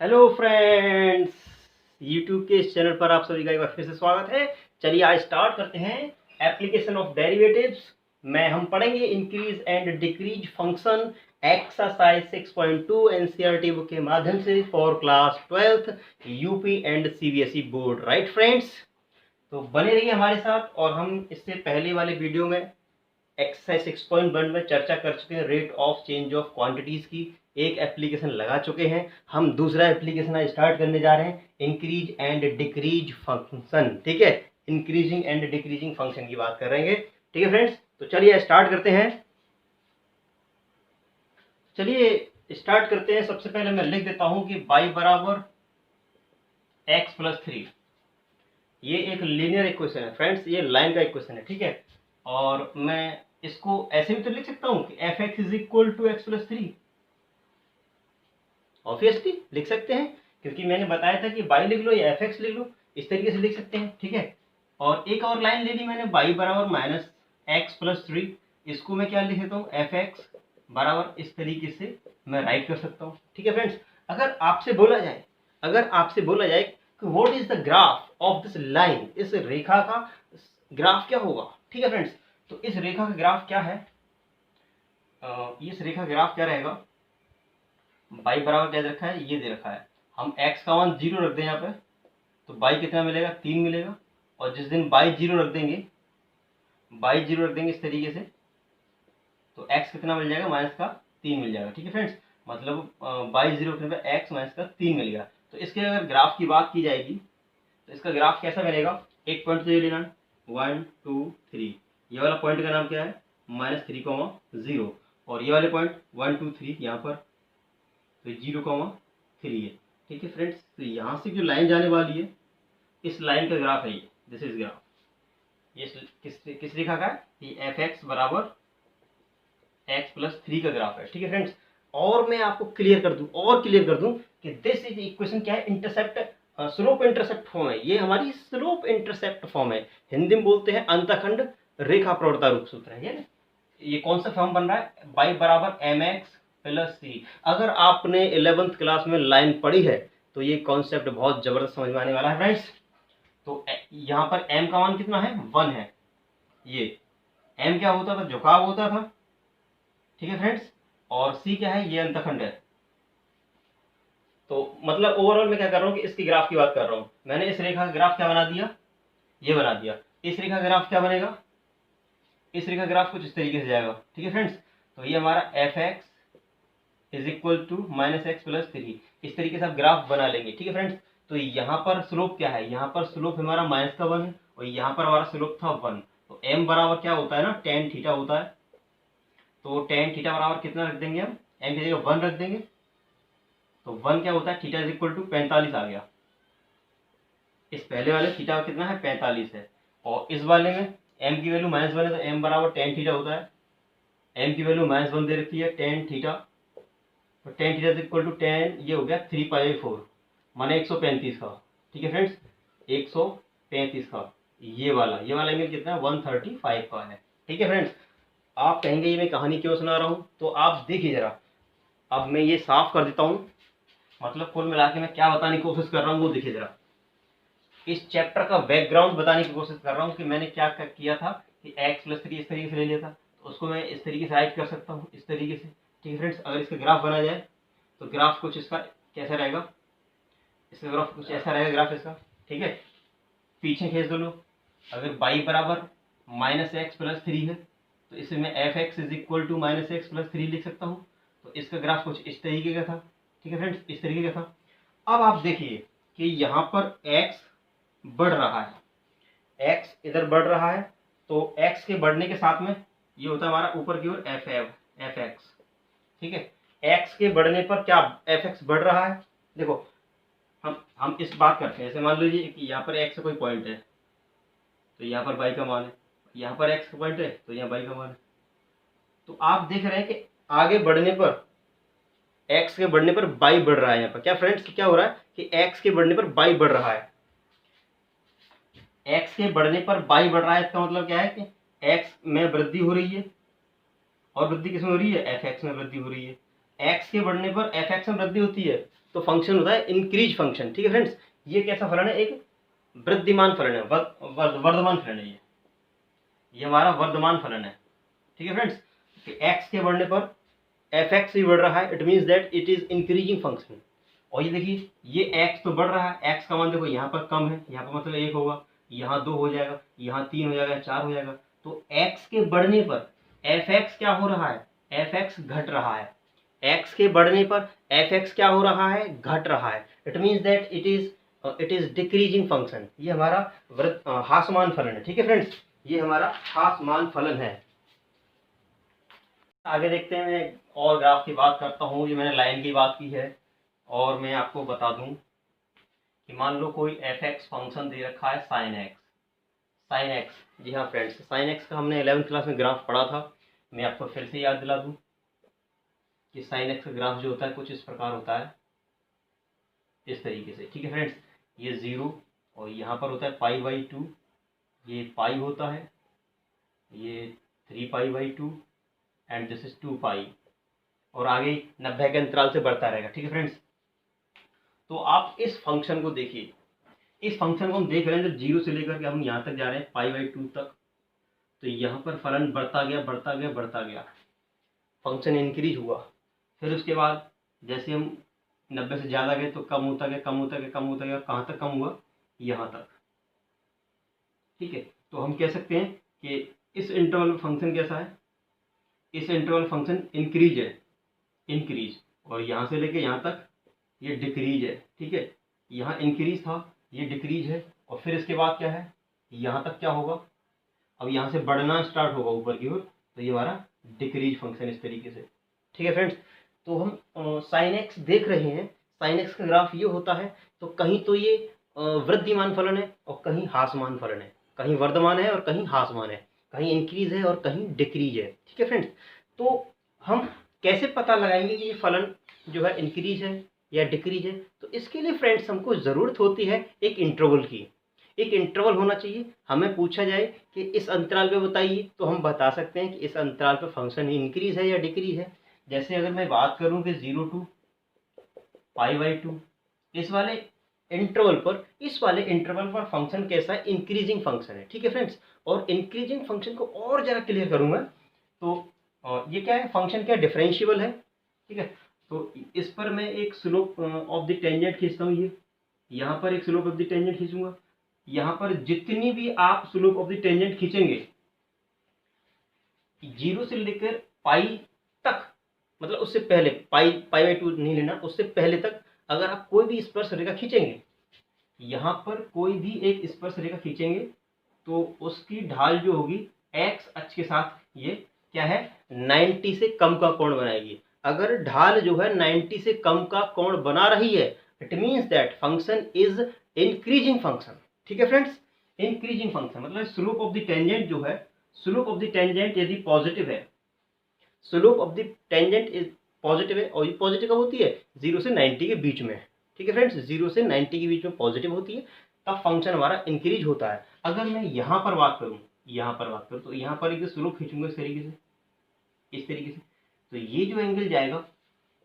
Hello friends, YouTube के इस channel पर आप सभी का एक बार फिर से स्वागत है। चलिए आज स्टार्ट करते हैं एप्लीकेशन ऑफ डेरिवेटिव्स में हम पढ़ेंगे increase and decrease function exercise 6.2 NCERT book के माध्यम से for class 12th UP and CBSE board. Right friends, तो बने रहिए हमारे साथ। और हम इससे पहले वाले वीडियो में एक्सरसाइज 6.1 में चर्चा कर चुके हैं rate of change of quantities की। एक एप्लीकेशन लगा चुके हैं, हम दूसरा एप्लीकेशन आज स्टार्ट करने जा रहे हैं इंक्रीज एंड डिक्रीज फंक्शन। ठीक है, इंक्रीजिंग एंड डिक्रीजिंग फंक्शन की बात करेंगे। ठीक है फ्रेंड्स, तो चलिए स्टार्ट करते हैं। सबसे पहले मैं लिख देता हूं कि y बराबर एक्स प्लस 3। ये एक लीनियर इक्वेशन है फ्रेंड्स, ये लाइन का इक्वेशन है। ठीक है, और मैं इसको ऐसे भी तो लिख सकता हूं कि F x is equal to x plus 3। Obviously लिख सकते हैं, क्योंकि मैंने बताया था कि बाई लिख लो या एफ एक्स लिख लो, इस तरीके से लिख सकते हैं। ठीक है, और एक और लाइन ले ली मैंने, बाई बराबर माइनस एक्स प्लस 3। इसको मैं क्या लिख देता हूँ, एफ एक्स बराबर, इस तरीके से मैं राइट कर सकता हूँ। ठीक है फ्रेंड्स, अगर आपसे बोला जाए कि what is the graph of this line, इस रेखा का ग्राफ क्या होगा। ठीक है फ्रेंड्स, तो इस रेखा का ग्राफ क्या है, इस रेखा का ग्राफ क्या रहेगा। बाई बराबर क्या दे रखा है, ये दे रखा है। हम एक्स का मान 0 रख दें यहाँ पे, तो बाई कितना मिलेगा, 3 मिलेगा। और जिस दिन बाई 0 रख देंगे, इस तरीके से, तो एक्स कितना मिल जाएगा, माइनस का 3 मिल जाएगा। ठीक है फ्रेंड्स, मतलब बाई 0 रखने पर एक्स माइनस का 3 मिल गया। तो इसके अगर ग्राफ की बात की जाएगी तो इसका ग्राफ कैसा मिलेगा, एक पॉइंट तो ये लेना, 1 2 3। ये वाला पॉइंट का नाम क्या है, -3, 0। और ये वाले पॉइंट 1 2 3 यहाँ पर, तो 0, 3 है। ठीक है फ्रेंड्स, तो यहाँ से जो लाइन जाने वाली है, इस लाइन का ग्राफ है ये, दिस इज ग्राफ। ये किस रेखा का है, ये एफ एक्स बराबर एक्स प्लस 3 का ग्राफ है। ठीक है फ्रेंड्स, और मैं आपको क्लियर कर दूं कि दिस इज इक्वेशन क्या है, इंटरसेप्ट स्लोप इंटरसेप्ट फॉर्म है। ये हमारी स्लोप इंटरसेप्ट फॉर्म है, हिंदी में बोलते हैं अंतखंड रेखा प्रवणता रूप सूत्र है। ये कौन सा फॉर्म बन रहा है, बाई बराबर एम एक्स प्लस सी। अगर आपने 11th क्लास में लाइन पढ़ी है तो ये कॉन्सेप्ट बहुत जबरदस्त समझ में आने वाला है फ्रेंड्स। तो यहाँ पर m का मान कितना है, 1 है। ये m क्या होता था, झुकाव होता था। ठीक है फ्रेंड्स, और c क्या है, ये अंतखंड है। तो मतलब ओवरऑल मैं क्या कर रहा हूँ कि इसकी ग्राफ की बात कर रहा हूँ। मैंने इस रेखा का ग्राफ क्या बना दिया, ये बना दिया। इस रेखा का ग्राफ क्या बनेगा, इस रेखा का ग्राफ कुछ इस तरीके से जाएगा। ठीक है फ्रेंड्स, तो ये हमारा F x is equal to minus X plus 3, इस तरीके से आप ग्राफ बना लेंगे। ठीक है फ्रेंड्स, तो यहाँ पर स्लोप क्या है, यहाँ पर स्लोप हमारा माइनस का 1 है, और यहाँ पर हमारा स्लोप था 1। तो m बराबर क्या होता है ना, टेन थीटा होता है। तो टेन थीटा बराबर कितना रख देंगे हम, m की जगह 1 रख देंगे। तो 1 क्या होता है, थीटा इज इक्वल टू 45 आ गया। इस पहले वाले थीटा कितना है, 45 है। और इस वाले में m की वैल्यू -1 है, तो m बराबर टेन थीटा होता है। m की वैल्यू -1 दे रखी है, टेन थीटा। तो tan theta is equal to 10, ये हो गया 3π/4, माने 135 का। ठीक है फ्रेंड्स, 135 का। ये वाला एंगल कितना है, 135 का है। ठीक है फ्रेंड्स, आप कहेंगे ये मैं कहानी क्यों सुना रहा हूँ, तो आप देखिए जरा। अब मैं ये साफ कर देता हूँ, मतलब कुल मिला के मैं क्या बताने की कोशिश कर रहा हूँ वो देखिए जरा। इस चैप्टर का बैकग्राउंड बताने की कोशिश कर रहा हूँ कि मैंने क्या किया था कि एक्स प्लस 3 इस तरीके से ले लिया था, तो उसको मैं इस तरीके से राइट कर सकता हूँ, इस तरीके से। ठीक है फ्रेंड्स, अगर इसका ग्राफ बना जाए तो ग्राफ कुछ इसका कैसा रहेगा, इसका ग्राफ कुछ ऐसा रहेगा ग्राफ इसका। ठीक है, पीछे खींच दो लोग। अगर बाई बराबर माइनस एक्स प्लस 3 है, तो इसे मैं F x is equal to minus X plus 3 लिख सकता हूँ। तो इसका ग्राफ कुछ इस तरीके का था। ठीक है फ्रेंड्स, इस तरीके का था। अब आप देखिए कि यहाँ पर x बढ़ रहा है, x इधर बढ़ रहा है, तो x के बढ़ने के साथ में ये होता है हमारा ऊपर की ओर एफ एक्स। ठीक है, x के बढ़ने पर क्या एफ एक्स बढ़ रहा है। देखो, हम इस बात करते हैं, जैसे मान लीजिए कि यहाँ पर x का कोई पॉइंट है, तो यहाँ पर y का मान है। यहाँ पर x का पॉइंट है, तो यहाँ y का मान है। तो आप देख रहे हैं कि आगे बढ़ने पर, x के बढ़ने पर y बढ़ रहा है। यहाँ पर क्या फ्रेंड्स, क्या हो रहा है कि x के बढ़ने पर y बढ़ रहा है। x के बढ़ने पर y बढ़ रहा है, इसका मतलब क्या है कि x में वृद्धि हो रही है, और वृद्धि किसमें हो रही है, एफ एक्स में वृद्धि हो रही है। x के बढ़ने पर एफ एक्स में वृद्धि होती है, तो फंक्शन होता है इंक्रीज फंक्शन। ठीक है फ्रेंड्स, ये कैसा फलन है, एक वृद्धिमान फलन है, वर्धमान फलन है, ये हमारा वर्धमान फलन है। ठीक है फ्रेंड्स, एक्स के बढ़ने पर एफ एक्स भी बढ़ रहा है, it means that it is increasing function. और ये देखिए ये एक्स तो बढ़ रहा है, एक्स का मान देखो यहाँ पर कम है, यहाँ पर मतलब 1 होगा, यहाँ 2 हो जाएगा, यहाँ 3 हो जाएगा, 4 हो जाएगा। तो एक्स के बढ़ने पर एफ एक्स क्या हो रहा है, एफ एक्स घट रहा है। एक्स के बढ़ने पर एफ एक्स क्या हो रहा है, घट रहा है। It means that it is decreasing function. ये हमारा ह्रासमान फलन है। ठीक है फ्रेंड्स, ये हमारा ह्रासमान फलन है। आगे देखते हैं, मैं और ग्राफ की बात करता हूँ, ये मैंने लाइन की बात की है। और मैं आपको बता दूं कि मान लो कोई एफ एक्स फंक्शन दे रखा है साइन एक्स, साइन एक्स, जी हाँ फ्रेंड्स, साइन एक्स का हमने 11th क्लास में ग्राफ पढ़ा था। मैं आपको फिर से याद दिला दूं कि साइन एक्स का ग्राफ जो होता है कुछ इस प्रकार होता है, इस तरीके से। ठीक है फ्रेंड्स, ये 0 और यहाँ पर होता है π/2, ये पाई होता है, ये 3π/2 एंड दिस इज 2π, और आगे 90 के अंतराल से बढ़ता रहेगा। ठीक है फ्रेंड्स, तो आप इस फंक्शन को देखिए, इस फंक्शन को हम देख रहे हैं जब 0 से लेकर के हम यहाँ तक जा रहे हैं π/2 तक, तो यहाँ पर फलन बढ़ता गया बढ़ता गया बढ़ता गया, फंक्शन इंक्रीज हुआ। फिर उसके बाद जैसे हम 90 से ज़्यादा गए तो कम होता गया कम होता गया कम होता गया, कहाँ तक कम हुआ, यहाँ तक। ठीक है, तो हम कह सकते हैं कि इस इंटरवल में फंक्शन कैसा है, इस इंटरवल फंक्शन इंक्रीज है, इंक्रीज, और यहाँ से लेके यहाँ तक ये डिक्रीज है। ठीक है, यहाँ इंक्रीज था, ये डिक्रीज है, और फिर इसके बाद क्या है, यहाँ तक क्या होगा, अब यहाँ से बढ़ना स्टार्ट होगा ऊपर की ओर, तो ये हमारा डिक्रीज फंक्शन इस तरीके से। ठीक है फ्रेंड्स, तो हम साइन एक्स देख रहे हैं, साइन एक्स का ग्राफ ये होता है, तो कहीं तो ये वृद्धिमान फलन है और कहीं ह्रासमान फलन है, कहीं वर्धमान है और कहीं ह्रासमान है, कहीं इंक्रीज है और कहीं डिक्रीज है। ठीक है फ्रेंड्स, तो हम कैसे पता लगाएंगे कि ये फलन जो है इंक्रीज है या डिक्रीज है, तो इसके लिए फ्रेंड्स हमको ज़रूरत होती है एक इंटरवल की, एक इंटरवल होना चाहिए। हमें पूछा जाए कि इस अंतराल पे बताइए, तो हम बता सकते हैं कि इस अंतराल पे फंक्शन इंक्रीज है या डिक्रीज है। जैसे अगर मैं बात करूं कि 0 to π/2, इस वाले इंटरवल पर, इस वाले इंटरवल पर फंक्शन कैसा है, इंक्रीजिंग फंक्शन है। ठीक है फ्रेंड्स, और इंक्रीजिंग फंक्शन को और जरा क्लियर करूंगा, तो ये क्या है, फंक्शन क्या डिफरेंशिएबल है। ठीक है, तो इस पर मैं एक स्लोप ऑफ द टेंजेंट खींचता हूँ, ये यहाँ पर एक स्लोप ऑफ द टेंजेंट खींचूंगा, यहाँ पर जितनी भी आप स्लोप ऑफ द टेंजेंट खींचेंगे 0 से लेकर पाई तक, मतलब उससे पहले π/2 नहीं लेना, उससे पहले तक अगर आप कोई भी स्पर्श रेखा खींचेंगे, यहाँ पर कोई भी एक स्पर्श रेखा खींचेंगे, तो उसकी ढाल जो होगी एक्स अक्ष के साथ ये क्या है, 90 से कम का कोण बनाएगी। अगर ढाल जो है 90 से कम का कोण बना रही है, it means that function is increasing function. ठीक है फ्रेंड्स, इंक्रीजिंग फंक्शन मतलब स्लोप ऑफ द टेंजेंट जो है, स्लोप ऑफ द टेंजेंट यदि पॉजिटिव है, slope of the tangent is positive है, और ये पॉजिटिव कब होती है, 0 से 90 के बीच में। ठीक है फ्रेंड्स, 0 से 90 के बीच में पॉजिटिव होती है, तब फंक्शन हमारा इंक्रीज होता है। अगर मैं यहाँ पर बात करूँ, यहाँ पर बात करूँ, तो यहाँ पर एक स्लोप खींचूंगा इस तरीके से, इस तरीके से, तो ये जो एंगल जाएगा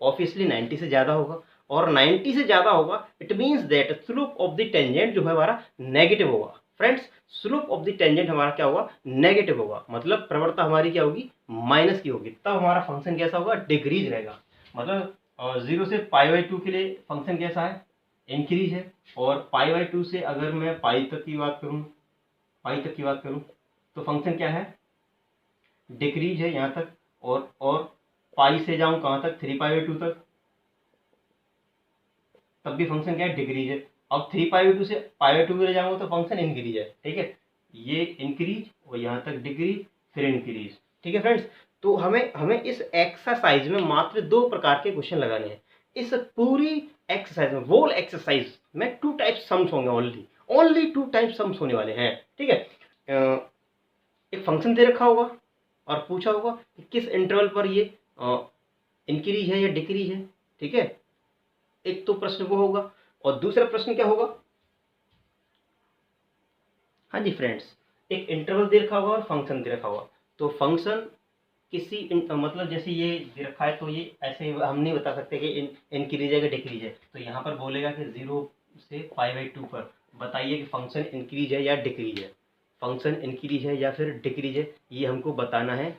ऑब्वियसली 90 से ज़्यादा होगा, और 90 से ज़्यादा होगा, it means that slope of the tangent जो है हमारा नेगेटिव होगा। Friends, slope of the tangent हमारा क्या होगा, नेगेटिव होगा, मतलब प्रवणता हमारी क्या होगी, माइनस की होगी, तब हमारा फंक्शन कैसा होगा, डिक्रीज रहेगा। मतलब 0 से π/2 के लिए फंक्शन कैसा है, इंक्रीज है, और π/2 से अगर मैं पाई तक की बात करूँ, पाई तक की बात करूँ, तो फंक्शन क्या है, डिक्रीज है यहाँ तक, और पाई से जाऊँ कहाँ तक, 3π/2 तक, तब भी फंक्शन क्या है, डिक्रीज है। अब 3π/2 से π/2 के लिए जाऊँगा तो फंक्शन इंक्रीज है। ठीक है, ये इंक्रीज और यहाँ तक डिक्रीज फिर इंक्रीज। ठीक है फ्रेंड्स, तो हमें इस एक्सरसाइज में मात्र 2 प्रकार के क्वेश्चन लगाने हैं। इस पूरी एक्सरसाइज में, वोल एक्सरसाइज में 2 टाइप्स सम्स होंगे, ओनली 2 टाइप्स सम्स होने वाले हैं। ठीक है, एक फंक्शन दे रखा होगा और पूछा होगा कि किस इंटरवल पर ये इंक्रीज है या डिक्रीज है। ठीक है, एक तो प्रश्न वो होगा, और दूसरा प्रश्न क्या होगा, हाँ जी फ्रेंड्स, एक इंटरवल दे रखा होगा और फंक्शन दे रखा होगा, तो फंक्शन मतलब जैसे ये दे रखा है तो ये ऐसे हम नहीं बता सकते कि इंक्रीज है कि डिक्रीज है। तो यहाँ पर बोलेगा कि 0 से π/2 पर बताइए कि फंक्शन इंक्रीज है या डिक्रीज है। फंक्शन इंक्रीज है या फिर डिक्रीज है, ये हमको बताना है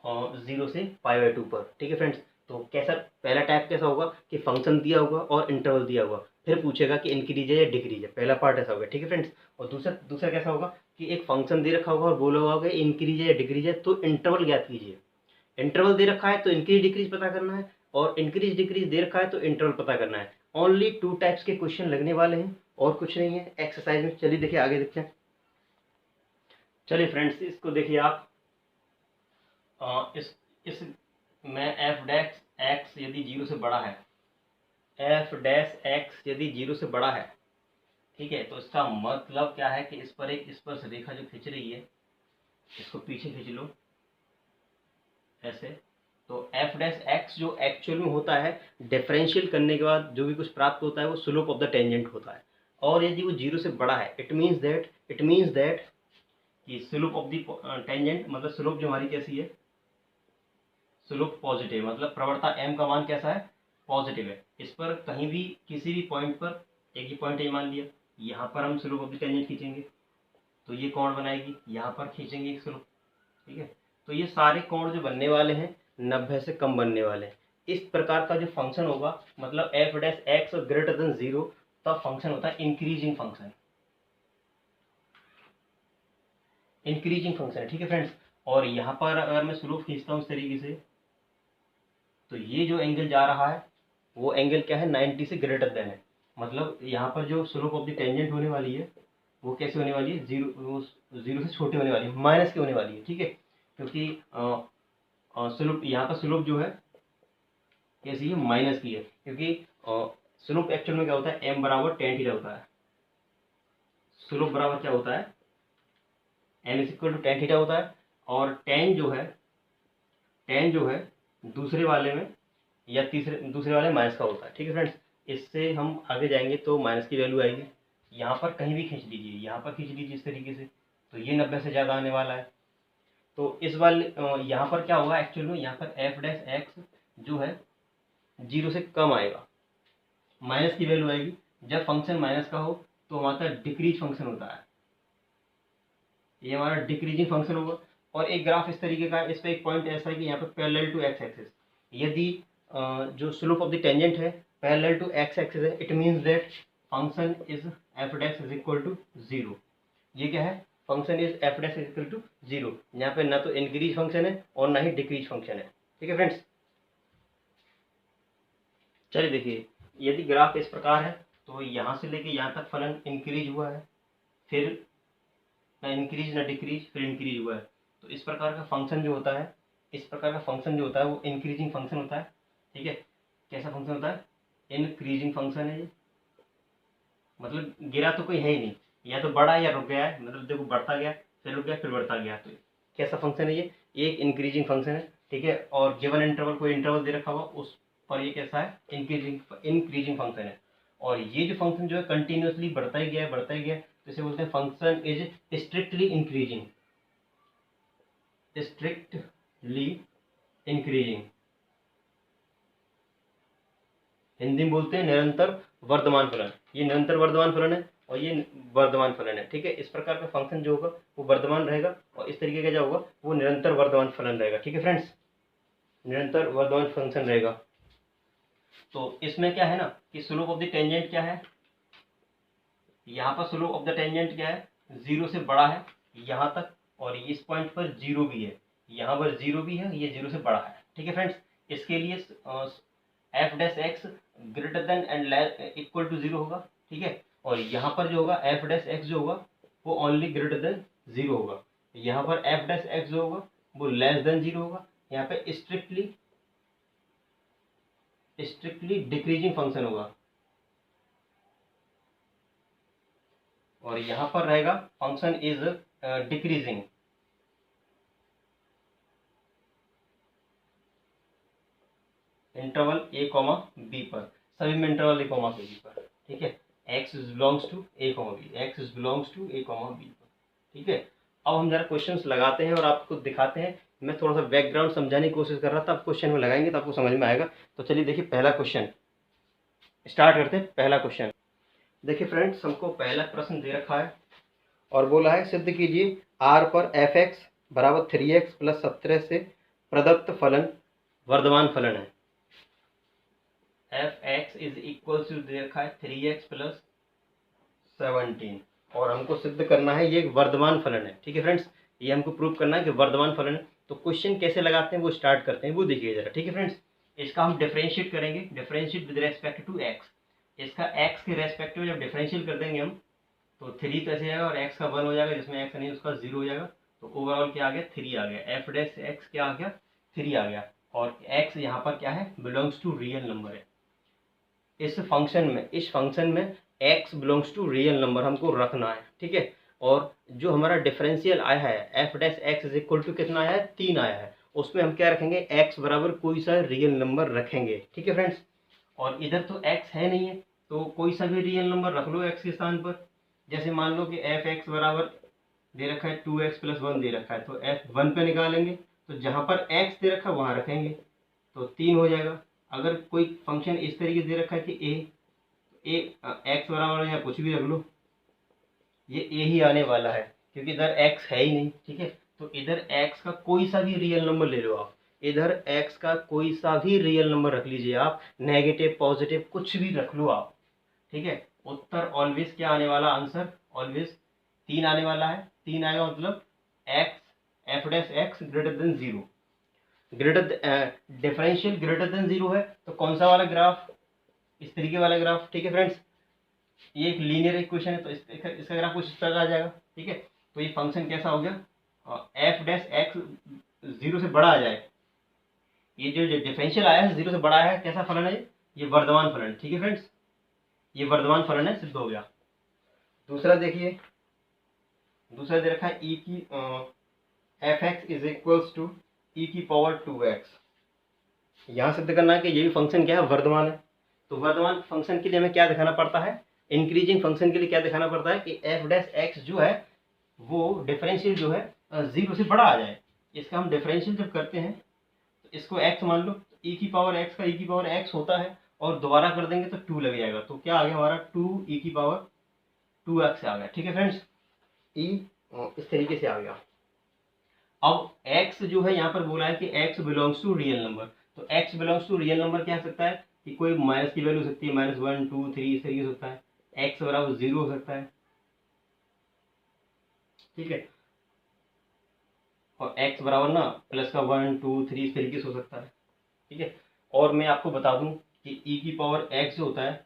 0 से π/2 पर। ठीक है फ्रेंड्स। तो कैसा पहला टाइप कैसा होगा कि फंक्शन दिया होगा और इंटरवल दिया होगा, फिर पूछेगा कि इंक्रीज है या डिक्रीज है। पहला पार्ट ऐसा होगा। ठीक है फ्रेंड्स। और दूसरा दूसरा कैसा होगा कि एक फंक्शन दे रखा होगा और बोला होगा कि इंक्रीज है या डिक्रीज है, तो इंटरवल ज्ञात कीजिए। इंटरवल दे रखा है तो इंक्रीज डिक्रीज पता करना है, और इंक्रीज डिक्रीज दे रखा है तो इंटरवल पता करना है। ओनली 2 टाइप्स के क्वेश्चन लगने वाले हैं और कुछ नहीं है एक्सरसाइज में। चलिए देखिए आगे देखते हैं। चलिए फ्रेंड्स, इसको देखिए आप इस में एफ डैश एक्स यदि 0 से बड़ा है, एफ डैश एक्स यदि 0 से बड़ा है, ठीक है, तो इसका मतलब क्या है कि इस पर एक स्पर्श रेखा जो खींच रही है, इसको पीछे खींच लो ऐसे। तो एफ डैश एक्स जो एक्चुअल में होता है, डिफरेंशियल करने के बाद जो भी कुछ प्राप्त होता है वो स्लोप ऑफ द टेंजेंट होता है। और यदि वो 0 से बड़ा है, इट मीन्स दैट कि स्लोप ऑफ द टेंजेंट मतलब स्लोप जो हमारी कैसी है, स्लोप पॉजिटिव, मतलब प्रवणता m का मान कैसा है, पॉजिटिव है। इस पर कहीं भी किसी भी पॉइंट पर, एक ही पॉइंट ये मान लिया, यहाँ पर हम स्लोप ऑफ द टेंजेंट खींचेंगे तो ये कोण बनाएगी, यहाँ पर खींचेंगे एक स्लोप। ठीक है। तो ये सारे कोण जो बनने वाले हैं 90 से कम बनने वाले हैं। इस प्रकार का जो फंक्शन होगा, मतलब F dash X greater than 0, तब फंक्शन होता है इंक्रीजिंग फंक्शन। इंक्रीजिंग फंक्शन है। ठीक है फ्रेंड्स। और यहाँ पर अगर मैं स्लोप खींचता हूँ इस तरीके से, तो ये जो एंगल जा रहा है वो एंगल क्या है, 90 से ग्रेटर देन है। मतलब यहाँ पर जो स्लोप ऑफ द टेंजेंट होने वाली है वो कैसे होने वाली है, 0 से छोटी होने वाली है, माइनस की होने वाली है। ठीक है। क्योंकि स्लोप यहाँ पर स्लोप जो है कैसी है, माइनस की है। क्योंकि स्लोप एक्चुअल में क्या होता है, m बराबर tan थीटा होता है। स्लोप बराबर क्या होता है, m is equal to tan theta होता है। और tan जो है दूसरे वाले में या दूसरे वाले माइनस का होता है। ठीक है फ्रेंड्स। इससे हम आगे जाएंगे तो माइनस की वैल्यू आएगी। यहाँ पर कहीं भी खींच लीजिए, यहाँ पर खींच लीजिए इस तरीके से, तो ये 90 से ज़्यादा आने वाला है। तो इस वाले यहाँ पर क्या होगा एक्चुअल में, यहाँ पर एफ डैश एक्स जो है 0 से कम आएगा, माइनस की वैल्यू आएगी। जब फंक्शन माइनस का हो तो हमारा डिक्रीज फंक्शन होता है, ये हमारा डिक्रीजिंग फंक्शन होगा। और एक ग्राफ इस तरीके का है, इस पर एक पॉइंट ऐसा है कि यहाँ पे पैरेलल टू एक्स एक्सिस, यदि जो स्लोप ऑफ द टेंजेंट है पैरेलल टू एक्स एक्सिस है, it means that function is F dash is equal to 0। ये क्या है, function is F dash is equal to 0। यहाँ पे ना तो इंक्रीज फंक्शन है और ना ही डिक्रीज फंक्शन है। ठीक है फ्रेंड्स। चलिए देखिए, यदि ग्राफ इस प्रकार है तो यहाँ से लेके यहाँ तक फलन इंक्रीज हुआ है, फिर ना इंक्रीज ना डिक्रीज, फिर इंक्रीज हुआ है। तो इस प्रकार का फंक्शन जो होता है, इस प्रकार का फंक्शन जो होता है वो इंक्रीजिंग फंक्शन होता है। ठीक है। कैसा फंक्शन होता है, इंक्रीजिंग फंक्शन है ये। मतलब गिरा तो कोई है ही नहीं, या तो बढ़ा या रुक गया है, मतलब देखो बढ़ता गया फिर रुक गया फिर बढ़ता गया। तो कैसा फंक्शन है ये, एक इंक्रीजिंग फंक्शन है। ठीक है। और गिवन इंटरवल, कोई इंटरवल दे रखा होगा उस पर ये कैसा है, इंक्रीजिंग फंक्शन है। और ये जो फंक्शन जो है कंटिन्यूसली बढ़ता ही गया बढ़ता ही गया, तो इसे बोलते हैं function is strictly increasing, strictly increasing. Hindi में बोलते हैं निरंतर वर्धमान फलन। ये निरंतर वर्धमान फलन है और ये वर्धमान फलन है। ठीक है। इस प्रकार का फंक्शन जो होगा वो वर्धमान रहेगा, और इस तरीके का जो होगा वो निरंतर वर्धमान फलन रहेगा। ठीक है फ्रेंड्स, निरंतर वर्धमान फंक्शन रहेगा। तो इसमें क्या है ना कि स्लोप ऑफ द टेंजेंट क्या है, यहाँ पर स्लोप ऑफ द टेंजेंट क्या है, 0 से बड़ा है यहाँ तक, और इस पॉइंट पर 0 भी है, यहाँ पर 0 भी है, ये 0 से बड़ा है। ठीक है फ्रेंड्स। इसके लिए F dash X greater than and equal to 0 होगा। ठीक है। और यहाँ पर जो होगा एफ डैश एक्स जो होगा वो ओनली ग्रेटर देन 0 होगा। यहाँ पर एफ डैश एक्स जो होगा वो लेस देन 0 होगा। यहाँ पे स्ट्रिक्टली डिक्रीजिंग फंक्शन होगा, और यहाँ पर रहेगा function is decreasing. Interval a comma B पर, सभी में इंटरवल a कॉमा बी पर। ठीक है। x belongs to a comma B, x belongs to a comma B पर। ठीक है। अब हम जरा क्वेश्चंस लगाते हैं और आपको दिखाते हैं मैं थोड़ा सा बैकग्राउंड समझाने की कोशिश कर रहा था, आप क्वेश्चन में लगाएंगे तो आपको समझ में आएगा। तो चलिए देखिए पहला क्वेश्चन स्टार्ट करते हैं। पहला क्वेश्चन देखिए फ्रेंड्स, हमको पहला प्रश्न दे रखा है और बोला है सिद्ध कीजिए आर पर एफ एक्स बराबर 3x प्लस 17 से प्रदत्त फलन वर्धमान फलन है। F x is equal to दे रखा है 3x प्लस 17 और हमको सिद्ध करना है ये एक वर्धमान फलन है। ठीक है फ्रेंड्स, ये हमको प्रूव करना है कि वर्धमान फलन है। तो क्वेश्चन कैसे लगाते हैं वो स्टार्ट करते हैं, वो देखिए जरा। ठीक है फ्रेंड्स, इसका हम डिफरेंशिएट करेंगे, differentiate with respect to X. इसका एक्स के रेस्पेक्ट में जब डिफरेंशियल कर देंगे हम तो 3 तो ऐसे जाएगा और एक्स का 1 हो जाएगा, जिसमें एक्स नहीं उसका 0 हो जाएगा। तो ओवरऑल क्या आ गया 3 आ गया। एफ डैश एक्स क्या आ गया 3 आ गया। और एक्स यहाँ पर क्या है बिलोंग्स टू रियल नंबर है। इस फंक्शन में x belongs to real number हमको रखना है। ठीक है, और जो हमारा डिफरेंशियल आया है F dash x is equal to कितना आया है 3 आया है, उसमें हम क्या रखेंगे x बराबर कोई सा रियल नंबर रखेंगे। ठीक है फ्रेंड्स, और इधर तो x है नहीं है तो कोई सा भी रियल नंबर रख लो x के स्थान पर। जैसे मान लो कि एफ एक्स बराबर दे रखा है 2x प्लस 1 दे रखा है, तो f 1 पे निकालेंगे तो जहाँ पर x दे रखा है वहाँ रखेंगे तो 3 हो जाएगा। अगर कोई फंक्शन इस तरीके से दे रखा है कि ए एक्स बराबर या कुछ भी रख लो, ये ए ही आने वाला है क्योंकि इधर एक्स है ही नहीं। ठीक है, तो इधर एक्स का कोई सा भी रियल नंबर ले लो आप, इधर एक्स का कोई सा भी रियल नंबर रख लीजिए आप, नेगेटिव पॉजिटिव कुछ भी रख लो आप। ठीक है, उत्तर ऑलवेज क्या आने वाला, आंसर ऑलवेज 3 आने वाला है। 3 आएगा मतलब x F dash X greater than 0, greater differential greater than 0 है तो कौन सा वाला ग्राफ, इस तरीके वाला ग्राफ। ठीक है फ्रेंड्स, ये एक लीनियर इक्वेशन है तो इसका ग्राफ कुछ इस तरह आ जाएगा। ठीक है, तो ये फंक्शन कैसा हो गया एफ डैश एक्स 0 से बड़ा आ जाए, ये जो डिफरेंशियल आया है 0 से बड़ा है, कैसा फलन है ये वर्धमान फलन। ठीक है फ्रेंड्स, ये वर्धमान फलन है, सिद्ध हो गया। दूसरा देखिए, दूसरा दे रखा है ई की f x is equals to e की पावर 2x। यहाँ सिद्ध करना है कि ये भी फंक्शन क्या है वर्धमान है। तो वर्धमान फंक्शन के लिए हमें क्या दिखाना पड़ता है, इंक्रीजिंग फंक्शन के लिए क्या दिखाना पड़ता है कि एफ डैश एक्स जो है वो डिफरेंशियल जो है 0 से बड़ा आ जाए। इसका हम डिफरेंशियल जब करते हैं तो इसको x मान लो, तो e की पावर x का e की पावर x होता है और दोबारा कर देंगे तो 2 लग जाएगा, तो क्या आ गया हमारा 2 e की पावर 2x आ गया। ठीक है फ्रेंड्स, e इस तरीके से आ गया। अब x जो है यहाँ पर बोला है कि x belongs to real number, तो x belongs to real number क्या हो सकता है कि कोई माइनस की वैल्यू हो सकती है, -1 2 3 इस तरीके से होता है। x बराबर 0 हो सकता है। ठीक है, और x बराबर ना प्लस का 1 2 3 इस तरीके से हो सकता है। ठीक है, और मैं आपको बता दूं कि e की पावर x जो होता है,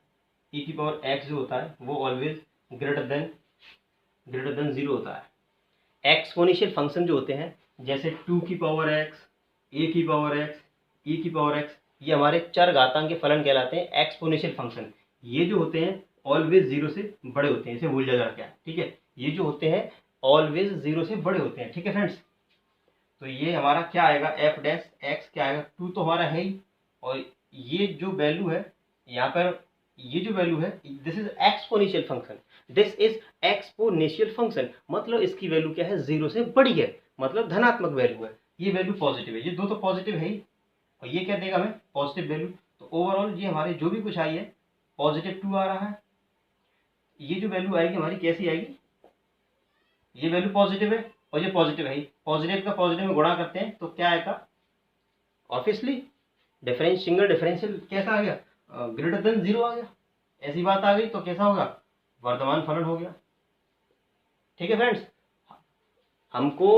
e की पावर x जो होता है वो ऑलवेज ग्रेटर देन 0 होता है। एक्सपोनेंशियल फंक्शन जो होते हैं जैसे 2 की पावर x, a की पावर x, e की पावर x, ये हमारे चर घातांक के फलन कहलाते हैं एक्सपोनेंशियल फंक्शन। ये जो होते हैं ऑलवेज 0 से बड़े होते हैं, इसे भूल जाएगा क्या। ठीक है, ये जो होते हैं ऑलवेज 0 से बड़े होते हैं। ठीक है फ्रेंड्स, तो ये हमारा क्या आएगा एफ डैश एक्स क्या आएगा 2 तो हमारा है ही, और ये जो वैल्यू है यहाँ पर, ये जो वैल्यू है this is exponential function, this is exponential function, मतलब इसकी वैल्यू क्या है 0 से बड़ी है, मतलब धनात्मक वैल्यू है। ये वैल्यू पॉजिटिव है, ये दो तो पॉजिटिव है ही, और ये क्या देगा हमें पॉजिटिव वैल्यू। तो ओवरऑल ये हमारे जो भी कुछ आई है पॉजिटिव 2 आ रहा है। ये जो वैल्यू आएगी हमारी कैसी आएगी, ये वैल्यू पॉजिटिव है और ये पॉजिटिव है ही, पॉजिटिव का पॉजिटिव में गुणा करते हैं तो क्या आएगा ऑब्वियसली सिंगल डिफरेंशियल कैसा आ गया ग्रेटर देन 0 आ गया। ऐसी बात आ गई तो कैसा होगा वर्धमान फलन हो गया। ठीक है फ्रेंड्स, हमको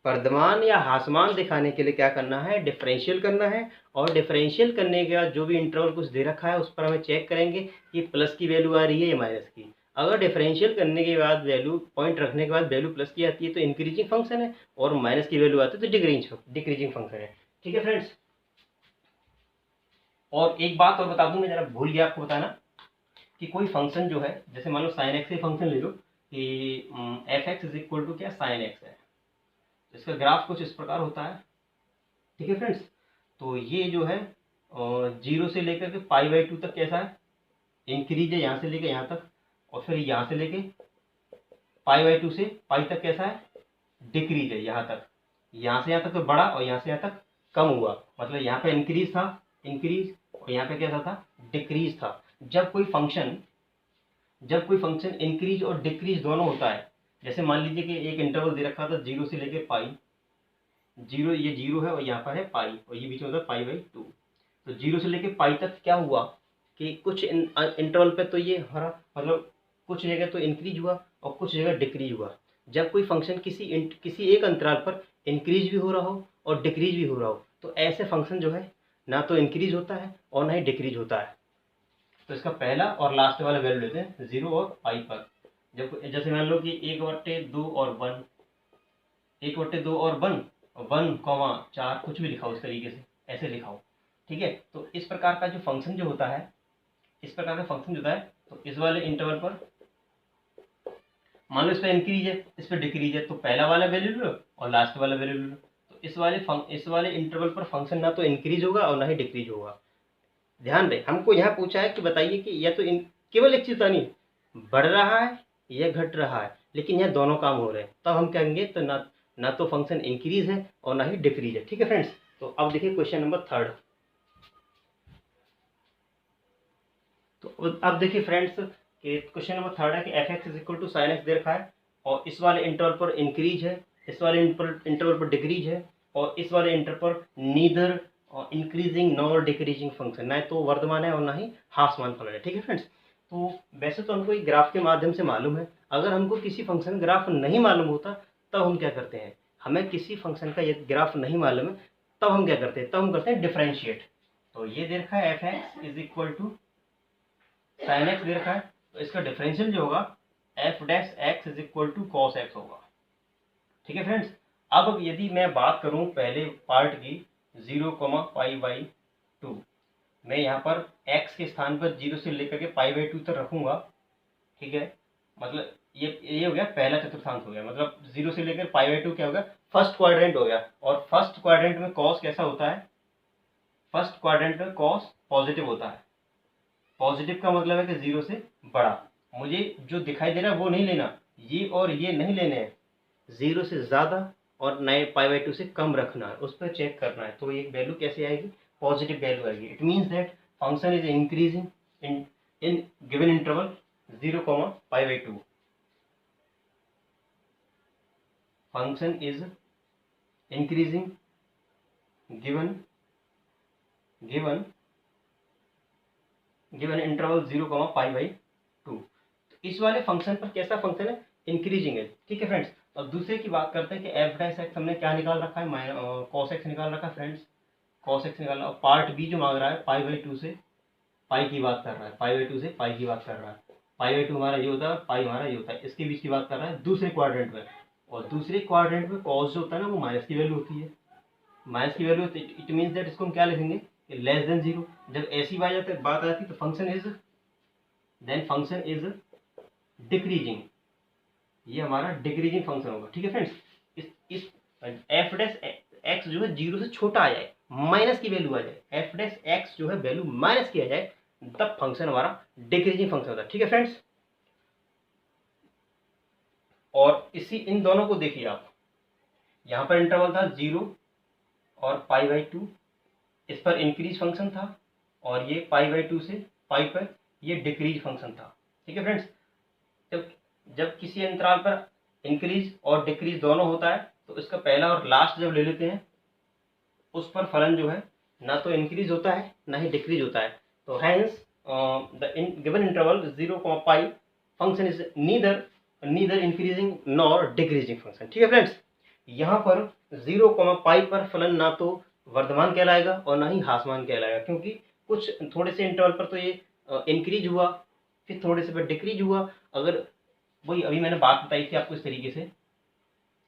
वर्धमान या ह्रासमान दिखाने के लिए क्या करना है डिफरेंशियल करना है, और डिफरेंशियल करने के बाद जो भी इंटरवल कुछ दे रखा है उस पर हमें चेक करेंगे कि प्लस की वैल्यू आ रही है या माइनस की। अगर डिफरेंशियल करने के बाद वैल्यू पॉइंट रखने के बाद वैल्यू प्लस की आती है तो इंक्रीजिंग फंक्शन है, और माइनस की वैल्यू आती है तो डिक्रीजिंग फंक्शन है। ठीक है फ्रेंड्स, और एक बात और बता दूं, मैं जरा भूल गया आपको बताना कि कोई फंक्शन जो है जैसे मान लो साइन एक्स फंक्शन ले लो कि F x is equal to क्या साइन एक्स है, इसका ग्राफ कुछ इस प्रकार होता है। ठीक है फ्रेंड्स, तो ये जो है 0 से लेकर के π/2 तक कैसा है इंक्रीज है, यहाँ से लेकर यहाँ तक, और फिर यहाँ से लेके π/2 से पाई तक कैसा है डिक्रीज है यहाँ तक। यहाँ से यहाँ तक तो बढ़ा और यहाँ से यहाँ तक कम हुआ, मतलब यहाँ पे इंक्रीज था, इंक्रीज, और यहाँ पे क्या था, डिक्रीज था। जब कोई फंक्शन इंक्रीज और डिक्रीज दोनों होता है, जैसे मान लीजिए कि एक इंटरवल दे रखा था 0 से लेके पाई, 0 ये 0 है और यहाँ पर है पाई, और ये बीच में होता है पाई/2। तो 0 से लेके पाई तक क्या हुआ कि कुछ इंटरवल पे तो ये हरा, मतलब कुछ जगह तो इंक्रीज हुआ और कुछ जगह डिक्रीज हुआ। जब कोई फंक्शन किसी एक अंतराल पर इंक्रीज भी हो रहा हो और डिक्रीज भी हो रहा हो, तो ऐसे फंक्शन जो है ना तो इंक्रीज होता है और ना ही डिक्रीज होता है। तो इसका पहला और लास्ट वाला वैल्यू लेते हैं 0 और पाई पर। जब जैसे मान लो कि 1/2 और 1, 1/2 और 1,4 कुछ भी लिखाओ इस तरीके से, ऐसे लिखाओ, ठीक है। तो इस प्रकार का जो फंक्शन जो होता है, इस प्रकार का फंक्शन जो होता है, तो इस वाले इंटरवल पर मान लो इस पर इंक्रीज है, इस पर डिक्रीज है, तो पहला वाला वैल्यू लो और लास्ट वाला वैल्यू लो। तो इस वाले इंटरवल पर फंक्शन ना तो इंक्रीज होगा और ना ही डिक्रीज होगा। ध्यान रहे, हमको यहाँ पूछा है कि बताइए कि यह तो केवल एक चीज नहीं, बढ़ रहा है या घट रहा है, लेकिन यह दोनों काम हो रहे हैं, तब हम कहेंगे तो ना तो फंक्शन इंक्रीज है और ना ही डिक्रीज है। ठीक है फ्रेंड्स, तो अब देखिए क्वेश्चन नंबर 3। तो अब देखिए फ्रेंड्स कि क्वेश्चन नंबर 3 है कि f(x = sin x) दे रखा है और इस वाले इंटरवल पर इंक्रीज है, इस वाले इंटरवल पर डिक्रीज है, और इस वाले इंटरवल पर neither increasing nor decreasing function, ना तो वर्धमान है और ना ही ह्रासमान फलन है। ठीक है फ्रेंड्स, तो वैसे तो हमको एक ग्राफ के माध्यम से मालूम है, अगर हमको किसी फंक्शन ग्राफ नहीं मालूम होता तब हम क्या करते हैं, हमें किसी फंक्शन का यदि ग्राफ नहीं मालूम है तब हम क्या करते हैं, तब हम करते हैं डिफरेंशिएट। तो ये दे रखा है f(x) = sin x दे रखा है, तो इसका डिफरेंशियल जो होगा f(x) = cos x होगा। ठीक है फ्रेंड्स, अब यदि मैं बात करूं पहले पार्ट की 0, π/2, मैं यहाँ पर x के स्थान पर 0 से लेकर के π/2 तक रखूंगा। ठीक है, मतलब ये हो गया पहला चतुर्थांश हो गया, मतलब 0 से लेकर π/2 क्या हो गया, फर्स्ट क्वाड्रेंट हो गया। और फर्स्ट क्वाड्रेंट में cos कैसा होता है, फर्स्ट क्वाड्रेंट में cos पॉजिटिव होता है। पॉजिटिव का मतलब है कि 0 से बड़ा, मुझे जो दिखाई दे रहा है वो नहीं लेना, ये और ये नहीं लेने हैं, 0 से ज़्यादा और नए π/2 से कम रखना है, उस पर चेक करना है। तो ये वैल्यू कैसे आएगी, पॉजिटिव वैल्यू आएगी। It means that function is increasing in given interval 0, π/2। Function is increasing given interval 0, π/2। तो इस वाले फंक्शन पर कैसा फंक्शन है, इंक्रीजिंग है। ठीक है फ्रेंड्स, अब दूसरे की बात करते हैं कि f(x) हमने क्या निकाल रखा है, cos x निकाल रखा है फ्रेंड्स, cos x निकालना। और पार्ट बी जो मांग रहा है π/2 से पाई की बात कर रहा है, π/2 से पाई की बात कर रहा है। π/2 हमारा ये होता है, पाई हमारा ये होता है, इसके बीच की बात कर रहा है दूसरे क्वाड्रेंट में। और दूसरे क्वाड्रेंट में cos जो होता है ना वो माइनस की वैल्यू होती है, माइनस की वैल्यू। इट मीन्स दैट इसको हम क्या लिखेंगे, लेस देन 0। जब ऐसी बात आती है तो फंक्शन इज डिक्रीजिंग, ये हमारा डिक्रीजिंग फंक्शन होगा। ठीक है फ्रेंड्स, इस f(x) जो है 0 से छोटा आ जाए, माइनस की वैल्यू आ जाए, f(x) जो है वैल्यू माइनस की आ जाए, तब फंक्शन हमारा डिक्रीजिंग फंक्शन होता है। ठीक है फ्रेंड्स, और इन दोनों को देखिए आप, यहाँ पर इंटरवल था 0 और π/2, इस पर इंक्रीज फंक्शन था, और ये π/2 से पाई पर ये डिक्रीज फंक्शन था। ठीक है फ्रेंड्स, जब किसी अंतराल पर इंक्रीज और डिक्रीज दोनों होता है तो इसका पहला और लास्ट जब ले लेते हैं उस पर फलन जो है ना तो इंक्रीज होता है ना ही डिक्रीज होता है। तो hence the given interval 0, π function is neither increasing nor decreasing function. ठीक है फ्रेंड्स, यहाँ पर 0, π पर फलन ना तो वर्धमान कहलाएगा और ना ही ह्रासमान कहलाएगा, क्योंकि कुछ थोड़े से इंटरवल पर तो ये इंक्रीज हुआ, फिर थोड़े से पर डिक्रीज हुआ। अगर वही अभी मैंने बात बताई थी आपको इस तरीके से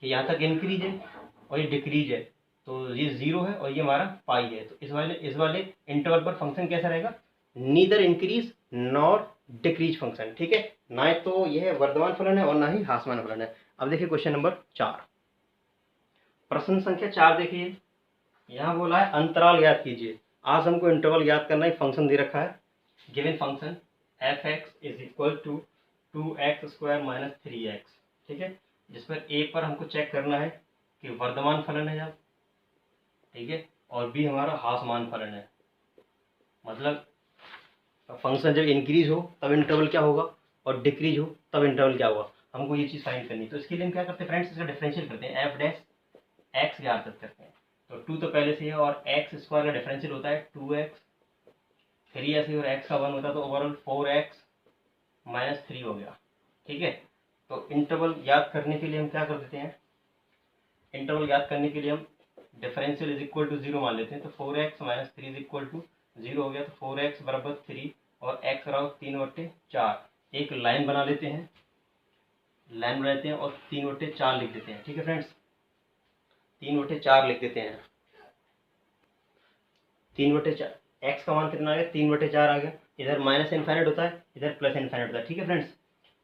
कि यहाँ तक इंक्रीज है और ये डिक्रीज है, तो ये 0 है और ये हमारा पाई है। तो इस वाले इंटरवल पर फंक्शन कैसा रहेगा, neither increase nor decrease function. ठीक है, ना तो यह वर्धमान फलन है और ना ही ह्रासमान फलन है। अब देखिए क्वेश्चन नंबर 4, प्रश्न संख्या 4 देखिए, यहाँ बोला है अंतराल ज्ञात कीजिए। आज हमको इंटरवल ज्ञात करना, एक फंक्शन दे रखा है, given function f(x) = 2x² - 3x। ठीक है, जिस पर a पर हमको चेक करना है कि वर्धमान फलन है जब, ठीक है, और बी हमारा हासमान फलन है। मतलब फंक्शन जब इंक्रीज हो तब इंटरवल क्या होगा और डिक्रीज हो तब इंटरवल क्या होगा, हमको ये चीज़ फाइंड करनी है। तो इसके लिए हम क्या करते हैं फ्रेंड्स, इसका डिफरेंशियल करते हैं, एफ डैश एक्स ज्ञात करते हैं। तो 2 तो पहले से है और एक्स स्क्वायर का डिफरेंशियल होता है 2x, 3 ऐसे और x का 1 होता है, तो ओवरऑल 4x माइनस 3 हो गया, ठीक है। तो इंटरवल ज्ञात करने के लिए हम क्या कर देते हैं, इंटरवल ज्ञात करने के लिए हम डिफरेंशियल इज इक्वल टू 0 मान लेते हैं। तो 4x minus 3 is equal to 0 हो गया। तो 4x बराबर 3 और x बराबर 3/4। एक लाइन बना लेते हैं, लाइन बनाते हैं और 3/4 लिख देते हैं, ठीक है फ्रेंड्स, 3/4 लिख देते हैं। 3/4 एक्स का मान कितना आ गया, 3/4 आ गया। इधर माइनस इनफाइनाइट होता है, इधर प्लस इनफाइनाइट होता है, ठीक है फ्रेंड्स।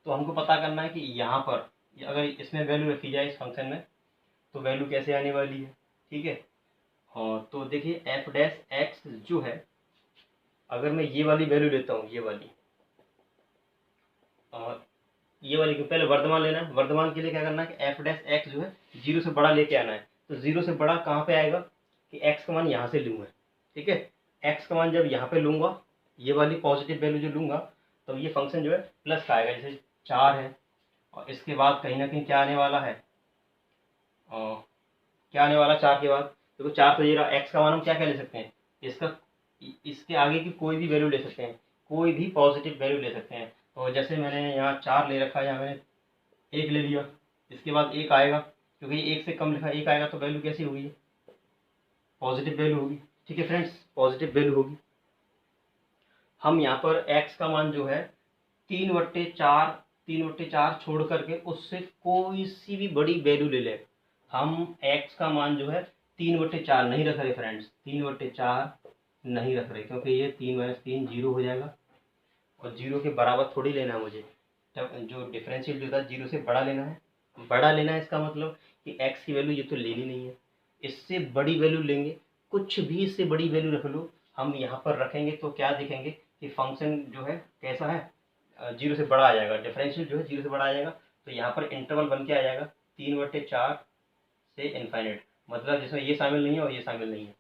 तो हमको पता करना है कि यहाँ पर अगर इसमें वैल्यू रखी जाए इस फंक्शन में तो वैल्यू कैसे आने वाली है, ठीक है। और तो देखिए एफ डैश एक्स जो है, अगर मैं ये वाली वैल्यू लेता हूँ, ये वाली, और ये वाली को पहले वर्धमान लेना है। वर्धमान के लिए क्या करना है कि एफ डैश एक्स जो है 0 से बड़ा लेके आना है। तो 0 से बड़ा कहाँ पे आएगा कि एक्स का मान यहाँ से लूँगा, ठीक है। एक्स का मान जब यहाँ पे लूँगा, ये वाली पॉजिटिव वैल्यू जो लूँगा, तो ये फंक्शन जो है प्लस का आएगा, जैसे 4 है। और इसके बाद कहीं ना कहीं क्या आने वाला है, क्या आने वाला 4 के बाद, देखो 4 तो ये रहा। एक्स का मान हम क्या क्या ले सकते हैं, इसका इसके आगे की कोई भी वैल्यू ले सकते हैं, कोई भी पॉजिटिव वैल्यू ले सकते हैं। तो जैसे मैंने यहाँ 4 ले रखा है, यहाँ मैंने 1 ले लिया, इसके बाद 1 आएगा, क्योंकि ये 1 से कम लिखा, 1 आएगा तो वैल्यू कैसी होगी, पॉजिटिव वैल्यू होगी, ठीक है फ्रेंड्स, पॉजिटिव वैल्यू होगी। हम यहाँ पर x का मान जो है 3/4 छोड़ करके उससे कोई सी भी बड़ी वैल्यू ले लें। हम x का मान जो है 3/4 नहीं रख रहे फ्रेंड्स, 3/4 नहीं रख रहे, क्योंकि ये 3 माइनस 3 0 हो जाएगा और 0 के बराबर थोड़ी लेना है मुझे। जब जो डिफरेंशियल जो था 0 से बड़ा लेना है, बड़ा लेना है, इसका मतलब कि x की वैल्यू ये तो लेनी नहीं है, इससे बड़ी वैल्यू लेंगे। कुछ भी इससे बड़ी वैल्यू रख लो, हम यहाँ पर रखेंगे तो क्या देखेंगे कि फंक्शन जो है कैसा है, 0 से बड़ा आ जाएगा, डिफरेंशियल जो है 0 से बड़ा आ जाएगा। तो यहाँ पर इंटरवल बन के आ जाएगा 3/4 से इनफाइनाइट, मतलब जिसमें ये शामिल नहीं है और ये शामिल नहीं है।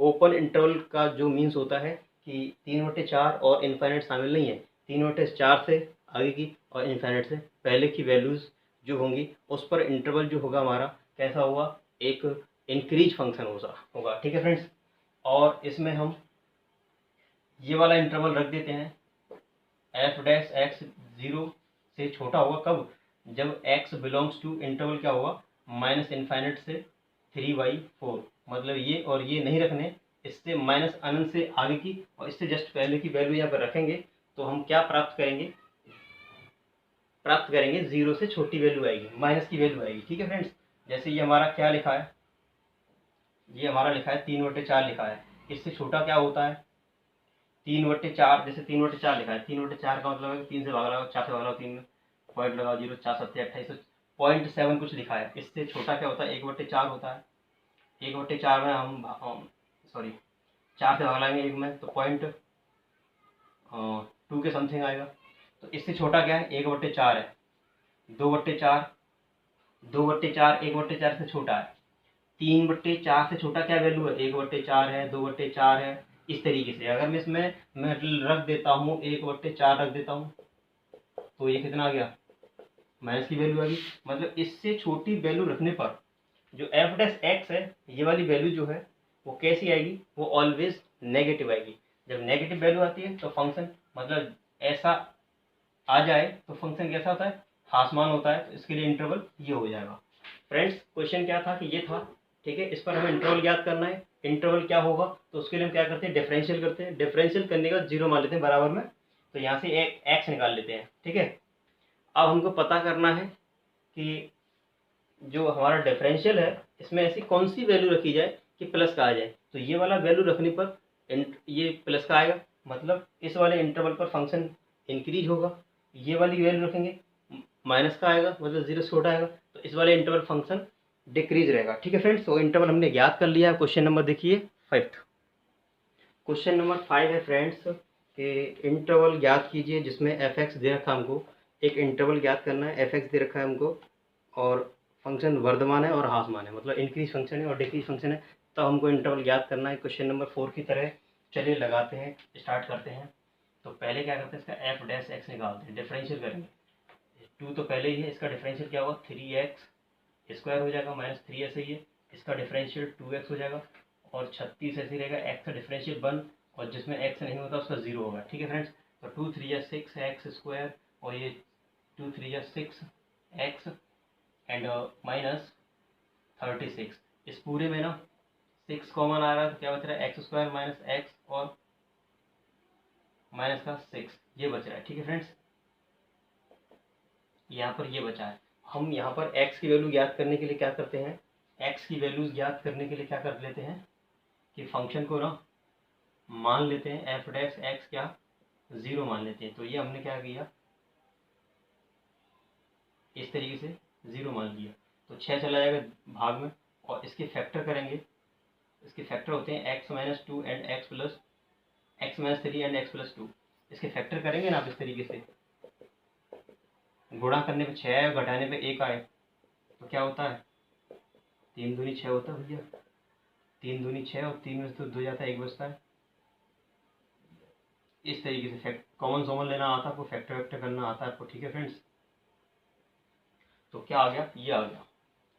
ओपन इंटरवल का जो मीन्स होता है कि 3/4 और इनफाइनाइट शामिल नहीं है, 3/4 से आगे की और इनफाइनाइट से पहले की वैल्यूज़ जो होंगी उस पर इंटरवल जो होगा हमारा कैसा होगा, एक इंक्रीज फंक्शन होगा, ठीक है फ्रेंड्स। और इसमें हम ये वाला इंटरवल रख देते हैं, एफ डैश एक्स 0 से छोटा होगा कब, जब x बिलोंग्स टू इंटरवल क्या होगा, माइनस इनफाइनाइट से 3/4। मतलब ये और ये नहीं रखने, इससे माइनस अनंत से आगे की और इससे जस्ट पहले की वैल्यू यहाँ पर रखेंगे। तो हम क्या प्राप्त करेंगे, 0 से छोटी वैल्यू आएगी, माइनस की वैल्यू आएगी, ठीक है फ्रेंड्स। जैसे ये हमारा क्या लिखा है, ये हमारा लिखा है 3/4 लिखा है, इससे छोटा क्या होता है 3/4। जैसे 3/4 लिखा है, 3/4 का मतलब है 3 से भाग लगाओ, 4 से भाग लगाओ, 3 पॉइंट लगाओ, 0 4 7 28 0.7 कुछ लिखा है। इससे छोटा क्या होता है 1/4 होता है। 1/4 में हम सॉरी 4 से भाग लगाएंगे 1 में तो 0.2 के समथिंग आएगा। तो इससे छोटा क्या है 1/4 है। 2/4 1/4 से छोटा है। 3/4 से छोटा क्या वैल्यू है, 1/4 है, 2/4 है। इस तरीके से अगर मैं इसमें मैं रख देता हूँ 1/4 रख देता हूँ तो ये कितना आ गया, माइनस की वैल्यू आ गई। मतलब इससे छोटी वैल्यू रखने पर जो एफ डैश एक्स है, ये वाली वैल्यू जो है वो कैसी आएगी, वो ऑलवेज नेगेटिव आएगी। जब नेगेटिव वैल्यू आती है तो फंक्शन मतलब ऐसा आ जाए तो फंक्शन कैसा होता है, हासमान होता है। तो इसके लिए इंटरवल ये हो जाएगा। फ्रेंड्स क्वेश्चन क्या था कि ये था, ठीक है। इस पर हमें इंटरवल ज्ञात करना है। इंटरवल क्या होगा तो उसके लिए हम क्या करते हैं, डिफरेंशियल करते हैं। डिफरेंशियल करने का 0 मान लेते हैं बराबर में, तो यहाँ से एक एक्स निकाल लेते हैं, ठीक है। अब हमको पता करना है कि जो हमारा डिफरेंशियल है इसमें ऐसी कौन सी वैल्यू रखी जाए कि प्लस का आ जाए। तो ये वाला वैल्यू रखने पर ये प्लस का आएगा, मतलब इस वाले इंटरवल पर फंक्शन इंक्रीज होगा। ये वाली वैल्यू रखेंगे माइनस का आएगा, मतलब 0 से छोटा आएगा, तो इस वाले इंटरवल फंक्शन डिक्रीज रहेगा, ठीक है फ्रेंड्स। तो इंटरवल हमने ज्ञात कर लिया। क्वेश्चन नंबर देखिए 5। क्वेश्चन नंबर 5 है फ्रेंड्स कि इंटरवल ज्ञात कीजिए जिसमें एफ एक्स दे रखा हमको। एक इंटरवल ज्ञात करना है, एफ एक्स दे रखा है हमको और फंक्शन वर्धमान है और ह्रासमान है, मतलब इंक्रीज फंक्शन है और डिक्रीज फंक्शन है, तो हमको इंटरवल ज्ञात करना है क्वेश्चन नंबर 4 की तरह। चलिए लगाते हैं, स्टार्ट करते हैं। तो पहले क्या करते हैं, इसका एफ डैश एक्स निकालते हैं, डिफरेंशियल करेंगे। 2 तो पहले ही है, इसका डिफरेंशियल क्या होगा, 3x² हो जाएगा माइनस 3 ऐसे ही है, इसका डिफरेंशियल 2x हो जाएगा और 36 ऐसे ही रहेगा, एक्स का डिफरेंशियल 1 और जिसमें एक्स नहीं होता उसका 0 होगा। ठीक है फ्रेंड्स, तो 2 3 या 6x² और ये 2 3 या 6x एंड माइनस 36। इस पूरे में ना 6 कॉमन आ रहा है तो क्या बच रहा है, x² माइनस एक्स और माइनस का 6 ये बच रहा है। ठीक है फ्रेंड्स, यहाँ पर ये बचा है। हम यहाँ पर x की वैल्यू ज्ञात करने के लिए क्या करते हैं, x की वैल्यू ज्ञात करने के लिए क्या कर लेते हैं कि फंक्शन को ना मान लेते हैं एफ डैश एक्स क्या 0 मान लेते हैं। तो ये हमने क्या किया, इस तरीके से 0 मान लिया तो 6 चला जाएगा भाग में और इसके फैक्टर करेंगे। इसके फैक्टर होते हैं x minus 2 and x minus 3 and x plus 2। इसके फैक्टर करेंगे ना आप इस तरीके से, गुणा करने पे 6 आए, घटाने पे 1 आए तो क्या होता है, 3 दूनी 6 होता है भैया, 3 दूनी 6 और 3 में से तो 2 जाता है, 1 बचता है। इस तरीके से कॉमन सॉमन लेना आता है आपको, फैक्टर वैक्टर करना आता है आपको। ठीक है फ्रेंड्स, तो क्या आ गया, ये आ गया।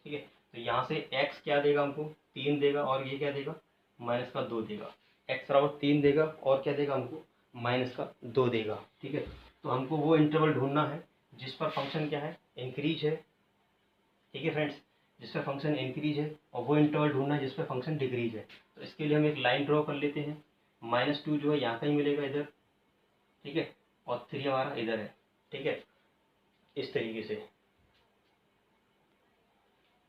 ठीक है, तो यहाँ से x क्या देगा हमको, 3 देगा और ये क्या देगा, माइनस का 2 देगा। x बराबर 3 देगा और क्या देगा हमको, माइनस का 2 देगा। ठीक है, तो हमको वो इंटरवल ढूंढना है जिस पर फंक्शन क्या है, इंक्रीज है। ठीक है फ्रेंड्स, जिस पर फंक्शन इंक्रीज है, और वो इंटरवल ढूंढना है जिस पर फंक्शन डिक्रीज है। तो इसके लिए हम एक लाइन ड्रॉ कर लेते हैं, -2 जो है यहाँ कहीं मिलेगा इधर, ठीक है, और 3 हमारा इधर है। ठीक है, इस तरीके से।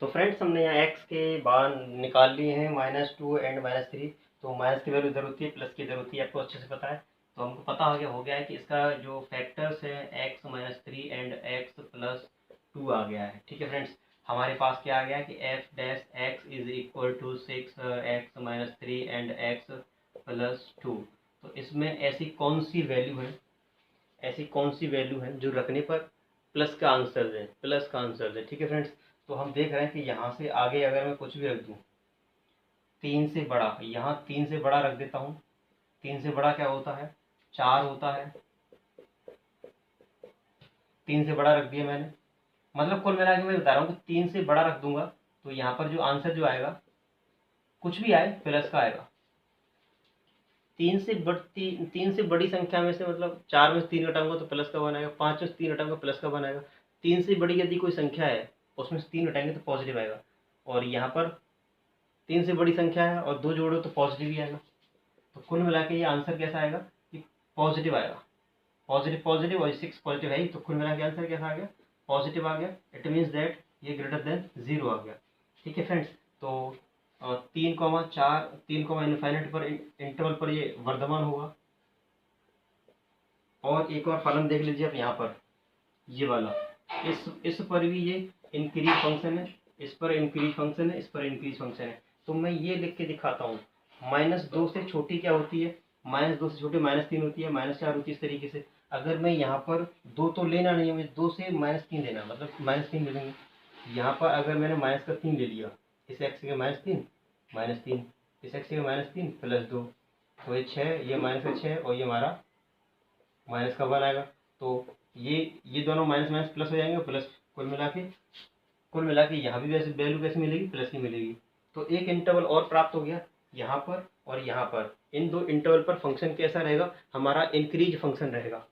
तो फ्रेंड्स हमने यहाँ x के मान निकाल लिए हैं -2 एंड -3। तो माइनस की वैल्यू इधर होती है, प्लस की इधर होती है, आपको अच्छे से पता है। तो हमको पता हो गया है कि इसका जो फैक्टर्स है x -3 एंड x+2 आ गया है। ठीक है फ्रेंड्स, हमारे पास क्या आ गया है कि f dash x is equal to 6x -3 and x+2। तो इसमें ऐसी कौन सी वैल्यू है, ऐसी कौन सी वैल्यू है जो रखने पर प्लस का आंसर है, प्लस का आंसर है। ठीक है फ्रेंड्स, तो हम देख रहे हैं कि यहाँ से आगे अगर मैं कुछ भी रख दूँ 3 से बड़ा, यहाँ 3 से बड़ा रख देता हूँ। 3 से बड़ा क्या होता है, 4 होता है। 3 से बड़ा रख दिया मैंने, मतलब कुल मिला के मैं बता रहा हूँ कि 3 से बड़ा रख दूंगा तो यहाँ पर जो आंसर जो आएगा कुछ भी आए प्लस का आएगा। 3 से बड़ी संख्या में से, मतलब 4 में से 3 घटाऊंगा तो प्लस का बनाएगा, 5 में से 3 घटाऊंगा प्लस का बनाएगा। 3 से बड़ी यदि कोई संख्या है उसमें से 3 घटाएंगे तो पॉजिटिव आएगा, और यहाँ पर 3 से बड़ी संख्या है और 2 जोड़ो तो पॉजिटिव ही आएगा। तो कुल मिला के ये आंसर कैसा आएगा कि पॉजिटिव आएगा, पॉजिटिव पॉजिटिव, और 6 पॉजिटिव है ही, तो कुल मिला के आंसर कैसा आ गया, पॉजिटिव आ गया। इट मीन्स दैट ये ग्रेटर देन 0 आ गया। ठीक है फ्रेंड्स, तो 3,4 3, इनफाइनाइट पर इंटरवल पर ये वर्धमान होगा। और एक और फलन देख लीजिए आप यहाँ पर, ये वाला, इस पर भी ये इंक्रीज फंक्शन है, इस पर इंक्रीज फंक्शन है, इस पर इंक्रीज फंक्शन है। तो मैं ये लिख के दिखाता हूँ, -2 से छोटी क्या होती है, -2 से छोटी -3 होती है, -4 होती है। इस तरीके से अगर मैं यहाँ पर 2 तो लेना नहीं है, मुझे 2 से -3 लेना, मतलब -3 मिलेंगे। यहाँ पर अगर मैंने -3 ले लिया, इस x के -3, इस x के -3 +2, तो ये 6, ये -6 और ये हमारा माइनस का 1 आएगा। तो ये दोनों माइनस माइनस प्लस हो जाएंगे, प्लस कुल मिला के यहाँ भी वैसे वैल्यू कैसे मिलेगी, प्लस ही मिलेगी। तो एक इंटरवल और प्राप्त हो गया यहाँ पर और यहाँ पर। इन दो इंटरवल पर फंक्शन कैसा रहेगा, हमारा इंक्रीज फंक्शन रहेगा।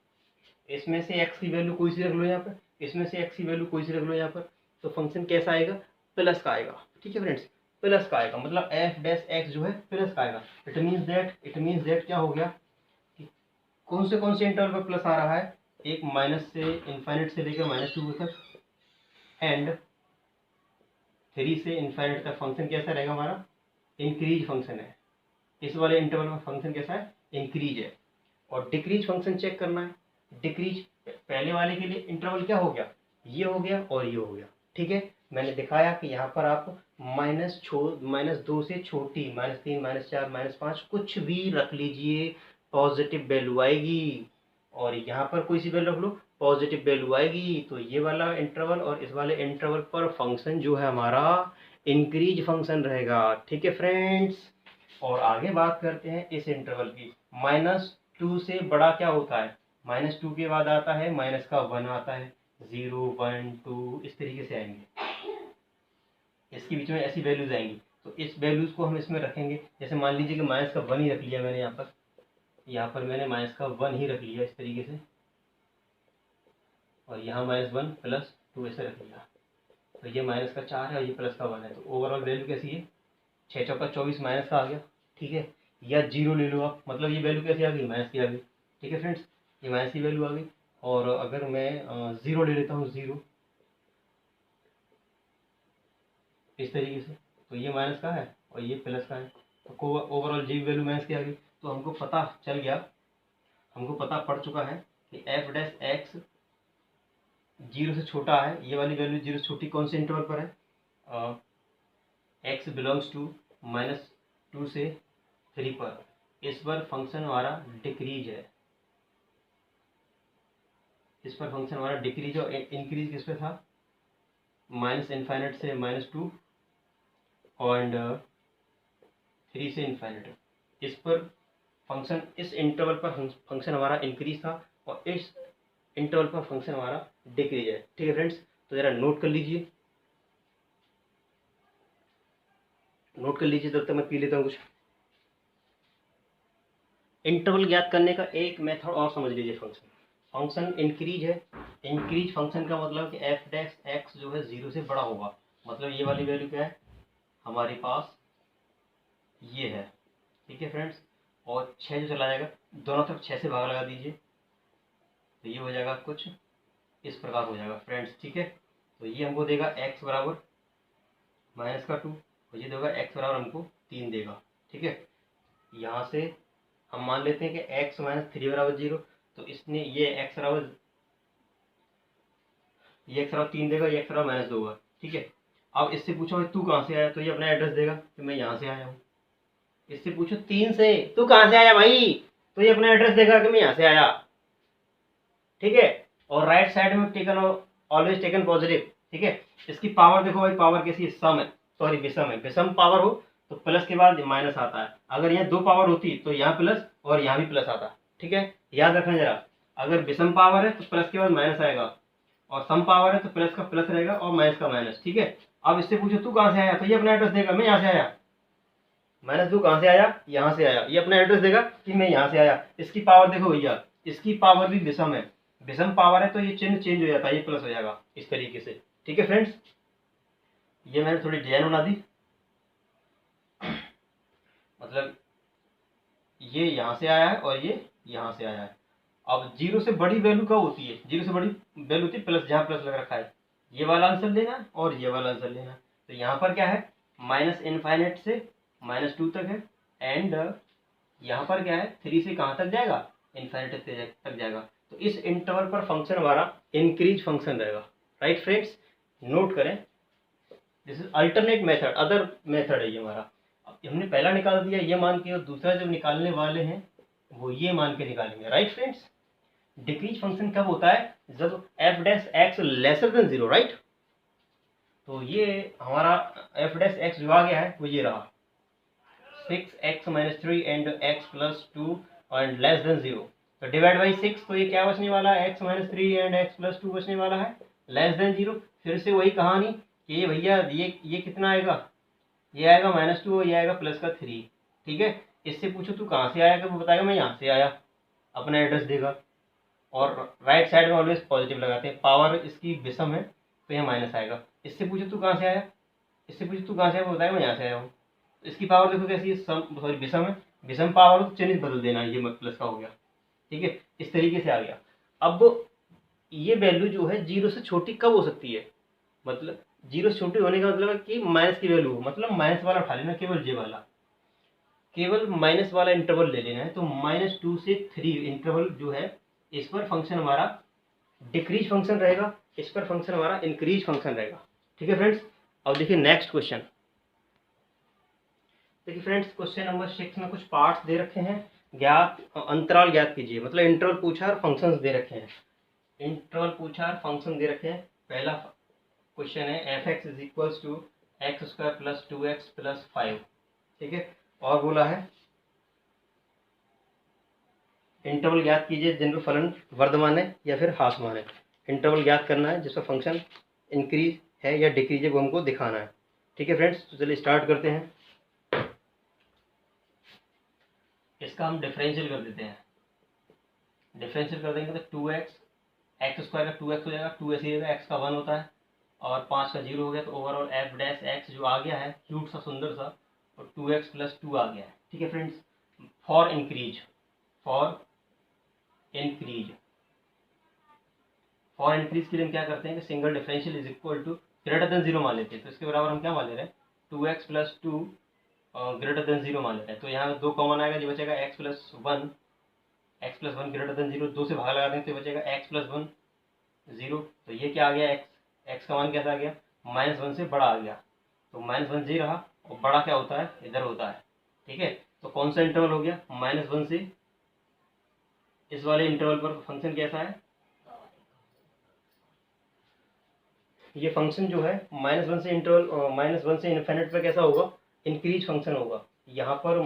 इसमें से x की वैल्यू कोई सी रख लो यहाँ पर, इसमें से x की वैल्यू कोई सी रख लो यहाँ पर, तो फंक्शन कैसा आएगा, प्लस का आएगा। ठीक है फ्रेंड्स, प्लस का आएगा, मतलब एफ डैश एक्स जो है प्लस का आएगा। इट मीन्स दैट क्या हो गया, कौन से इंटरवल पर प्लस आ रहा है, एक माइनस से इनफाइनाइट से लेकर -2 तक एंड 3 से इनफाइनाइट तक फंक्शन कैसा रहेगा हमारा, इंक्रीज फंक्शन है। इस वाले इंटरवल में फंक्शन कैसा है, इंक्रीज है। और डिक्रीज फंक्शन चेक करना है, डिक्रीज पहले वाले के लिए इंटरवल क्या हो गया, ये हो गया और ये हो गया। ठीक है, मैंने दिखाया कि यहाँ पर आप -2 से छोटी -3, -4, -5 कुछ भी रख लीजिए, पॉजिटिव वैल्यू आएगी। और यहाँ पर कोई सी वैल्यू रख लो, पॉजिटिव वैल्यू आएगी तो ये वाला इंटरवल और इस वाले इंटरवल पर फंक्शन जो है हमारा इंक्रीज फंक्शन रहेगा। ठीक है फ्रेंड्स, और आगे बात करते हैं इस इंटरवल की। -2 से बड़ा क्या होता है? -2 के बाद आता है माइनस का 1 आता है, 0 1 2 इस तरीके से आएंगे, इसके बीच में ऐसी वैल्यूज आएंगी। तो इस वैल्यूज को हम इसमें रखेंगे। जैसे मान लीजिए कि माइनस का 1 ही रख लिया मैंने, यहाँ पर मैंने माइनस का 1 ही रख लिया इस तरीके से, और यहाँ -1 +2 ऐसे रख लिया। तो ये माइनस का 4 है और ये प्लस का 1 है। तो ओवरऑल वैल्यू कैसी है? 6 चौका 24 माइनस का आ गया। ठीक है, या 0 ले लो आप, मतलब ये वैल्यू कैसी आ गई? माइनस की आ गई। ठीक है फ्रेंड्स, ये माइनस की वैल्यू आ गई। और अगर मैं 0 ले लेता हूँ, 0 इस तरीके से, तो ये माइनस का है और ये प्लस का है। तो ओवरऑल जी वैल्यू माइनस की आ गई। तो हमको पता चल गया, हमको पता पड़ चुका है कि एफ डैश एक्स 0 से छोटा है। ये वाली वैल्यू 0 से छोटी कौन से इंटरवल पर है? एक्स बिलोंग्स टू -2 से 3 पर। इस पर फंक्शन हमारा डिक्रीज है, इस पर फंक्शन हमारा डिक्रीज और इंक्रीज किस पे था? -∞ से -2 और 3 से इन्फाइनेट। इस पर फंक्शन, इस इंटरवल पर फंक्शन हमारा इंक्रीज था और इस इंटरवल पर फंक्शन हमारा डिक्रीज है। ठीक है फ्रेंड्स, तो जरा नोट कर लीजिए, नोट कर लीजिए, तब तक मैं पी लेता हूँ कुछ। इंटरवल ज्ञात करने का एक मेथड और समझ लीजिए। फंक्शन इंक्रीज है। इंक्रीज फंक्शन का मतलब कि एफ डैश एक्स जो है 0 से बड़ा होगा। मतलब ये वाली वैल्यू क्या है हमारे पास? ये है। ठीक है फ्रेंड्स, और 6 जो चला जाएगा, दोनों तरफ 6 से भाग लगा दीजिए, तो ये हो जाएगा कुछ इस प्रकार हो जाएगा फ्रेंड्स। ठीक है, तो ये हमको देगा x बराबर -2 और ये देगा x बराबर हमको 3 देगा। ठीक है, यहाँ से हम मान लेते हैं कि x - 3 बराबर 0, तो इसने ये x बराबर 3 देगा, ये x बराबर -2 होगा। ठीक है, अब इससे पूछो तू कहाँ से आया, तो ये अपना एड्रेस देगा कि मैं यहाँ से आया हूँ। इससे पूछो 3 से तू कहाँ से आया भाई, तो ये अपना एड्रेस देगा कि मैं यहाँ से आया। ठीक है, और राइट साइड में टेकन ऑलवेज टेकन पॉजिटिव। ठीक है, इसकी पावर देखो भाई, पावर कैसी है? सम है, सॉरी विषम है। विषम पावर हो तो प्लस के बाद माइनस आता है। अगर यहाँ 2 पावर होती तो यहाँ प्लस और यहाँ भी प्लस आता। ठीक है, याद रखना जरा, अगर विषम पावर है तो प्लस के बाद माइनस आएगा, और सम पावर है तो प्लस का प्लस रहेगा और माइनस का माइनस। ठीक है, अब इससे पूछो तू कहाँ से आया, तो ये अपना एड्रेस देगा मैं यहाँ से आया। -2 कहाँ से आया? यहाँ से आया, ये अपना एड्रेस देगा कि मैं यहाँ से आया। इसकी पावर देखो भैया, इसकी पावर भी विषम है। विषम पावर है तो ये चिन्ह चेंज हो जाता है, ये प्लस हो जाएगा इस तरीके से। ठीक है फ्रेंड्स, ये मैंने थोड़ी डिजाइन बना दी, मतलब ये यहाँ से आया है और ये यहाँ से आया है। अब 0 से बड़ी वैल्यू कब होती है? 0 से बड़ी वैल्यू होती है प्लस, जहाँ प्लस लग रखा है। ये वाला आंसर लेना और ये वाला आंसर लेना। तो यहाँ पर क्या है? -∞ से -2 तक है, एंड यहाँ पर क्या है? 3 से कहाँ तक जाएगा? इन्फाइनेट तक जाएगा। तो इस इंटरवल पर फंक्शन हमारा इंक्रीज फंक्शन रहेगा। राइट फ्रेंड्स, नोट करें, this is alternate method, other method है ये हमारा। अब हमने पहला निकाल दिया ये मान के, और दूसरा जो निकालने वाले हैं वो ये मान के निकालेंगे। राइट फ्रेंड्स, डिक्रीज फंक्शन कब होता है? जब F dash x lesser than 0। Right, तो ये हमारा एफ डैश एक्स जो आ गया है वो ये रहा 6x - 3 and x + 2 and less than 0। तो डिवाइड बाई 6, तो ये क्या बचने वाला है? x - 3 एंड x + 2 बचने वाला है लेस देन 0। फिर से वही कहानी कि ये भैया ये कितना आएगा? ये आएगा -2 और ये आएगा +3। ठीक है, इससे पूछो तू कहाँ से आया, वो बताएगा मैं यहाँ से आया, अपना एड्रेस देगा। और राइट साइड में ऑलवेज पॉजिटिव लगाते हैं, पावर इसकी विषम है तो यहाँ माइनस आएगा। इससे पूछो तू कहाँ से आया, इससे पूछो तू कहाँ से आया, वो बताएगा मैं यहाँ से आया हूँ। इसकी पावर देखो कैसी है, सॉरी विषम है। विषम पावर तो चिन्ह बदल देना, ये प्लस का हो गया। ठीक है, इस तरीके से आ गया। अब ये वैल्यू जो है 0 से छोटी कब हो सकती है? मतलब 0 से छोटी होने का मतलब कि माइनस की वैल्यू हो, मतलब माइनस वाला उठा लेना, केवल ये वाला, केवल माइनस वाला इंटरवल ले लेना है। तो -2 से 3 इंटरवल जो है, इस पर फंक्शन हमारा डिक्रीज फंक्शन रहेगा, इस पर फंक्शन हमारा इंक्रीज फंक्शन रहेगा। ठीक है फ्रेंड्स, अब देखिए नेक्स्ट क्वेश्चन। देखिए फ्रेंड्स, क्वेश्चन नंबर 6 में कुछ पार्ट्स दे रखे हैं। अंतराल ज्ञात कीजिए, मतलब इंटरवल पूछा और फंक्शंस दे रखे हैं। इंटरवल पूछा और फंक्शन दे रखे हैं। पहला क्वेश्चन है F x is equals to X square plus 2x plus 5, ठीक है। और बोला है इंटरवल ज्ञात कीजिए जिनमें फलन वर्धमान है या फिर ह्रासमान है। इंटरवल ज्ञात करना है जिसका फंक्शन इंक्रीज है या डिक्रीज है, वो हमको दिखाना है, ठीक है फ्रेंड्स। तो चलिए स्टार्ट करते हैं। इसका हम डिफरेंशियल कर देते हैं। डिफरेंशियल कर देंगे तो 2x, एक्स स्क्वायर का 2x हो जाएगा, 2 ऐसे ही रहेगा, एक्स का 1 होता है और 5 का 0 हो गया। तो ओवरऑल एफ डैश एक्स जो आ गया है क्यूट सा सुंदर सा, और 2x प्लस 2 आ गया है, ठीक है friends. For increase, for increase for increase के लिए हम क्या करते हैं कि single differential is equal to greater than 0 मान लेते हैं। तो इसके बराबर हम क्या मान ले रहे हैं, 2x प्लस 2 ग्रेटर देन 0 मान लेते हैं। तो यहाँ 2 कॉमन आएगा, जो बचेगा x plus 1, x plus 1 greater than 0, 2 से भाग लगा देंगे तो बचेगा x प्लस 1 0। तो ये क्या आ गया, x का मान कैसा आ गया, -1 से बड़ा आ गया। तो -1 जी रहा, और बड़ा क्या होता है, इधर होता है, ठीक है। तो कौन सा इंटरवल हो गया, -1 से इस वाले इंटरवल पर फंक्शन कैसा है, ये फंक्शन जो है -1 से इंटरवल -1 से इन्फिनिट पे कैसा होगा, इंक्रीज फंक्शन होगा। यहाँ पर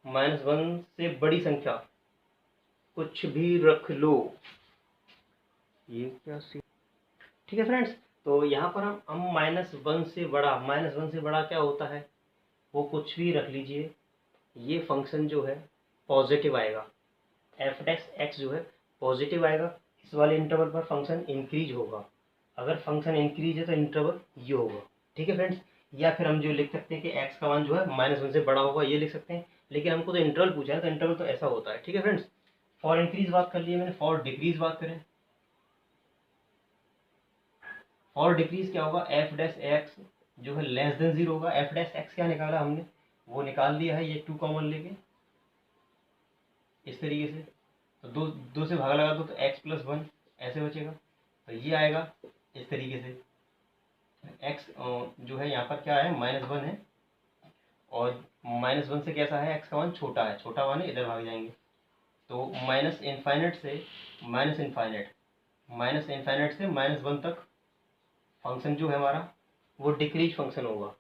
-1 से बड़ी संख्या कुछ भी रख लो, ये क्या सी, ठीक है फ्रेंड्स। तो यहाँ पर हम -1 से बड़ा, -1 से बड़ा क्या होता है, वो कुछ भी रख लीजिए, ये फंक्शन जो है पॉजिटिव आएगा। एफ डैश एक्स जो है पॉजिटिव आएगा, इस वाले इंटरवल पर फंक्शन इंक्रीज होगा। अगर फंक्शन इंक्रीज है तो इंटरवल ये होगा, ठीक है फ्रेंड्स। या फिर हम जो लिख सकते हैं कि एक्स का मान जो है -1 से बड़ा होगा, ये लिख सकते हैं। लेकिन हमको तो इंटरवल पूछा है, तो इंटरवल तो ऐसा होता है, ठीक है फ्रेंड्स। फॉर इंक्रीज बात कर लिए मैंने, फॉर डिक्रीज बात करें। फॉर डिक्रीज क्या होगा, एफ डैश एक्स जो है लेस देन 0 होगा। एफ डैश एक्स क्या निकाला हमने, वो निकाल दिया है, ये 2 कॉमन लेके इस तरीके से। तो दो से भाग लगा दो तो x प्लस 1 ऐसे बचेगा। तो ये आएगा इस तरीके से। x जो है यहाँ पर क्या है, -1 है, और -1 से कैसा है, x का मान छोटा है, छोटा मान है, इधर भाग जाएंगे। तो माइनस इनफाइनेट से माइनस इनफाइनेट, -1 से -1 तक फंक्शन जो है हमारा वो डिक्रीज फंक्शन होगा।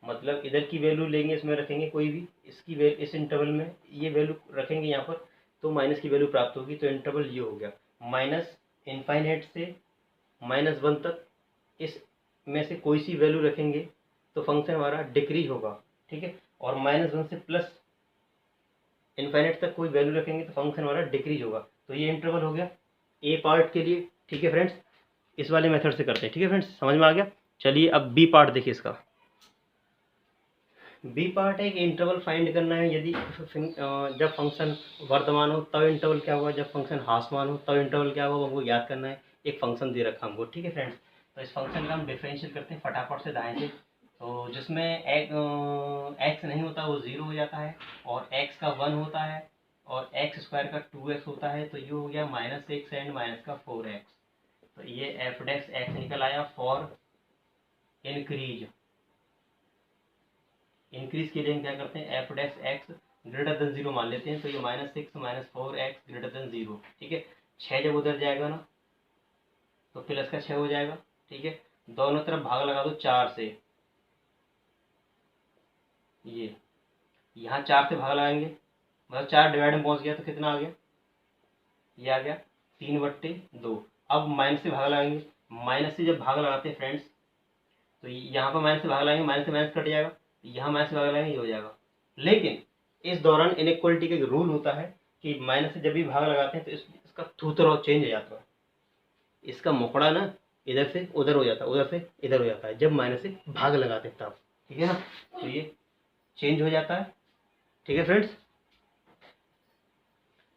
मतलब इधर की वैल्यू लेंगे, इसमें रखेंगे कोई भी, इसकी वैल्यू इस इंटरवल में ये वैल्यू रखेंगे यहाँ पर, तो माइनस की वैल्यू प्राप्त होगी। तो इंटरवल ये हो गया, माइनस इनफाइनेट से -1 तक, इस में से कोई सी वैल्यू रखेंगे तो फंक्शन हमारा डिक्रीज होगा, ठीक है। और -1 से प्लस इनफाइनेट तक कोई वैल्यू रखेंगे तो फंक्शन हमारा डिक्रीज होगा। तो ये इंटरवल हो गया ए पार्ट के लिए, ठीक है फ्रेंड्स। इस वाले मेथड से करते हैं, ठीक है फ्रेंड्स, समझ में आ गया। चलिए अब बी पार्ट देखिए इसका। बी पार्ट है कि इंटरवल फाइंड करना है, यदि जब फंक्शन वर्तमान हो तब इंटरवल क्या होगा, जब फंक्शन ह्रासमान हो तब इंटरवल क्या होगा, हमको याद करना है। एक फंक्शन दे रखा हमको, ठीक है फ्रेंड्स। तो इस फंक्शन का हम डिफरेंशियल करते हैं फटाफट से दाएं से। तो जिसमें एक्स नहीं होता वो 0 हो जाता है, और एक्स का 1 होता है, और एक्स स्क्वायर का 2x होता है। तो ये हो गया -6 एंड माइनस का 4x। तो ये एफ डेक्स एक्स निकल आया फॉर इंक्रीज। इंक्रीज के लिए हम क्या करते हैं, F dash X greater than 0 मान लेते हैं। तो ये -6 -4x ग्रेटर देन 0, ठीक है। 6 जब उधर जाएगा ना तो प्लस का 6 हो जाएगा, ठीक है। दोनों तरफ भाग लगा दो 4 से, ये यहाँ 4 से भाग लगाएंगे, मतलब 4 डिवाइड में पहुंच गया तो कितना आ गया, ये आ गया 3/2। अब माइनस से भाग लगाएंगे, माइनस से जब भाग लगाते हैं फ्रेंड्स, तो यहाँ पर माइनस से भाग लगाएंगे, माइनस से माइनस कट जाएगा, यहाँ माइनस से भाग लगाएंगे, ये हो जाएगा। लेकिन इस दौरान इनइक्वलिटी का एक रूल होता है कि माइनस से जब भी भाग लगाते हैं तो इसका थूथर चेंज हो जाता है, इसका मुखड़ा ना इधर से उधर हो जाता है, उधर से इधर हो जाता है, जब माइनस से भाग लगाते हैं तब, ठीक है ना। तो ये चेंज हो जाता है, ठीक है फ्रेंड्स।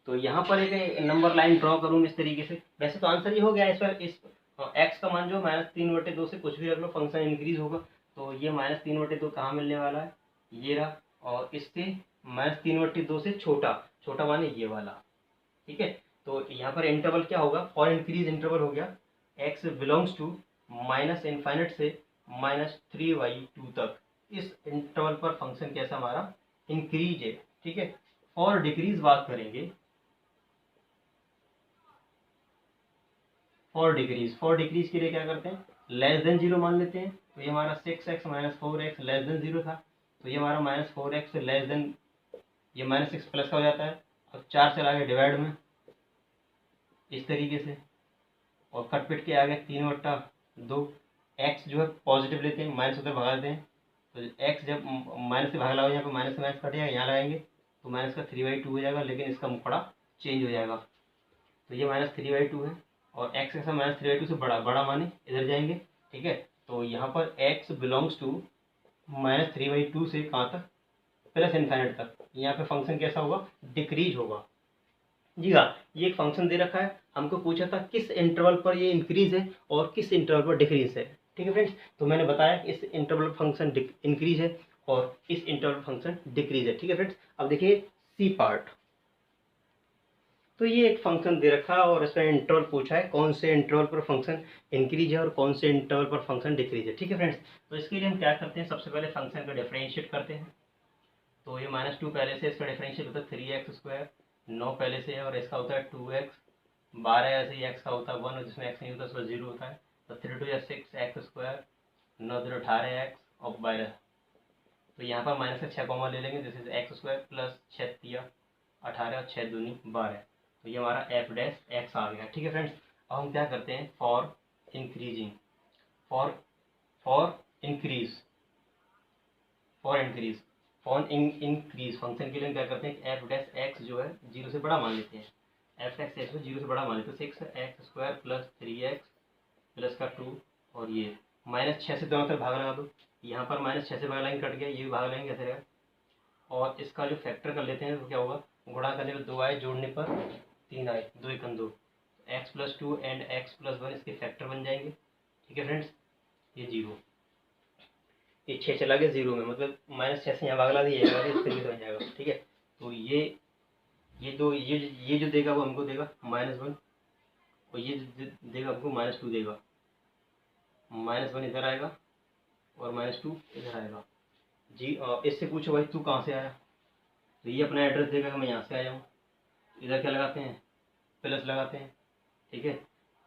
तो यहाँ पर एक नंबर लाइन ड्रॉ करूँ इस तरीके से। वैसे तो आंसर ये हो गया इस पर, इस एक्स का मान जो -3/2 से कुछ भी रख लो फंक्शन इंक्रीज होगा। तो ये -3/2 कहाँ मिलने वाला है, ये रहा, और इससे -3/2 से छोटा, छोटा मान है ये वाला, ठीक है। तो यहाँ पर इंटरवल क्या होगा, फॉर इंक्रीज इंटरवल हो गया x बिलोंग्स टू -इनफाइनेट से -3/2 तक। इस इंटरवल पर फंक्शन कैसा हमारा इंक्रीज है, ठीक है। फॉर डिक्रीज बात करेंगे, फॉर डिक्रीज के लिए क्या करते हैं, लेस देन जीरो मान लेते हैं। तो ये हमारा 6x minus 4x less than zero था, तो ये हमारा माइनस 4x लेस देन, ये माइनस 6 प्लस का हो जाता है। अब 4 चला गया डिवाइड में इस तरीके से, और कट पिट के आ गया 3/2। एक्स जो है पॉजिटिव लेते हैं, माइनस उधर भगा देते हैं, तो एक्स जब माइनस से भाग लगाओ, यहाँ पे माइनस से माइनस कटेगा, यहाँ लगाएंगे तो माइनस का 3/2 हो जाएगा, लेकिन इसका मुखड़ा चेंज हो जाएगा। तो ये माइनस 3/2 है, और एक्स का माइनस 3/2 से बड़ा, बड़ा माने इधर जाएंगे, ठीक है। तो यहाँ पर एक्स बिलोंग्स टू माइनस 3/2 से कहाँ तक, प्लस इन्फाइनाइट तक। यहाँ पे फंक्शन कैसा होगा, डिक्रीज होगा। जी हाँ, ये एक फंक्शन दे रखा है, हमको पूछा था किस इंटरवल पर ये इंक्रीज है और किस इंटरवल पर डिक्रीज है, ठीक है फ्रेंड्स। तो मैंने बताया इस इंटरवल फंक्शन इंक्रीज है और इस इंटरवल फंक्शन डिक्रीज है, ठीक है फ्रेंड्स। अब देखिए सी पार्ट, तो ये एक फंक्शन दे रखा है और इसमें इंटरवल पूछा है, कौन से इंटरवल पर फंक्शन इंक्रीज है और कौन से इंटरवल पर फंक्शन डिक्रीज है, ठीक है फ्रेंड्स। तो इसके लिए हम क्या करते हैं, सबसे पहले फंक्शन का डिफरेंशिएट करते हैं। तो ये -2 पहले से, इसका डिफरेंशियल होता है 3x², 9 पहले से है, और इसका होता है 2x, 12 ऐसे ही x का होता है 1, जिसमें x नहीं होता उसमें 0 होता है। तो 3 2 6x², 9 0 18x और 12। तो यहाँ पर माइनस का 6 कॉमन ले लेंगे, दिस इज x² प्लस 6 3 18 और 6 दूनी 12। तो ये हमारा f डैश x आ गया, ठीक है फ्रेंड्स। अब हम क्या करते हैं, for increasing, for for increase for increase for increase function के लिए क्या करते हैं, एफ डैश एक्स जो है 0 से बड़ा मान लेते हैं, एफ डैश एक्स को 0 से बड़ा मान लेते हैं। 6x² प्लस 3x प्लस का 2, और ये -6 से दोनों तरफ भाग लगा दो, यहाँ पर -6 से भाग लाइन कट गया, ये भी भाग लाइन कैसे रहेगा, और इसका जो फैक्टर कर लेते हैं तो क्या होगा, गुणा करने पर 2 आए, जोड़ने पर 3 आए, 2 1 2, x+2 एंड x+1 इसके फैक्टर बन जाएंगे, ठीक है फ्रेंड्स। ये 0, ये 6 चला गया 0 में, मतलब -6 से यहाँ भाग ला दिया जाएगा, इस तरीके से बन जाएगा, ठीक है। तो ये जो देगा वो हमको देगा -1, और ये देगा हमको -2 देगा, -1 इधर आएगा और -2 इधर आएगा। जी इससे पूछो भाई तू कहाँ से आया, तो ये अपना एड्रेस देगा कि मैं यहाँ से आया हूँ, इधर क्या लगाते हैं, प्लस लगाते हैं, ठीक है।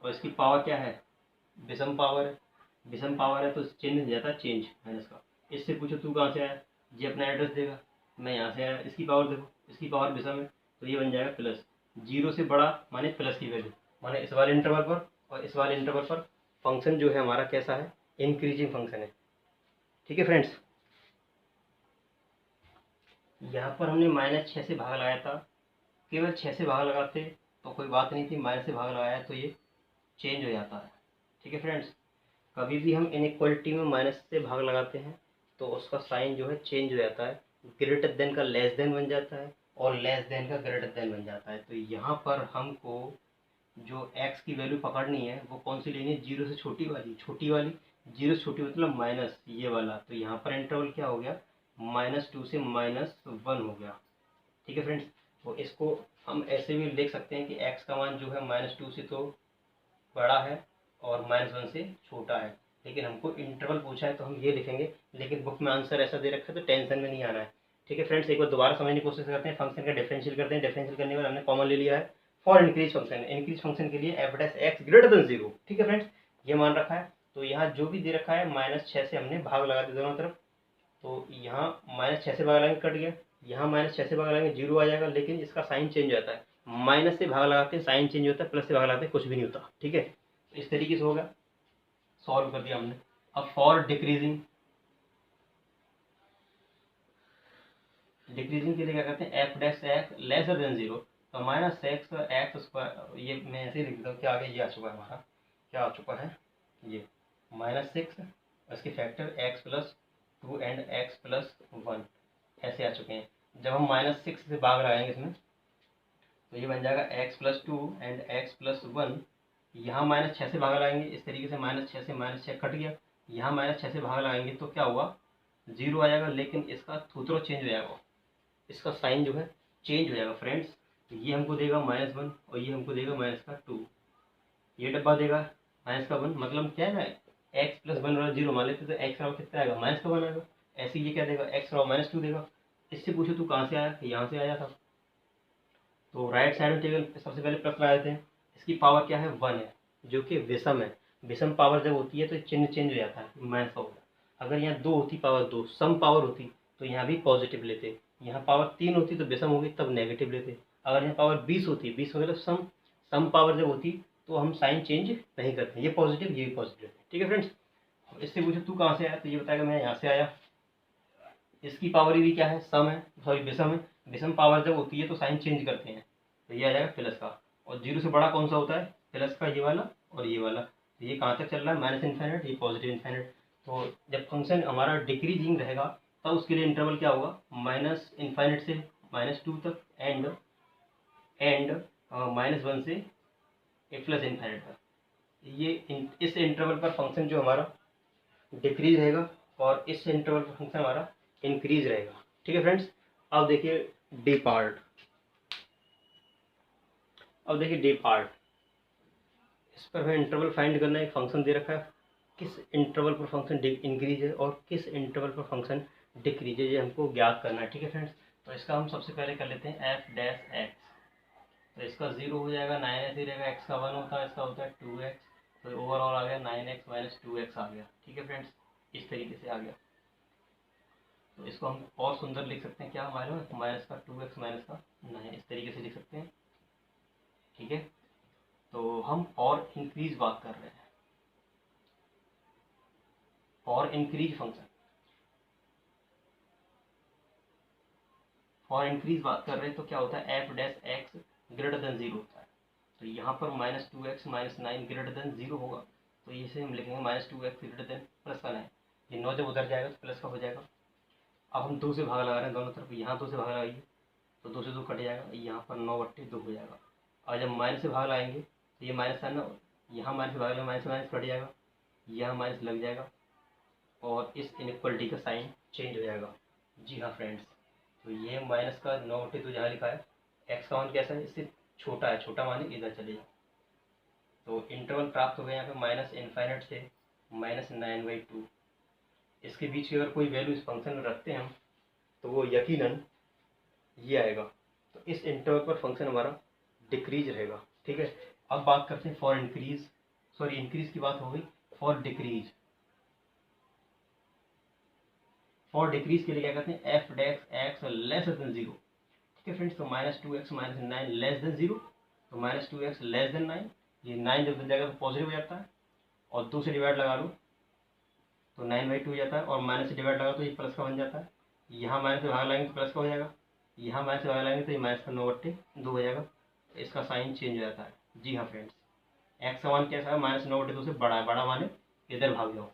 और इसकी पावर क्या है, विषम पावर है, विषम पावर है तो चिन्ह जाता है चेंज माइनस का। इससे पूछो तू कहाँ से आया, ये अपना एड्रेस देगा, मैं यहाँ से आया, इसकी पावर देखो, इसकी पावर विषम है तो ये बन जाएगा प्लस। 0 से बड़ा माने प्लस की वैल्यू, माने इस वाले इंटरवल पर और इस वाले इंटरवल पर फंक्शन जो है हमारा कैसा है, इंक्रीजिंग फंक्शन है, ठीक है फ्रेंड्स। यहाँ पर हमने -6 से भाग लगाया था, केवल 6 से भाग लगाते तो कोई बात नहीं थी, माइनस से भाग लगाया तो ये चेंज हो जाता है, ठीक है फ्रेंड्स। कभी भी हम इनइक्वालिटी में माइनस से भाग लगाते हैं तो उसका साइन जो है चेंज हो जाता है, ग्रेटर देन का लेस देन बन जाता है और लेस देन का ग्रेटर देन बन जाता है। तो यहाँ पर हमको जो x की वैल्यू पकड़नी है वो कौन सी लेनी है, 0 से छोटी वाली, 0 से छोटी मतलब माइनस ये वाला। तो यहाँ पर इंटरवल क्या हो गया, -2 से -1 हो गया, ठीक है फ्रेंड्स। तो इसको हम ऐसे भी लिख सकते हैं कि x का मान जो है -2 से तो बड़ा है और -1 से छोटा है, लेकिन हमको इंटरवल पूछा है तो हम ये लिखेंगे, लेकिन बुक में आंसर ऐसा दे रखा है तो टेंशन में नहीं आना है, ठीक है फ्रेंड्स। एक बार दोबारा समझने की कोशिश करते हैं, फंक्शन का डिफरेंशियल करते हैं। डिफरेंशियल करने के बाद हमने कॉमन ले लिया है for increase function, increase function के लिए F dash X greater than 0, ठीक है फ्रेंड्स, ये मान रखा है। तो यहाँ जो भी दे रखा है -6 से हमने भाग लगा दिया दोनों तरफ, तो यहाँ -6 से भाग लगाएंगे कट गया, यहाँ -6 से भाग लगाएंगे 0 आ जाएगा, लेकिन इसका साइन चेंज हो जाता है, माइनस से भाग लगाते हैं साइन चेंज होता है, प्लस से भाग लगाते हैं कुछ भी नहीं होता, ठीक है। तो इस तरीके से होगा, सॉल्व कर दिया हमने। अब फॉर डिक्रीजिंग, डिक्रीजिंग के लिए क्या करते हैं, F dash x lesser than 0, तो -6x², ये मैं ऐसे ही लिख देता हूँ, क्या आ गया, ये आ चुका है हमारा, क्या आ चुका है, ये -6 इसके फैक्टर x+2 एंड x+1 ऐसे आ चुके हैं। जब हम -6 से भाग लगाएंगे इसमें तो ये बन जाएगा x+2 एंड x+1, यहाँ -6 से भाग लगाएंगे इस तरीके से, -6 से -6 कट गया, यहाँ -6 से भाग लगाएंगे तो क्या हुआ, 0 आ जाएगा, लेकिन इसका थूथरो चेंज हो जाएगा, इसका साइन जो है चेंज हो जाएगा फ्रेंड्स। ये हमको देगा -1 और ये हमको देगा -2, ये डब्बा देगा -1, मतलब क्या है ना, x+1 0 मान लेते तो x बराबर कितना आएगा, -1 आएगा। ऐसे ये क्या देगा, x बराबर -2 देगा। इससे पूछो तू कहाँ से आया, यहाँ से आया था, तो राइट साइड में टेबल सबसे पहले प्लस लगा देते हैं, इसकी पावर क्या है 1 है, जो कि विषम है। विषम पावर जब होती है तो चिन्ह चेंज हो जाता है, माइनस का होता है। अगर यहाँ 2 होती पावर 2 सम पावर होती तो यहाँ भी पॉजिटिव लेते, यहाँ पावर 3 होती तो विषम होगी तब नेगेटिव लेते। अगर यहाँ पावर 20 होती, 20 मतलब सम पावर जब होती तो हम साइन चेंज नहीं करते, ये पॉजिटिव ये भी पॉजिटिव लेते। ठीक है फ्रेंड्स, इससे पूछो तू कहाँ से आया, तो ये बताएगा मैं यहाँ से आया। इसकी पावर भी क्या है, सम है, सॉरी विषम है। विषम पावर जब होती है तो साइन चेंज करते हैं, तो ये आ जाएगा प्लस का। और 0 से बड़ा कौन सा होता है, प्लस का, ये वाला और ये वाला। तो ये कहाँ तक चल रहा है, माइनस इन्फाइनाइट, ये पॉजिटिव इन्फाइनाइट। तो जब फंक्शन हमारा डिक्रीजिंग रहेगा तब उसके लिए इंटरवल क्या होगा, माइनस इन्फाइनाइट से -2 तक एंड -1 से प्लस इन्फाइनाइट तक। ये इस इंटरवल पर फंक्शन जो हमारा डिक्रीज रहेगा और इस इंटरवल पर फंक्शन हमारा इंक्रीज रहेगा। ठीक है फ्रेंड्स, अब देखिए डी पार्ट। अब देखिए डी पार्ट, इस पर हमें इंटरवल फाइंड करना है। एक फंक्शन दे रखा है, किस इंटरवल पर फंक्शन इंक्रीज है और किस इंटरवल पर फंक्शन डिक्रीज है, ये हमको ज्ञात करना है। ठीक है फ्रेंड्स, तो इसका हम सबसे पहले कर लेते हैं एफ डैश एक्स। तो इसका 0 हो जाएगा, 9x ही रहेगा, एक्स का 1 होता है, इसका होता है 2x। तो ओवरऑल आ गया 9x - 2x आ गया। ठीक है फ्रेंड्स, इस तरीके से आ गया। तो इसको हम और सुंदर लिख सकते हैं, क्या मालूम है, माइनस का 2x माइनस का 9, इस तरीके से लिख सकते हैं। ठीक है, तो हम और इंक्रीज बात कर रहे हैं, और इंक्रीज फंक्शन, और इंक्रीज बात कर रहे हैं तो क्या होता है, F dash X greater than 0 होता है। तो यहाँ पर -2x - 9 ग्रेटर देन 0 होगा, तो इसे हम लिखेंगे -2x ग्रेटर देन प्लस का 9। ये 9 जब उधर जाएगा तो प्लस का हो जाएगा। अब हम 2 से भाग लगा रहे हैं दोनों तरफ, यहाँ 2 से भाग लगाइए तो 2 से 2 कट जाएगा, यहाँ पर 9/2 हो जाएगा। और जब माइनस से भाग लगाएंगे तो ये माइनस है ना, यहाँ माइनस से भाग लगाएंगे, माइनस से माइनस कट जाएगा, यहाँ माइनस लग जाएगा और इस इनइक्वलिटी का साइन चेंज हो जाएगा। जी हाँ फ्रेंड्स, तो ये माइनस का 9/2 जहाँ लिखा है, एक्स का मान कैसा है, इससे छोटा है, छोटा माने इधर चले जाओ। तो इंटरवल प्राप्त हो गया यहाँ पे माइनस इनफाइनाइट से -9/2। इसके बीच की अगर कोई वैल्यू इस फंक्शन में रखते हैं हम तो वो यकीनन ये आएगा। तो इस इंटरवल पर फंक्शन हमारा डिक्रीज रहेगा। ठीक है, अब बात करते हैं फॉर इंक्रीज, सॉरी इंक्रीज की बात हो गई, फॉर डिक्रीज। फॉर डिक्रीज के लिए क्या करते हैं, F dash x less than 0। ठीक है फ्रेंड्स, तो -2x - 9 लेस देन 0, तो -2x लेस देन 9, ये 9 जब बन जाएगा तो पॉजिटिव हो जाता है, और 2 से डिवाइड लगा लो तो 9/2 हो जाता है, और माइनस से डिवाइड लगा तो ये प्लस का बन जाता है। यहाँ माइनस से भाग लगाएंगे तो प्लस का हो जाएगा, यहाँ माइनस से भाग लगाएंगे तो ये माइनस का 9/2 हो जाएगा। तो इसका साइन चेंज हो जाता है। जी हाँ फ्रेंड्स, एक्स का मान कैसा है, -9/2 से बड़ा है, बड़ा माने इधर भाग जाओ,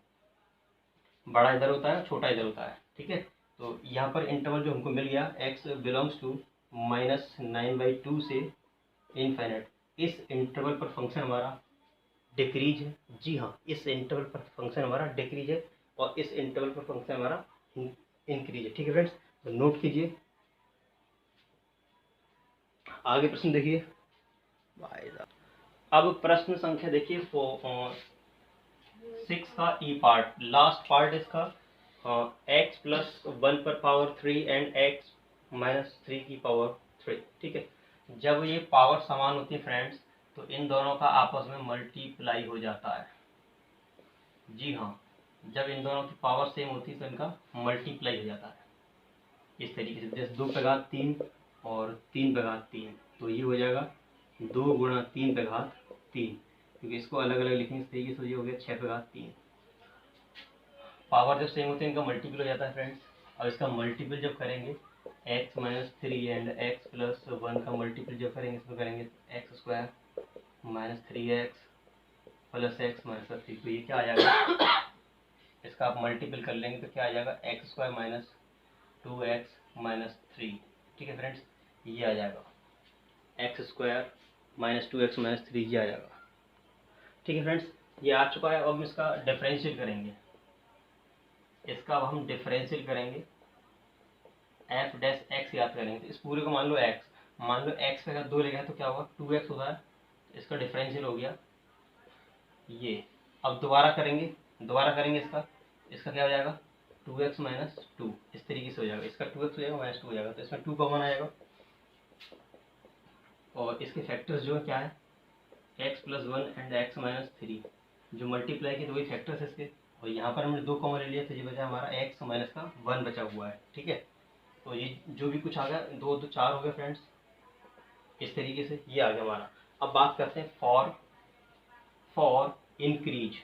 बड़ा इधर होता है छोटा इधर होता है। ठीक है, तो यहाँ पर इंटरवल जो हमको मिल गया, x बिलोंग्स टू -9/2 से इनफाइनाइट, इस इंटरवल पर फंक्शन हमारा डिक्रीज है। जी हाँ, इस इंटरवल पर फंक्शन हमारा डिक्रीज है और इस इंटरवल पर फंक्शन हमारा इंक्रीज है। ठीक है फ्रेंड्स, तो नोट कीजिए, आगे प्रश्न देखिए। अब प्रश्न संख्या देखिए 6 का ई पार्ट, लास्ट पार्ट इसका, x + 1 पर पावर 3 एंड x - 3 की पावर 3। ठीक है, जब ये पावर समान होती है फ्रेंड्स तो इन दोनों का आपस में मल्टीप्लाई हो जाता है। जी हाँ, जब इन दोनों की पावर सेम होती है तो इनका मल्टीप्लाई हो जाता है, इस तरीके से, जैसे 2 पे घात 3 और 3 पे घात 3, तो ये हो जाएगा 2 × 3 पे घात 3, क्योंकि इसको अलग अलग लिखेंगे इस तरीके से, तो ये हो गया 6 पे घात 3। पावर जब सेम होते हैं इनका मल्टीपल हो जाता है फ्रेंड्स। और इसका मल्टीपल जब करेंगे x - 3 एंड x + 1 का मल्टीपल जब करेंगे, इसमें करेंगे x² - 3x + x - 3, तो ये क्या आ जाएगा, इसका आप मल्टीपल कर लेंगे तो क्या आ जाएगा, x² - 2x - 3। ठीक है फ्रेंड्स, ये आ जाएगा x² - 2x - 3, ये आ जाएगा। ठीक है फ्रेंड्स, ये आ चुका है। अब हम इसका डिफरेंशियल करेंगे, इसका अब हम डिफरेंशियल करेंगे, एफ डैश एक्स याद करेंगे। तो इस पूरे को मान लो एक्स, मान लो एक्स पे अगर 2 लेगा तो क्या होगा, 2x होता है, इसका डिफरेंशियल हो गया ये। अब दोबारा करेंगे, इसका, क्या हो जाएगा, 2x - 2, इस तरीके से हो जाएगा, इसका 2x हो जाएगा -2 हो जाएगा, तो इसमें 2 कॉमन आएगा। और इसके फैक्टर्स जो है क्या है, x plus one and x minus three, जो मल्टीप्लाई की तो वही फैक्टर्स है इसके, और यहाँ पर हमने 2 कॉमन ले लिया तो ये बचा हमारा एक्स माइनस का 1 बचा हुआ है। ठीक है, तो ये जो भी कुछ आ गया 2 2 4 हो गया फ्रेंड्स, इस तरीके से ये आ गया हमारा। अब बात करते हैं फॉर इंक्रीज।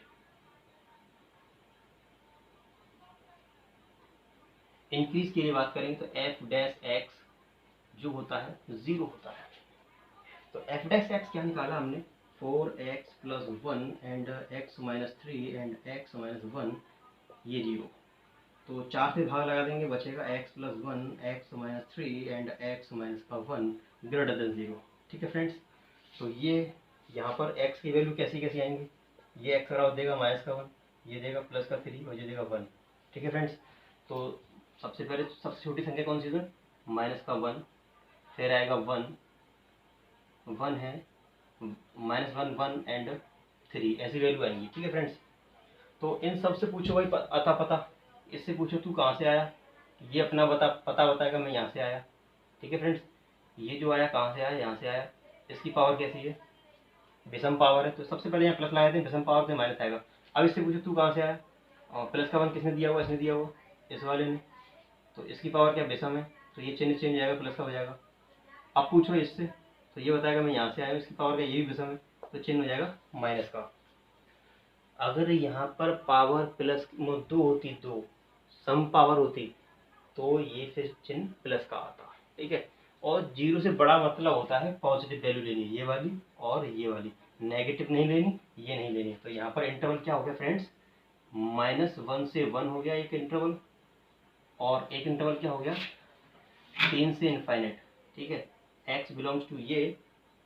इंक्रीज के लिए बात करेंगे तो एफ डैश एक्स जो होता है 0 होता है। तो एफ डैश एक्स क्या निकाला हमने, 4x plus 1 and x minus three and x minus 1 ये 0। तो 4 से भाग लगा देंगे, बचेगा x plus 1 x minus three and x minus का 1 ग्रेटर देन 0। ठीक है फ्रेंड्स, तो ये यहाँ पर x की वैल्यू कैसी कैसी आएंगी, ये x बराबर देगा माइनस का 1, ये देगा प्लस का 3 और ये देगा 1। ठीक है फ्रेंड्स, तो सबसे पहले सबसे छोटी संख्या कौन सी है, माइनस का 1, फिर आएगा 1 है, माइनस 1 एंड 3, ऐसी वैल्यू आएंगी। ठीक है फ्रेंड्स, तो इन सब से पूछो भाई अता पता, इससे पूछो तू कहाँ से आया, ये अपना पता बताएगा मैं यहाँ से आया। ठीक है फ्रेंड्स, ये जो आया कहाँ से आया, यहाँ से आया, इसकी पावर कैसी है, विषम पावर है, तो सबसे पहले यहाँ प्लस लगाए थे, विषम पावर से माइनस आएगा। अब इससे पूछो तू कहाँ से आया, और प्लस का 1 किसने दिया हुआ, इसने दिया हुआ, इस वाले ने, तो इसकी पावर क्या विषम है, तो ये चिन्ह चेंज आएगा, प्लस का हो जाएगा। अब पूछो इससे, तो ये बताएगा मैं यहाँ से आया हूँ, इसकी पावर क्या, ये भी विषम है, तो चिन्ह हो जाएगा माइनस का। अगर यहाँ पर पावर प्लस में 2 होती, 2 सम पावर होती, तो ये फिर चिन्ह प्लस का आता। ठीक है, और 0 से बड़ा मतलब होता है पॉजिटिव वैल्यू लेनी, ये वाली और ये वाली, नेगेटिव नहीं लेनी, ये नहीं लेनी। तो यहाँ पर इंटरवल क्या हो गया फ्रेंड्स, -1 से 1 हो गया एक इंटरवल, और एक इंटरवल क्या हो गया 3 से इनफाइनाइट। ठीक है, x बिलोंग्स टू ये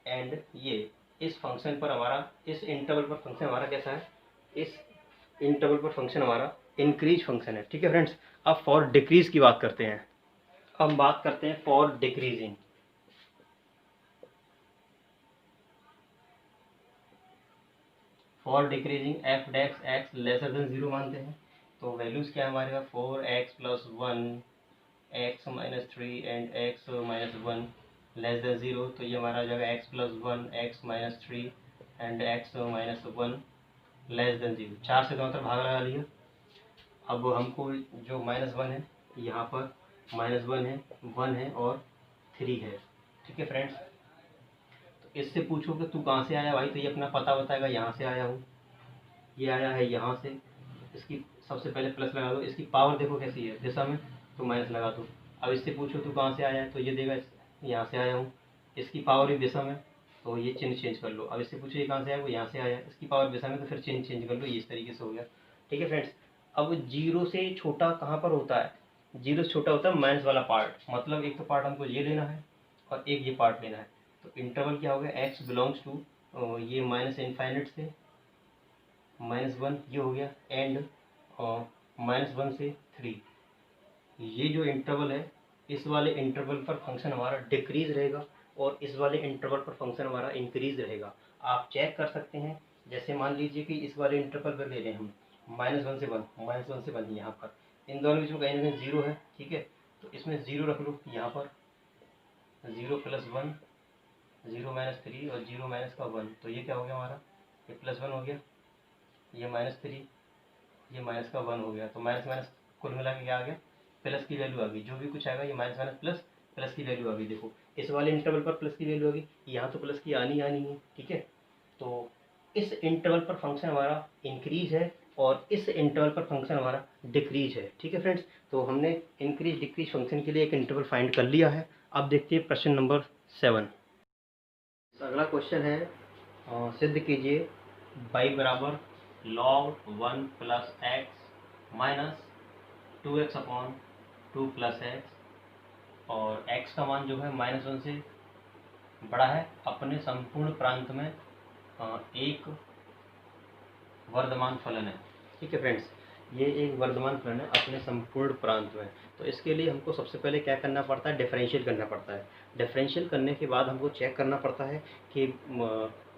एंड ये, इस फंक्शन पर हमारा, इस इंटरवल पर फंक्शन हमारा कैसा है, इस इंटरवल पर फंक्शन हमारा इंक्रीज फंक्शन है। ठीक है फ्रेंड्स, अब फॉर डिक्रीज की बात करते हैं। अब बात करते हैं for decreasing. For decreasing F dash x lesser than 0 मानते हैं, तो वैल्यूज क्या है हमारे पास, 4x plus 1 x minus three and x minus 1 less than 0, तो ये हमारा आ जाएगा x plus 1 x minus three and x minus 1 less than 0। 4 से दोनों तरफ भाग लगा लिया। अब हमको जो -1 है, यहाँ पर -1 है, 1 है और 3 है। ठीक है फ्रेंड्स, तो इससे पूछो कि तू कहाँ से आया भाई, तो ये अपना पता बताएगा, यहाँ से आया हूँ, ये आया है यहाँ से, इसकी सबसे पहले प्लस लगा दो, इसकी पावर देखो कैसी है दिशा में, तो माइनस लगा दो। अब इससे पूछो तू कहाँ से आया है, तो ये देगा यहाँ से आया हूँ, इसकी पावर भी दिशा में, तो ये चिन्ह चेंज कर लो। अब इससे पूछो ये कहाँ से आया, वो यहाँ से आया, इसकी पावर दिशा में, तो फिर चिन्ह चेंज कर लो, ये इस तरीके से हो गया। ठीक है फ्रेंड्स, अब 0 से छोटा कहाँ पर होता है, 0 से छोटा होता है माइनस वाला पार्ट, मतलब एक तो पार्ट हमको ये लेना है और एक ये पार्ट लेना है। तो इंटरवल क्या हो गया, x बिलोंग्स टू ये माइनस इनफाइनाइट से -1 ये हो गया, एंड -1 से 3। ये जो इंटरवल है, इस वाले इंटरवल पर फंक्शन हमारा डिक्रीज रहेगा और इस वाले इंटरवल पर फंक्शन हमारा इंक्रीज रहेगा। आप चेक कर सकते हैं, जैसे मान लीजिए कि इस वाले इंटरवल पर ले लें हम -1 से 1, -1 से 1 यहाँ पर, इन दोनों बीच में कहीं ना कहीं 0 है। ठीक है, तो इसमें 0 रख लो, यहाँ पर 0 प्लस 1, 0 माइनस 3 और 0 माइनस का 1, तो ये क्या हो गया हमारा, ये +1 हो गया, ये -3, ये माइनस का 1 हो गया, तो माइनस माइनस कुल मिला के क्या आ गया, प्लस की वैल्यू आ गई। जो भी कुछ आएगा ये माइनस माइनस प्लस, प्लस की वैल्यू आ गई। देखो इस वाले इंटरवल पर प्लस की वैल्यू आ गई, यहाँ तो प्लस की आनी है। ठीक है, तो इस इंटरवल पर फंक्शन हमारा इंक्रीज है और इस इंटरवल पर फंक्शन हमारा डिक्रीज है। ठीक है फ्रेंड्स, तो हमने इंक्रीज डिक्रीज फंक्शन के लिए एक इंटरवल फाइंड कर लिया है। अब देखते हैं प्रश्न नंबर 7। अगला क्वेश्चन है, सिद्ध कीजिए y बराबर log 1 plus x minus 2x upon 2 plus x, और x का मान जो है -1 से बड़ा है, अपने संपूर्ण प्रांत में एक वर्धमान फलन है। ठीक है फ्रेंड्स, ये एक वर्धमान फलन है अपने संपूर्ण प्रांत में। तो इसके लिए हमको सबसे पहले क्या करना पड़ता है, डिफरेंशियल करना पड़ता है। डिफरेंशियल करने के बाद हमको चेक करना पड़ता है कि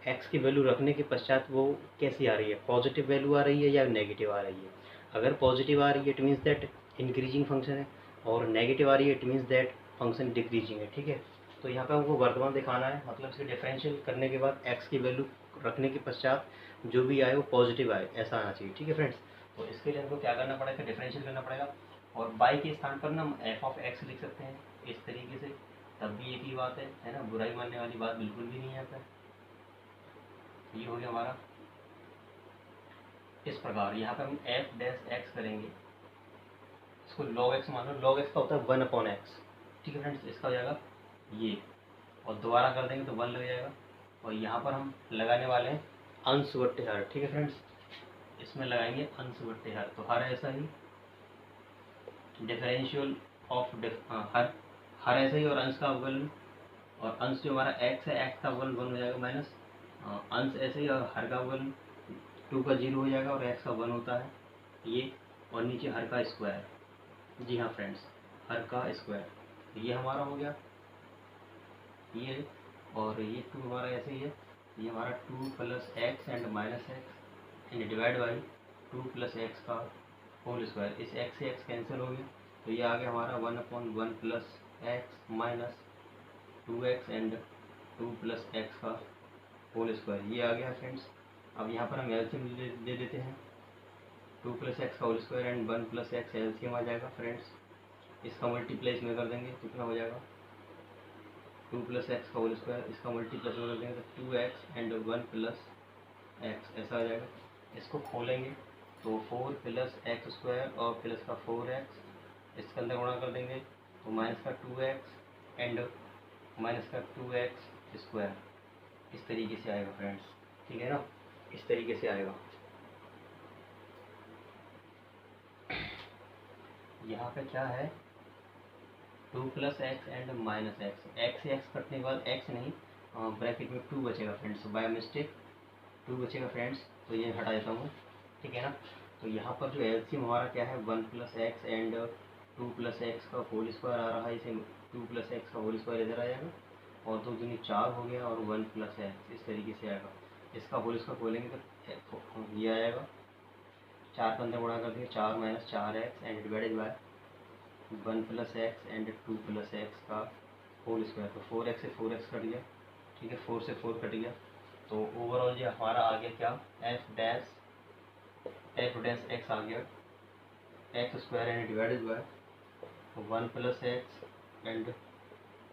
x की वैल्यू रखने के पश्चात वो कैसी आ रही है, पॉजिटिव वैल्यू आ रही है या नेगेटिव आ रही है। अगर पॉजिटिव आ रही है it means that increasing function है, और नेगेटिव आ रही है it means that function decreasing है। ठीक है, तो यहाँ पे हमको वर्धमान दिखाना है, मतलब इसके डिफरेंशियल करने के बाद x की वैल्यू रखने के पश्चात जो भी आए वो पॉजिटिव आए, ऐसा आना चाहिए। ठीक है फ्रेंड्स, तो इसके लिए हमको क्या करना पड़ेगा, डिफरेंशियल करना पड़ेगा। और बाई के स्थान पर ना हम एफ ऑफ एक्स लिख सकते हैं इस तरीके से, तब भी एक ही बात है ना, बुराई मानने वाली बात बिल्कुल भी नहीं है यहाँ पे। ये हो गया हमारा। इस प्रकार यहाँ पे हम एफ डैश एक्स करेंगे, इसको लॉग एक्स मान लो, लॉग एक्स का होता है 1/x। ठीक है फ्रेंड्स, इसका हो जाएगा ये, और दोबारा कर देंगे तो 1 लग जाएगा। और यहाँ पर हम लगाने वाले हैं अंश बट्टे हर। ठीक है फ्रेंड्स, इसमें लगाएंगे अंश बट्टे हर, तो हर ऐसा ही डिफरेंशियल ऑफ हर ऐसा ही, और अंश का अवकलन, और अंश जो हमारा x है, x का अवकलन 1 हो जाएगा माइनस अंश ऐसे ही, और हर का अवकलन 2 का 0 हो जाएगा, और x का 1 होता है ये, और नीचे हर का स्क्वायर। जी हाँ फ्रेंड्स, हर का स्क्वायर, ये हमारा हो गया ये, और ये 2 हमारा ऐसे ही है, ये हमारा 2 plus x and minus x and divide by 2 plus x का होल स्क्वायर। इस x से x कैंसिल हो गया, तो ये आ गया हमारा 1/1 plus x minus 2x and 2 plus x का होल स्क्वायर, ये आ गया फ्रेंड्स। अब यहाँ पर हम एलसीएम ले देते हैं, 2 प्लस एक्स का whole square and 1 plus x LCM आ जाएगा फ्रेंड्स। इसका मल्टीप्लाई इसमें कर देंगे, कितना हो जाएगा 2 प्लस एक्स का होल स्क्वायर, इसका मल्टीप्लाई इसमें कर देंगे तो 2x एंड 1 प्लस एक्स, ऐसा आ जाएगा। इसको खोलेंगे तो 4 प्लस एक्स स्क्वायर और प्लस का 4x, इसके अंदर गुणा कर देंगे तो माइनस का 2x एंड माइनस का 2x स्क्वायर, इस तरीके से आएगा फ्रेंड्स। ठीक है ना, इस तरीके से आएगा। यहाँ पे क्या है 2 plus x and minus x, x से एक्स कटने के बाद एक्स नहीं ब्रैकेट में 2 बचेगा फ्रेंड्स, बाय मिस्टेक 2 बचेगा फ्रेंड्स, तो ये हटा देता हूँ। ठीक है ना, तो यहाँ पर जो एलसीएम हमारा क्या है 1 plus x and 2 plus x का होल स्क्वायर आ रहा है, इसे 2 प्लस एक्स का होल स्क्वायर इधर आ जाएगा, और 2 दूनी 4 हो गया, और 1 प्लस एक्स इस तरीके से आएगा। इसका होल स्क्वायर खोलेंगे तो ये आएगा, 4 के अंदर गुणा कर देंगे 4 minus 4x and divided by 1 plus x and 2 plus x का होल स्क्वायर, तो 4x से 4x कट गया। ठीक है, 4 से 4 कट गया, तो ओवरऑल ये हमारा आ गया क्या एफ डैश एक्स आ गया, x square and divided by 1 plus x and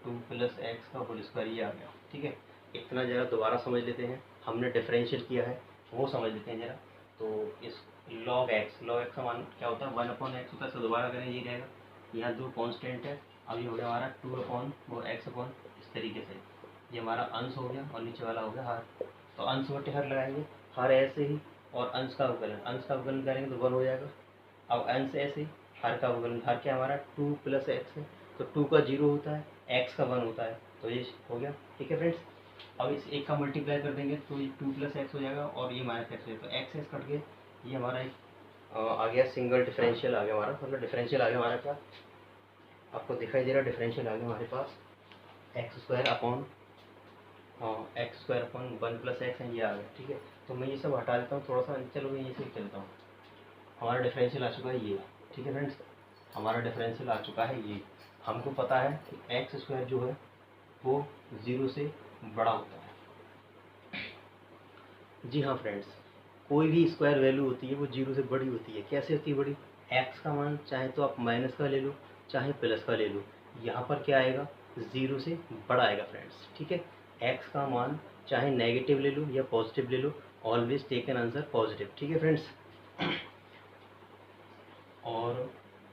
2 plus x का होल स्क्वायर, ये आ गया। ठीक है, इतना ज़रा दोबारा समझ लेते हैं, हमने डिफरेंशियल किया है वो समझ लेते हैं ज़रा। तो इस लॉग एक्स का मान क्या होता है 1/x होता है, तो दोबारा करें ये रहेगा, यहाँ 2 कांस्टेंट है, अब ये हो गया हमारा 2/x, इस तरीके से ये हमारा अंश हो गया, और नीचे वाला हो गया हर, तो अंश बटे हर लगाएंगे, हर ऐसे ही, और अंश का अवकलन करेंगे तो 1 हो जाएगा। अब अंश ऐसे ही, हर का अवकलन, हर क्या हमारा 2 प्लस एक्स है, तो 2 का 0 होता है, एक्स का 1 होता है, तो ये हो गया। ठीक है फ्रेंड्स, अब इस एक का मल्टीप्लाई कर देंगे तो ये 2 प्लस एक्स हो जाएगा, और ये माइनस एक्स हो जाएगा, तो एक्स कट गए, ये हमारा एक आ गया सिंगल डिफरेंशियल आ गया हमारा, मतलब डिफरेंशियल आ गया हमारा क्या आपको दिखाई दे रहा है, डिफरेंशियल आ गया हमारे पास x square upon 1 plus x है, ये आ गया। ठीक है, तो मैं ये सब हटा देता हूँ थोड़ा सा, चलो मैं ये से चलता हूँ, हमारा डिफरेंशियल आ चुका है ये। ठीक है फ्रेंड्स, हमारा डिफरेंशियल आ चुका है ये, हमको पता है कि एक्स स्क्वायर जो है वो 0 से बड़ा होता है। जी हाँ फ्रेंड्स, कोई भी स्क्वायर वैल्यू होती है वो 0 से बड़ी होती है। कैसे होती है बड़ी, एक्स का मान चाहे तो आप माइनस का ले लो चाहे प्लस का ले लो, यहाँ पर क्या आएगा 0 से बड़ा आएगा फ्रेंड्स। ठीक है, एक्स का मान चाहे नेगेटिव ले लो या पॉजिटिव ले लो, always take an answer positive. ठीक है फ्रेंड्स, और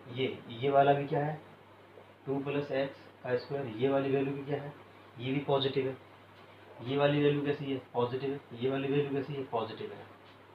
ये वाला भी क्या है 2 प्लस एक्स का स्क्वायर, ये वाली वैल्यू भी क्या है, ये भी पॉजिटिव है। ये वाली वैल्यू कैसी है पॉजिटिव है, ये वाली वैल्यू कैसी है पॉजिटिव है।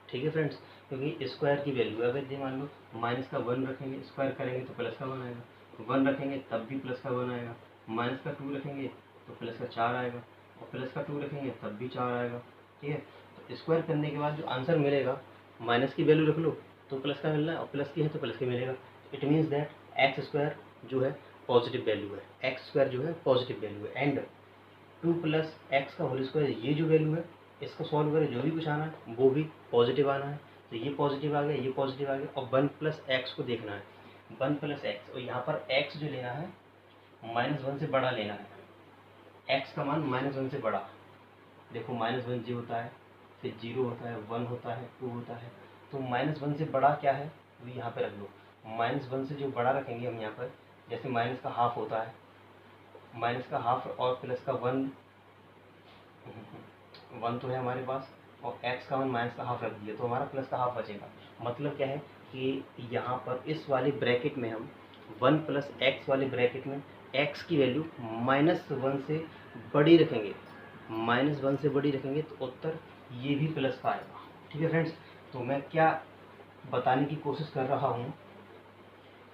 ठीक है फ्रेंड्स, क्योंकि स्क्वायर की वैल्यू अगर ये मान लो माइनस का 1 रखेंगे, स्क्वायर करेंगे तो प्लस का 1 आएगा, 1 रखेंगे तब भी प्लस का 1 आएगा, माइनस का 2 रखेंगे तो प्लस का 4 आएगा, और प्लस का 2 रखेंगे तब भी 4 आएगा। ठीक है, तो स्क्वायर करने के बाद जो आंसर मिलेगा, माइनस की वैल्यू रख लो तो प्लस का मिलना है, और प्लस की है तो प्लस की मिलेगा। It means that x square जो है पॉजिटिव वैल्यू है, एक्स स्क्वायर जो है पॉजिटिव वैल्यू है, एंड 2 प्लस एक्स का होल स्क्वायर ये जो वैल्यू है, इसको सॉल्व करें जो भी कुछ आना है वो भी पॉजिटिव आना है, तो ये पॉजिटिव आ गया, ये पॉजिटिव आ गया, और 1 प्लस एक्स को देखना है, 1 प्लस एक्स, और यहाँ पर एक्स जो लेना है -1 से बड़ा लेना है, एक्स का मान -1 से बड़ा, देखो -1 जो होता है फिर 0 होता है, 1 होता है, 2 होता है। तो -1 से बड़ा क्या है वो यहाँ पे रख लो। -1 से जो बड़ा रखेंगे हम यहाँ पर, जैसे माइनस का हाफ होता है, माइनस का हाफ और प्लस का 1 तो है हमारे पास, और एक्स का 1 माइनस का हाफ रख दिया तो हमारा प्लस का हाफ बचेगा। मतलब क्या है कि यहाँ पर इस वाले ब्रैकेट में हम 1 प्लस एक्स वाले ब्रैकेट में एक्स की वैल्यू -1 से बड़ी रखेंगे, -1 से बड़ी रखेंगे तो उत्तर ये भी प्लस का आएगा। ठीक है फ्रेंड्स, तो मैं क्या बताने की कोशिश कर रहा हूँ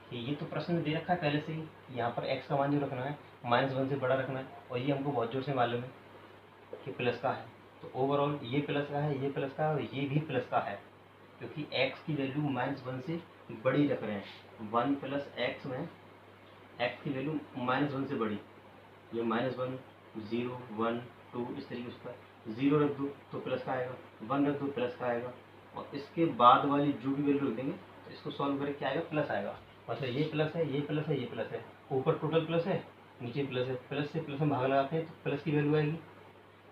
कि ये तो प्रश्न दे रखा है पहले से ही, यहाँ पर एक्स का मान जो रखना है -1 से बड़ा रखना है, और ये हमको बहुत जोर से मालूम है कि प्लस का है। तो ओवरऑल ये प्लस का है, ये प्लस का है और ये भी प्लस का है, क्योंकि x की वैल्यू -1 से बड़ी रख रहे हैं। 1 प्लस एक्स में x की वैल्यू -1 से बड़ी, ये -1, 0, 1, 2 इस तरीके से 0 रख दो तो प्लस का आएगा, 1 रख दो प्लस का आएगा, और इसके बाद वाली जो भी वैल्यू रख देंगे तो इसको सॉल्व करके क्या आएगा, प्लस आएगा। मतलब ये प्लस है, ये प्लस है, ये प्लस है, ऊपर टोटल प्लस है, नीचे प्लस है, प्लस से प्लस में भाग लगाते हैं तो प्लस की वैल्यू आएगी,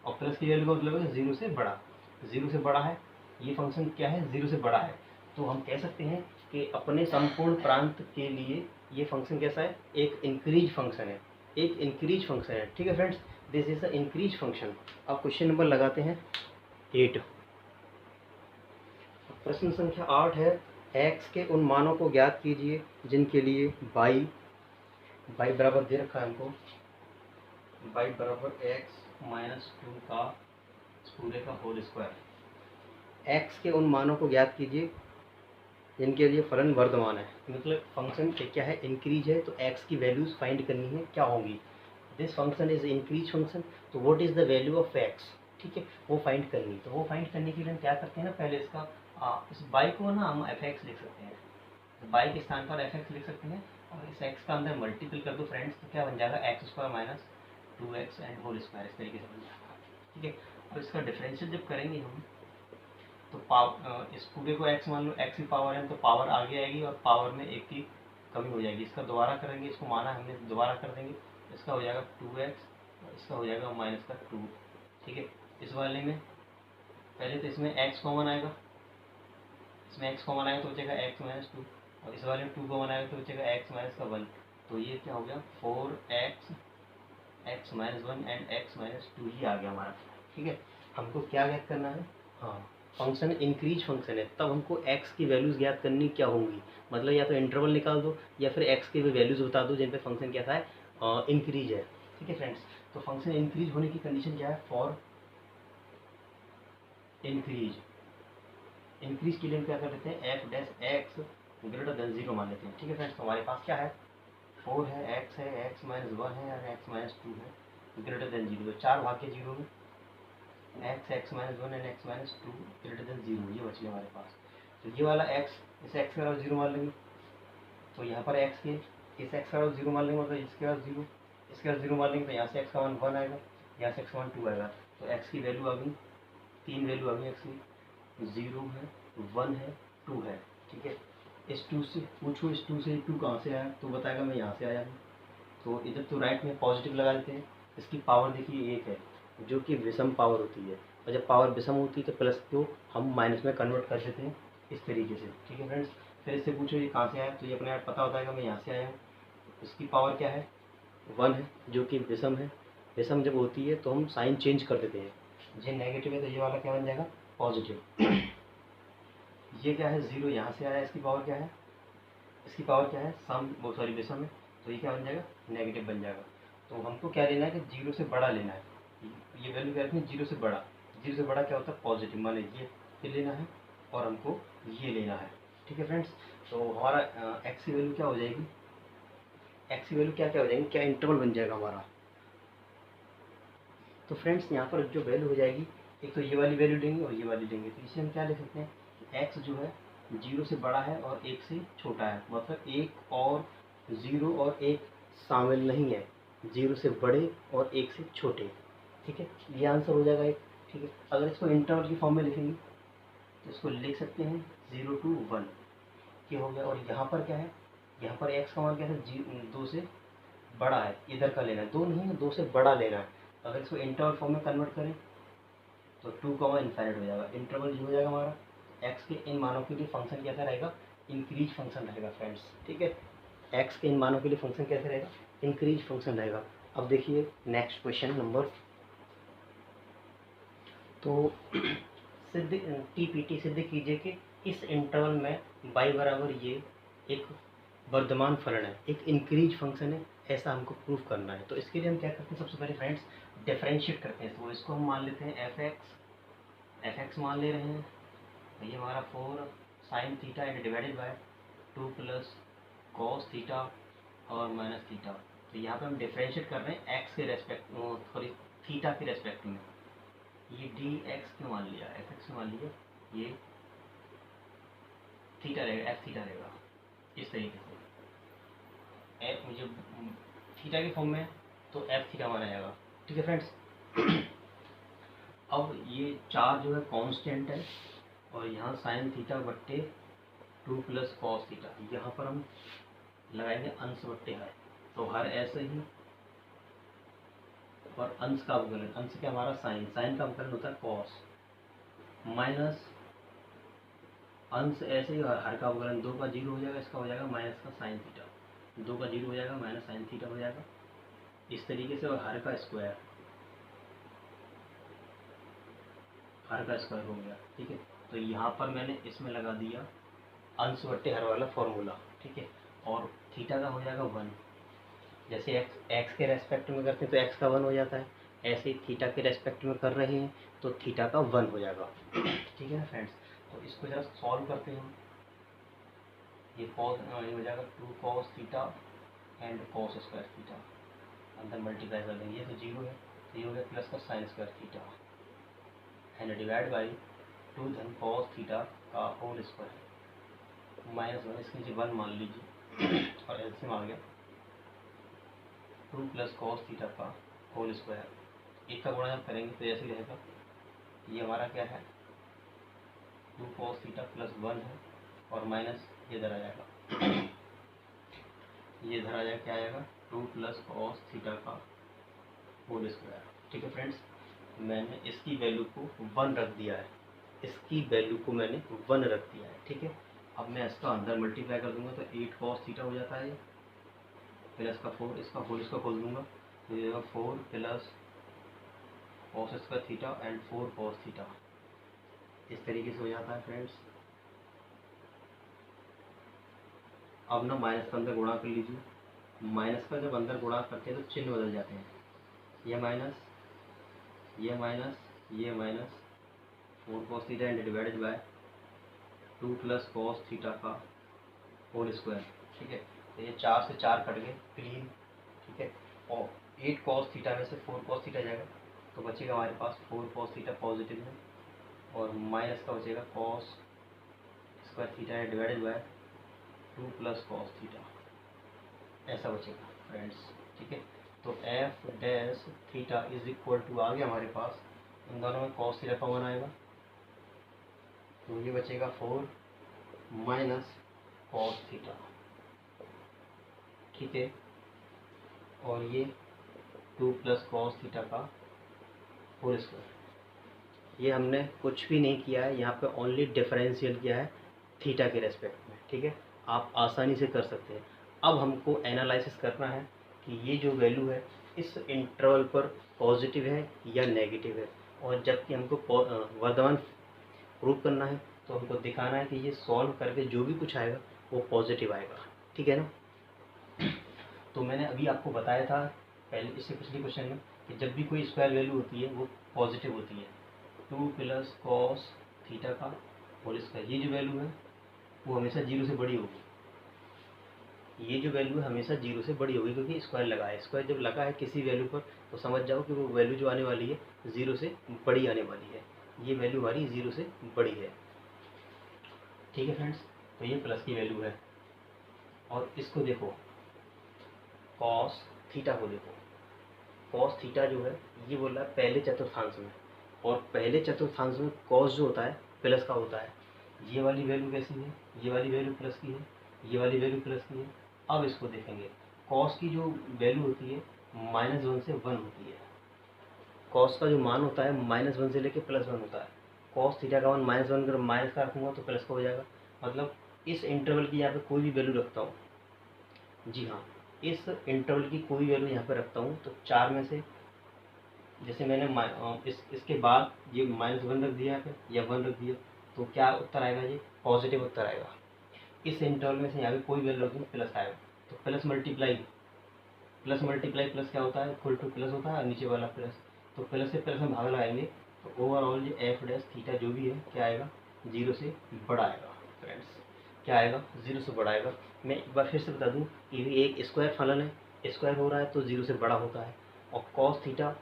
और प्लस की वैल्यू का मतलब है 0 से बड़ा, 0 से बड़ा है, ये फंक्शन क्या है 0 से बड़ा है। तो हम कह सकते हैं कि अपने संपूर्ण प्रांत के लिए ये फंक्शन कैसा है, एक इंक्रीज फंक्शन है, एक इंक्रीज फंक्शन है। ठीक है friends, this is a increase function. अब क्वेश्चन नंबर लगाते हैं 8। प्रश्न संख्या 8 है, x के उन मानों को ज्ञात कीजिए जिनके लिए y बराबर दे रखा है हमको, y बराबर x-2 का पूरे का होल स्क्वायर। x के उन मानों को ज्ञात कीजिए जिनके लिए फलन वर्धमान है, मतलब फंक्शन क्या है, इंक्रीज है, तो x की वैल्यूज फाइंड करनी है, क्या होंगी। This function is increase function, तो what is the value of x, ठीक है, वो फाइंड करनी। तो वो फाइंड करने के लिए हम क्या करते हैं ना, पहले इसका इस y को ना हम f(x) लिख सकते हैं, तो y के स्थान पर f(x) लिख सकते हैं, और इस x का अंदर मल्टीपल कर दो फ्रेंड्स, तो क्या बन जाएगा, x² - 2x and whole square, इस तरीके से बन जाएगा। ठीक है, अब इसका डिफरेंशियल जब करेंगे हम तो इस पूरे को x मान लो, x की पावर है तो पावर आगे आएगी और पावर में एक की कमी हो जाएगी। इसका दोबारा करेंगे, इसको माना हमने दोबारा कर देंगे, इसका हो जाएगा 2x, इसका हो जाएगा -2। ठीक है, इस वाले में पहले तो इसमें x कॉमन आएगा, इसमें x कॉमन आएगा तो बचेगा x-2, और इस वाले में 2 कॉमन आएगा तो बचेगा x-1। तो ये क्या हो गया, 4x, x-1 एंड x-2 ही आ गया हमारा। ठीक है, हमको क्या ज्ञात करना है, हाँ फंक्शन इंक्रीज फंक्शन है, तब हमको x की वैल्यूज ज्ञात करनी क्या होंगी, मतलब या तो इंटरवल निकाल दो या फिर x की वैल्यूज बता दो जिन पे फंक्शन क्या था है, इंक्रीज है। ठीक है फ्रेंड्स, तो फंक्शन इंक्रीज होने की कंडीशन क्या है, फॉर इंक्रीज, इंक्रीज के लिए हम क्या कर लेते हैं, f(x) > 0 मान लेते हैं। ठीक है फ्रेंड्स, तो हमारे पास क्या है, 4 है, x है, x-1 है और x-2 है, ग्रेटर देन 0, तो 4 भाग के 0 में x, x-1 and x-2 greater than 0, ये बच गया हमारे पास। तो ये वाला x, इस x का 0 मान लेंगे, तो यहाँ पर x के इस x का 0 मान लेंगे, मतलब इसके बाद 0, इसके बाद 0 मान लेंगे, तो यहाँ से x का 1 आएगा, यहाँ से x का 2 आएगा, तो x की वैल्यू आ गई, 3 वैल्यू आ गई x की, 0 है, 1 है, 2 है। ठीक है, इस 2 से पूछो, इस 2 से 2 कहाँ से आया, तो बताएगा मैं यहाँ से आया हूँ। तो इधर तो राइट में पॉजिटिव लगा देते हैं, इसकी पावर देखिए 1 है जो कि विषम पावर होती है, और जब पावर विषम होती है तो प्लस को हम माइनस में कन्वर्ट कर देते हैं इस तरीके से। ठीक है फ्रेंड्स, फिर इससे पूछो ये कहाँ से आया, तो ये अपने आप पता होता है कि मैं यहाँ से आया हूँ। इसकी पावर क्या है, 1 है जो कि विषम है, विषम जब होती है तो हम साइन चेंज कर देते हैं, ये नेगेटिव है तो ये वाला क्या बन जाएगा, पॉजिटिव। ये क्या है, 0 यहाँ से आया, इसकी पावर क्या है, इसकी पावर क्या है, सॉरी विषम है, तो ये क्या बन जाएगा, नेगेटिव बन जाएगा। तो हमको क्या लेना है कि 0 से बड़ा लेना है, ये वैल्यू क्या रखनी है, 0 से बड़ा, 0 से बड़ा क्या होता है, पॉजिटिव, मान लीजिए ये लेना है और हमको ये लेना है। ठीक है फ्रेंड्स, तो हमारा x की वैल्यू क्या हो जाएगी, x की वैल्यू क्या क्या हो जाएगी, क्या इंटरवल बन जाएगा हमारा। तो फ्रेंड्स यहाँ पर जो वैल्यू हो जाएगी, एक तो ये वाली वैल्यू लेंगे और ये वाली लेंगे, तो इसे हम क्या लिख सकते हैं, x जो है 0 से बड़ा है और 1 से छोटा है, मतलब 1 और 0 और 1 शामिल नहीं है, 0 से बड़े और 1 से छोटे। ठीक है, ये आंसर हो जाएगा एक। ठीक है, अगर इसको इंटरवल की फॉर्म में लिखेंगे तो इसको लिख सकते हैं 0 to 1 ये हो गया, और यहाँ पर क्या है, यहाँ पर x का मान क्या है, 2 से बड़ा है, इधर का लेना है, 2 नहीं है 2 से बड़ा लेना है। अगर इसको इंटरवल फॉर्म में कन्वर्ट करें तो 2 कॉमा इन्फाइनाइट हो जाएगा। इंटरवल जो हो जाएगा हमारा एक्स के इन मानों के लिए फंक्शन कैसा रहेगा, इंक्रीज फंक्शन रहेगा फ्रेंड्स, ठीक है। एक्स के इन मानों के लिए फंक्शन कैसे रहेगा, इंक्रीज फंक्शन रहेगा। अब देखिए नेक्स्ट क्वेश्चन नंबर, तो सिद्ध टीपीटी सिद्ध कीजिए कि इस इंटरवल में y बराबर ये एक वर्धमान फलन है, एक इंक्रीज फंक्शन है, ऐसा हमको प्रूफ करना है। तो इसके लिए हम क्या करते हैं, सबसे पहले फ्रेंड्स डिफरेंशिएट करते हैं। तो इसको हम मान लेते हैं एफ एक्स मान ले रहे हैं। तो ये हमारा 4 sine theta and divided by 2 plus cos theta और माइनस थीटा। तो यहाँ पे हम डिफरेंशिएट कर रहे हैं एक्स के रेस्पेक्ट, सॉरी थीटा के रेस्पेक्ट में। ये डी एक्स क्यों मान लिया, एफ एक्स मान लिया, ये थीटा रहेगा, एफ थीटा रहेगा इस तरीके से। एफ मुझे थीटा के फॉर्म में, तो एफ थीटा माना जाएगा, ठीक है फ्रेंड्स। अब ये 4 जो है कांस्टेंट है, और यहाँ साइन थीटा बट्टे 2 प्लस कॉस थीटा, यहाँ पर हम लगाएंगे अंश बट्टे हर। तो हर ऐसे ही, और अंश का अवकलन, अंश क्या हमारा साइन, साइन का अवकलन होता है कॉस, माइनस अंश ऐसे ही, हर का अवकलन 2 का 0 हो जाएगा, इसका हो जाएगा माइनस का साइन थीटा, 2 का 0 हो जाएगा माइनस साइन थीटा हो जाएगा इस तरीके से। और हर का स्क्वायर, हर का स्क्वायर हो गया, ठीक है। तो यहाँ पर मैंने इसमें लगा दिया अंश बट्टे हर वाला फॉर्मूला, ठीक है। और थीटा का हो जाएगा 1, जैसे एक्स के रेस्पेक्ट में करते हैं तो एक्स का 1 हो जाता है, ऐसे ही थीटा के रेस्पेक्ट में कर रहे हैं तो थीटा का 1 हो जाएगा, ठीक है ना फ्रेंड्स। तो इसको जरा सॉल्व करते हैं। ये कॉस, ये हो जाएगा 2 cos theta and cos square theta, अंदर मल्टीप्लाई कर देंगे, ये तो 0 है, तो ये हो गया प्लस का sine square theta and divide by 2 धन कॉस थीटा का होल स्क्वायर माइनस 1, इसके नीचे 1 मान लीजिए और एलसीएम आ गया 2 प्लस कॉस थीटा का होल स्क्वायर। एक का गुणा जब करेंगे तो ऐसे ही रहेगा, ये हमारा क्या है 2 कॉस थीटा प्लस 1 है, और माइनस ये इधर आ जाएगा, ये इधर आ जाएगा, क्या आएगा 2 प्लस कॉस थीटा का होल स्क्वायर, ठीक है फ्रेंड्स। मैंने इसकी वैल्यू को 1 रख दिया है, इसकी वैल्यू को मैंने 1 रख दिया है, ठीक है। अब मैं इसका अंदर मल्टीप्लाई कर दूंगा तो 8 कॉस थीटा हो जाता है, प्लस का 4, इसका होल इसका खोल दूंगा तो ये 4 plus cos square theta and 4 cos theta, इस तरीके से हो जाता है फ्रेंड्स। अब ना माइनस का अंदर गुणा कर लीजिए, माइनस का जब अंदर गुणा करते हैं तो चिन्ह बदल जाते हैं, ये माइनस, ये माइनस, ये minus, 4 cos theta and divided by 2 plus cos theta का होल स्क्वायर, ठीक है। तो ये 4 से 4 कट गए क्लीन, ठीक है। और 8 कॉस थीटा में से 4 कॉस थीटा जाएगा तो बचेगा हमारे पास 4 कॉस थीटा पॉजिटिव में, और माइनस का बचेगा cos square theta divided by 2 plus cos theta, ऐसा बचेगा फ्रेंड्स, ठीक है। तो f dash theta is equal to आ गया हमारे पास, इन दोनों में कॉस थीटा कॉमन आएगा तो ये बचेगा 4 माइनस कॉस थीटा, ठीक है। और ये 2 प्लस कॉस थीटा का होल स्क्वायर। ये हमने कुछ भी नहीं किया है, यहाँ पे ओनली डिफरेंशियल किया है थीटा के रेस्पेक्ट में, ठीक है। आप आसानी से कर सकते हैं। अब हमको एनालिसिस करना है कि ये जो वैल्यू है इस इंटरवल पर पॉजिटिव है या नेगेटिव है, और जबकि हमको वर्धमान प्रूव करना है तो हमको दिखाना है कि ये सॉल्व करके जो भी कुछ आएगा वो पॉजिटिव आएगा, ठीक है ना। तो मैंने अभी आपको बताया था पहले, इससे पिछले क्वेश्चन में, कि जब भी कोई स्क्वायर वैल्यू होती है वो पॉजिटिव होती है। 2 प्लस कॉस थीटा का होल स्क्वायर, ये जो वैल्यू है वो हमेशा 0 से बड़ी होगी, ये जो वैल्यू है हमेशा 0 से बड़ी होगी, क्योंकि स्क्वायर लगा है। स्क्वायर जब लगा है किसी वैल्यू पर तो समझ जाओ कि वो वैल्यू जो आने वाली है 0 से बड़ी आने वाली है, ये वैल्यू हमारी 0 से बड़ी है, ठीक है फ्रेंड्स। तो ये प्लस की वैल्यू है। और इसको देखो कॉस थीटा को देखो, कॉस थीटा जो है ये बोल रहा है पहले चतुर्थांश में, और पहले चतुर्थांश में कॉस जो होता है प्लस का होता है। ये वाली वैल्यू कैसी है, ये वाली वैल्यू प्लस की है, ये वाली वैल्यू प्लस की है। अब इसको देखेंगे, कॉस की जो वैल्यू होती है -1 से 1 होती है, कॉस का जो मान होता है -1 से लेके +1 होता है। कॉस थीटा का मान -1 अगर माइनस का रखूँगा तो प्लस का हो जाएगा। मतलब इस इंटरवल की यहाँ पे कोई भी वैल्यू रखता हूँ, जी हाँ, इस इंटरवल की कोई वैल्यू यहाँ पे रखता हूँ तो 4 में से, जैसे मैंने इसके बाद ये -1 रख दिया है या 1 रख दिया, तो क्या उत्तर आएगा? ये पॉजिटिव उत्तर आएगा। इस इंटरवल में से यहाँ पे कोई वैल्यू रखूँ प्लस आएगा, तो प्लस मल्टीप्लाई प्लस क्या होता है? इक्वल टू प्लस होता है और नीचे वाला प्लस, तो प्लस से प्लस में भाग लगाएंगे तो ओवरऑल ये एफ डैश थीटा जो भी है क्या आएगा? 0 से बड़ा आएगा फ्रेंड्स। क्या आएगा? 0 से बड़ा आएगा। मैं एक बार फिर से बता दूँ, ये एक स्क्वायर फलन है, स्क्वायर हो रहा है तो 0 से बड़ा होता है। और कॉस थीटा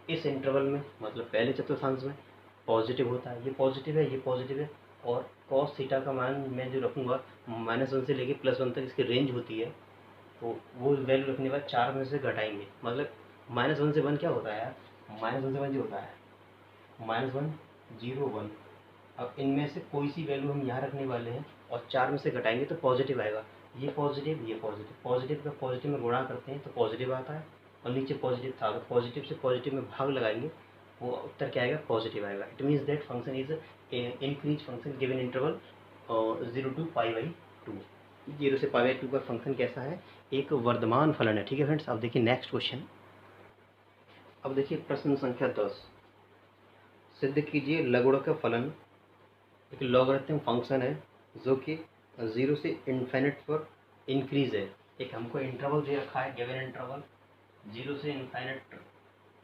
इस इंटरवल में, मतलब पहले चतुर्थांश में पॉजिटिव होता है। ये पॉजिटिव है, ये पॉजिटिव है। और कॉस थीटा का मान मैं जो रखूँगा -1 से लेके +1 तक इसकी रेंज होती है, तो वो वैल्यू रखने के बाद 4 में से घटाएंगे। मतलब -1 से 1 क्या होता है यार? -1 से 1 जो होता है -1 0 1। अब इनमें से कोई सी वैल्यू हम यहाँ रखने वाले हैं और 4 में से घटाएंगे तो पॉजिटिव आएगा। ये पॉजिटिव, ये पॉजिटिव, पॉजिटिव का पॉजिटिव में गुणा करते हैं तो पॉजिटिव आता है, और नीचे पॉजिटिव था तो पॉजिटिव से पॉजिटिव में भाग लगाएंगे, वो उत्तर क्या आएगा? पॉजिटिव आएगा। It means that function is increase function given interval 0 to π/2। 0 से π/2 का फंक्शन कैसा है? एक वर्धमान फलन है। ठीक है फ्रेंड्स, अब देखिए नेक्स्ट क्वेश्चन। अब देखिए प्रश्न संख्या 10, सिद्ध कीजिए लघुगणक का फलन एक लॉगरिथम फंक्शन है जो कि 0 से इन्फिनिट पर इंक्रीज है। एक हमको इंटरवल दे रखा है, गिवन इंटरवल 0 से इन्फिनिट,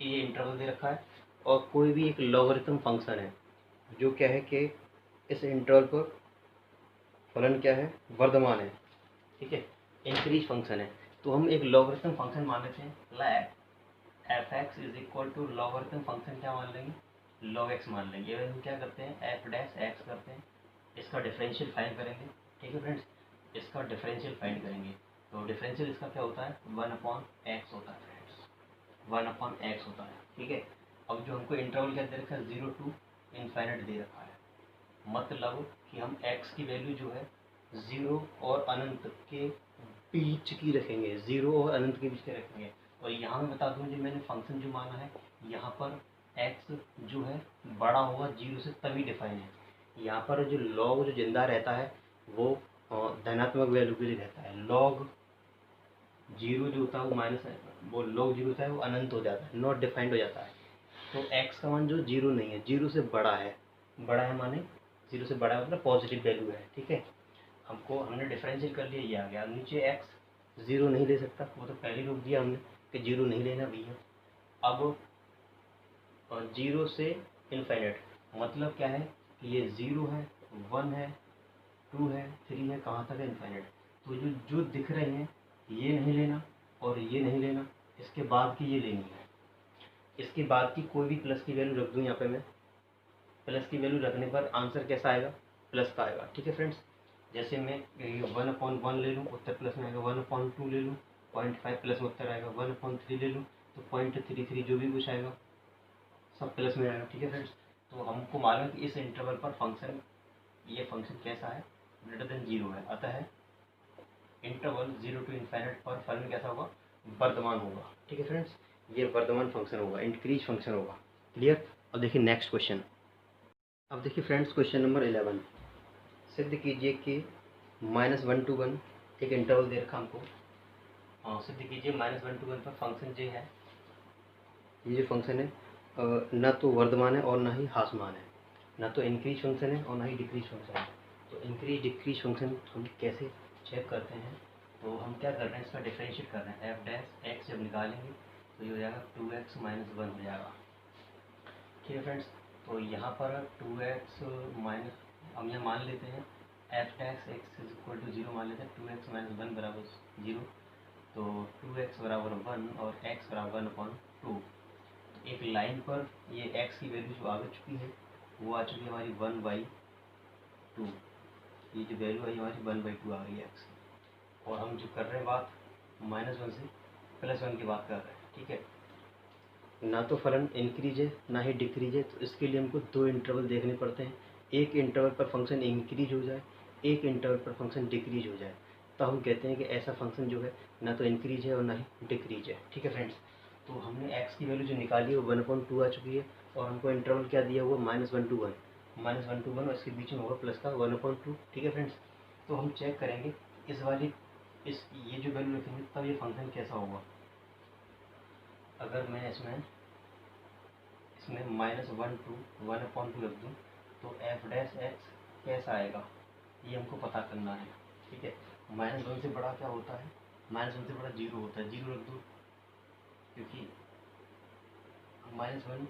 ये इंटरवल दे रखा है, और कोई भी एक लॉगरिथम फंक्शन है जो क्या है कि इस इंटरवल पर फलन क्या है? वर्धमान है। ठीक है, इंक्रीज फंक्शन है, तो हम एक लॉगरिथम फंक्शन मान लेते हैं। Log F x is equal to logarithm function क्या मान लेंगे? log x मान लेंगे। हम क्या करते हैं? एफ डैश एक्स करते हैं, इसका डिफरेंशियल फाइंड करेंगे। ठीक है फ्रेंड्स, इसका डिफरेंशियल फाइंड करेंगे, तो डिफरेंशियल इसका क्या होता है? 1/x होता है फ्रेंड्स, 1/x होता है। ठीक है, अब जो हमको इंटरवल क्या दे रखा है? 0 to इन्फिनिट दे रखा है, मतलब कि हम x की वैल्यू जो है 0 और अनंत के बीच की रखेंगे, 0 और अनंत के बीच के रखेंगे। और यहाँ मैं बता दूँ, जो मैंने फंक्शन जो माना है, यहाँ पर x जो है बड़ा होगा 0 से तभी डिफाइन है। यहाँ पर जो log जो जिंदा रहता है वो धनात्मक वैल्यू के लिए रहता है। log 0 जो होता है वो माइनस है, वो log 0 होता है वो अनंत हो जाता है, नॉट डिफाइंड हो जाता है। तो x का मान जो 0 नहीं है, 0 से बड़ा है, बड़ा है माने 0 से बड़ा है मतलब पॉजिटिव वैल्यू है। ठीक है, हमने डिफरेंशियल कर लिया, ये आ गया। नीचे x 0 नहीं ले सकता, वो तो पहले रोक दिया हमने कि 0 नहीं लेना भैया। अब 0 से इन्फिनिट मतलब क्या है कि ये 0 है, 1 है, 2 है, 3 है, कहाँ तक है? इन्फिनिट। तो जो दिख रहे हैं ये नहीं लेना और ये नहीं लेना, इसके बाद की ये लेनी है। इसके बाद की कोई भी प्लस की वैल्यू रख दूँ यहाँ पे मैं, प्लस की वैल्यू रखने पर आंसर कैसा आएगा? प्लस का आएगा। ठीक है फ्रेंड्स, जैसे मैं 1/1 ले लूँ, उत्तर प्लस में आएगा। 1/2 ले लूँ, 0.5 प्लस में उत्तर आएगा। 1/3 ले लूँ तो 0.33 जो भी कुछ आएगा सब प्लस में आएगा। ठीक है फ्रेंड्स, तो हमको मालूम है कि इस इंटरवल पर फंक्शन, ये फंक्शन कैसा है? ग्रेटर देन 0 है, अतः इंटरवल 0 to इन्फिनिट पर फलन कैसा होगा? वर्धमान होगा। ठीक है फ्रेंड्स, ये वर्धमान फंक्शन होगा, इंक्रीज फंक्शन होगा। क्लियर? अब देखिए नेक्स्ट क्वेश्चन। अब देखिए फ्रेंड्स क्वेश्चन नंबर 11, सिद्ध कीजिए कि -1 to 1 एक इंटरवल दे रखा हमको। सिद्ध कीजिए -1 to 1 पर फंक्शन जो है, ये जो फंक्शन है ना तो वर्धमान है और ना ही ह्रासमान है, ना तो इंक्रीज फंक्शन है और ना ही डिक्रीज फंक्शन है। तो इंक्रीज डिक्रीज फंक्शन हम कैसे चेक करते हैं? तो हम क्या कर रहे हैं? इसका डिफरेंशिएट कर रहे हैं। एफ डैश एक्स जब निकालेंगे तो ये हो जाएगा 2x - 1 हो जाएगा। ठीक है फ्रेंड्स, तो यहाँ पर 2x माइनस, हम यहाँ मान लेते हैं F dash x is equal to 0 मान लेते हैं। 2x - 1 बराबर 0, तो 2x बराबर 1 और x बराबर 1/2। एक लाइन पर ये x की वैल्यू जो आ चुकी है वो आ चुकी है हमारी 1/2। ये जो वैल्यू आई हमारी 1/2 आ गई है x की। और हम जो कर रहे हैं बात -1 से +1 की बात कर रहे हैं। ठीक है, ना तो फलन इंक्रीज है ना ही डिक्रीज है, तो इसके लिए हमको दो इंटरवल देखने पड़ते हैं। एक इंटरवल पर फंक्शन इंक्रीज हो जाए, एक इंटरवल पर फंक्शन डिक्रीज हो जाए, तो हम कहते हैं कि ऐसा फंक्शन जो है ना तो इंक्रीज है और ना ही डिक्रीज है। ठीक है फ्रेंड्स, तो हमने x की वैल्यू जो निकाली है वो 1/2 आ चुकी है, और हमको इंटरवल क्या दिया हुआ -1 to 1, -1 to 1, और इसके बीच में होगा प्लस का 1/2। ठीक है फ्रेंड्स, तो हम चेक करेंगे इस वाली ये जो वैल्यू रखेंगे तब ये फंक्शन कैसा होगा। अगर मैं इसमें -1 to 1/2 रख दूँ तो f' कैसा आएगा, ये हमको पता करना है। ठीक है, -1 से बड़ा क्या होता है, -1 से बड़ा 0 होता है, 0 रख दो, क्योंकि -1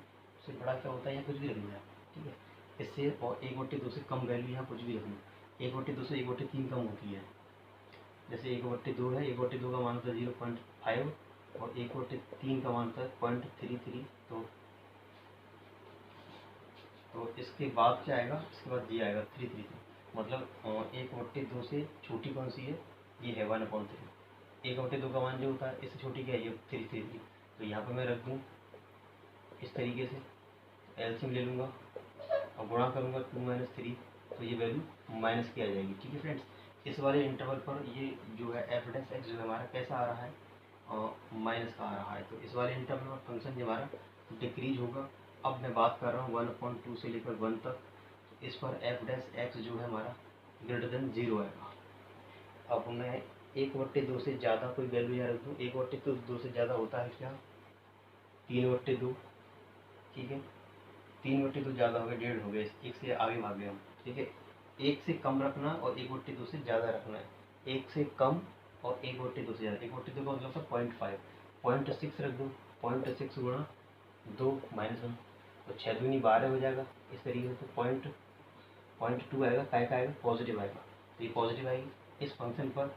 से बड़ा क्या होता है, या कुछ भी रख लो आप। ठीक है, इससे और 1/2 से कम वैल्यू यहाँ कुछ भी रख लो, 1/2 से 1/3 कम होती है। जैसे 1/2 है, 1/2 का मान होता है 0.5, और 1/3 का मान होता है 0.33। तो इसके बाद क्या आएगा, इसके बाद ये आएगा 333, मतलब 1/2 से छोटी कौन सी है, ये है 1/3। 1/2 का मान जो होता है इससे छोटी क्या है, ये 333। तो यहाँ पर मैं रख दूँ इस तरीके से, एलसीएम ले लूँगा और गुणा करूँगा 2 - 3, तो ये वैल्यू माइनस की आ जाएगी। ठीक है फ्रेंड्स, इस वाले इंटरवल पर ये जो है f' जो है हमारा कैसा आ रहा है, माइनस का आ रहा है। तो इस वाले इंटरवल पर फंक्शन जो हमारा डिक्रीज होगा। अब मैं बात कर रहा हूँ 1/2 से लेकर 1 तक, तो इस पर f' जो है हमारा >0 आएगा। अब मैं 1/2 से ज़्यादा कोई वैल्यू यहाँ रख दूँ, 1/2 से ज़्यादा होता है क्या, 3/2। ठीक है, 3/2 ज़्यादा हो गया, 1.5 हो गया, एक से आगे भाग गए हम। ठीक है, एक से कम रखना और 1/2 से ज़्यादा रखना है, एक से कम और 1/2 से ज़्यादा। 1/2 का मतलब था 0.5, 0.6 रख दो, 0.6 गुणा 2 - 1, तो 6 दूनी 12 हो जाएगा। इस तरीके से 0.2 आएगा, काय का आएगा, पॉजिटिव आएगा। तो ये पॉजिटिव आएगी। इस फंक्शन पर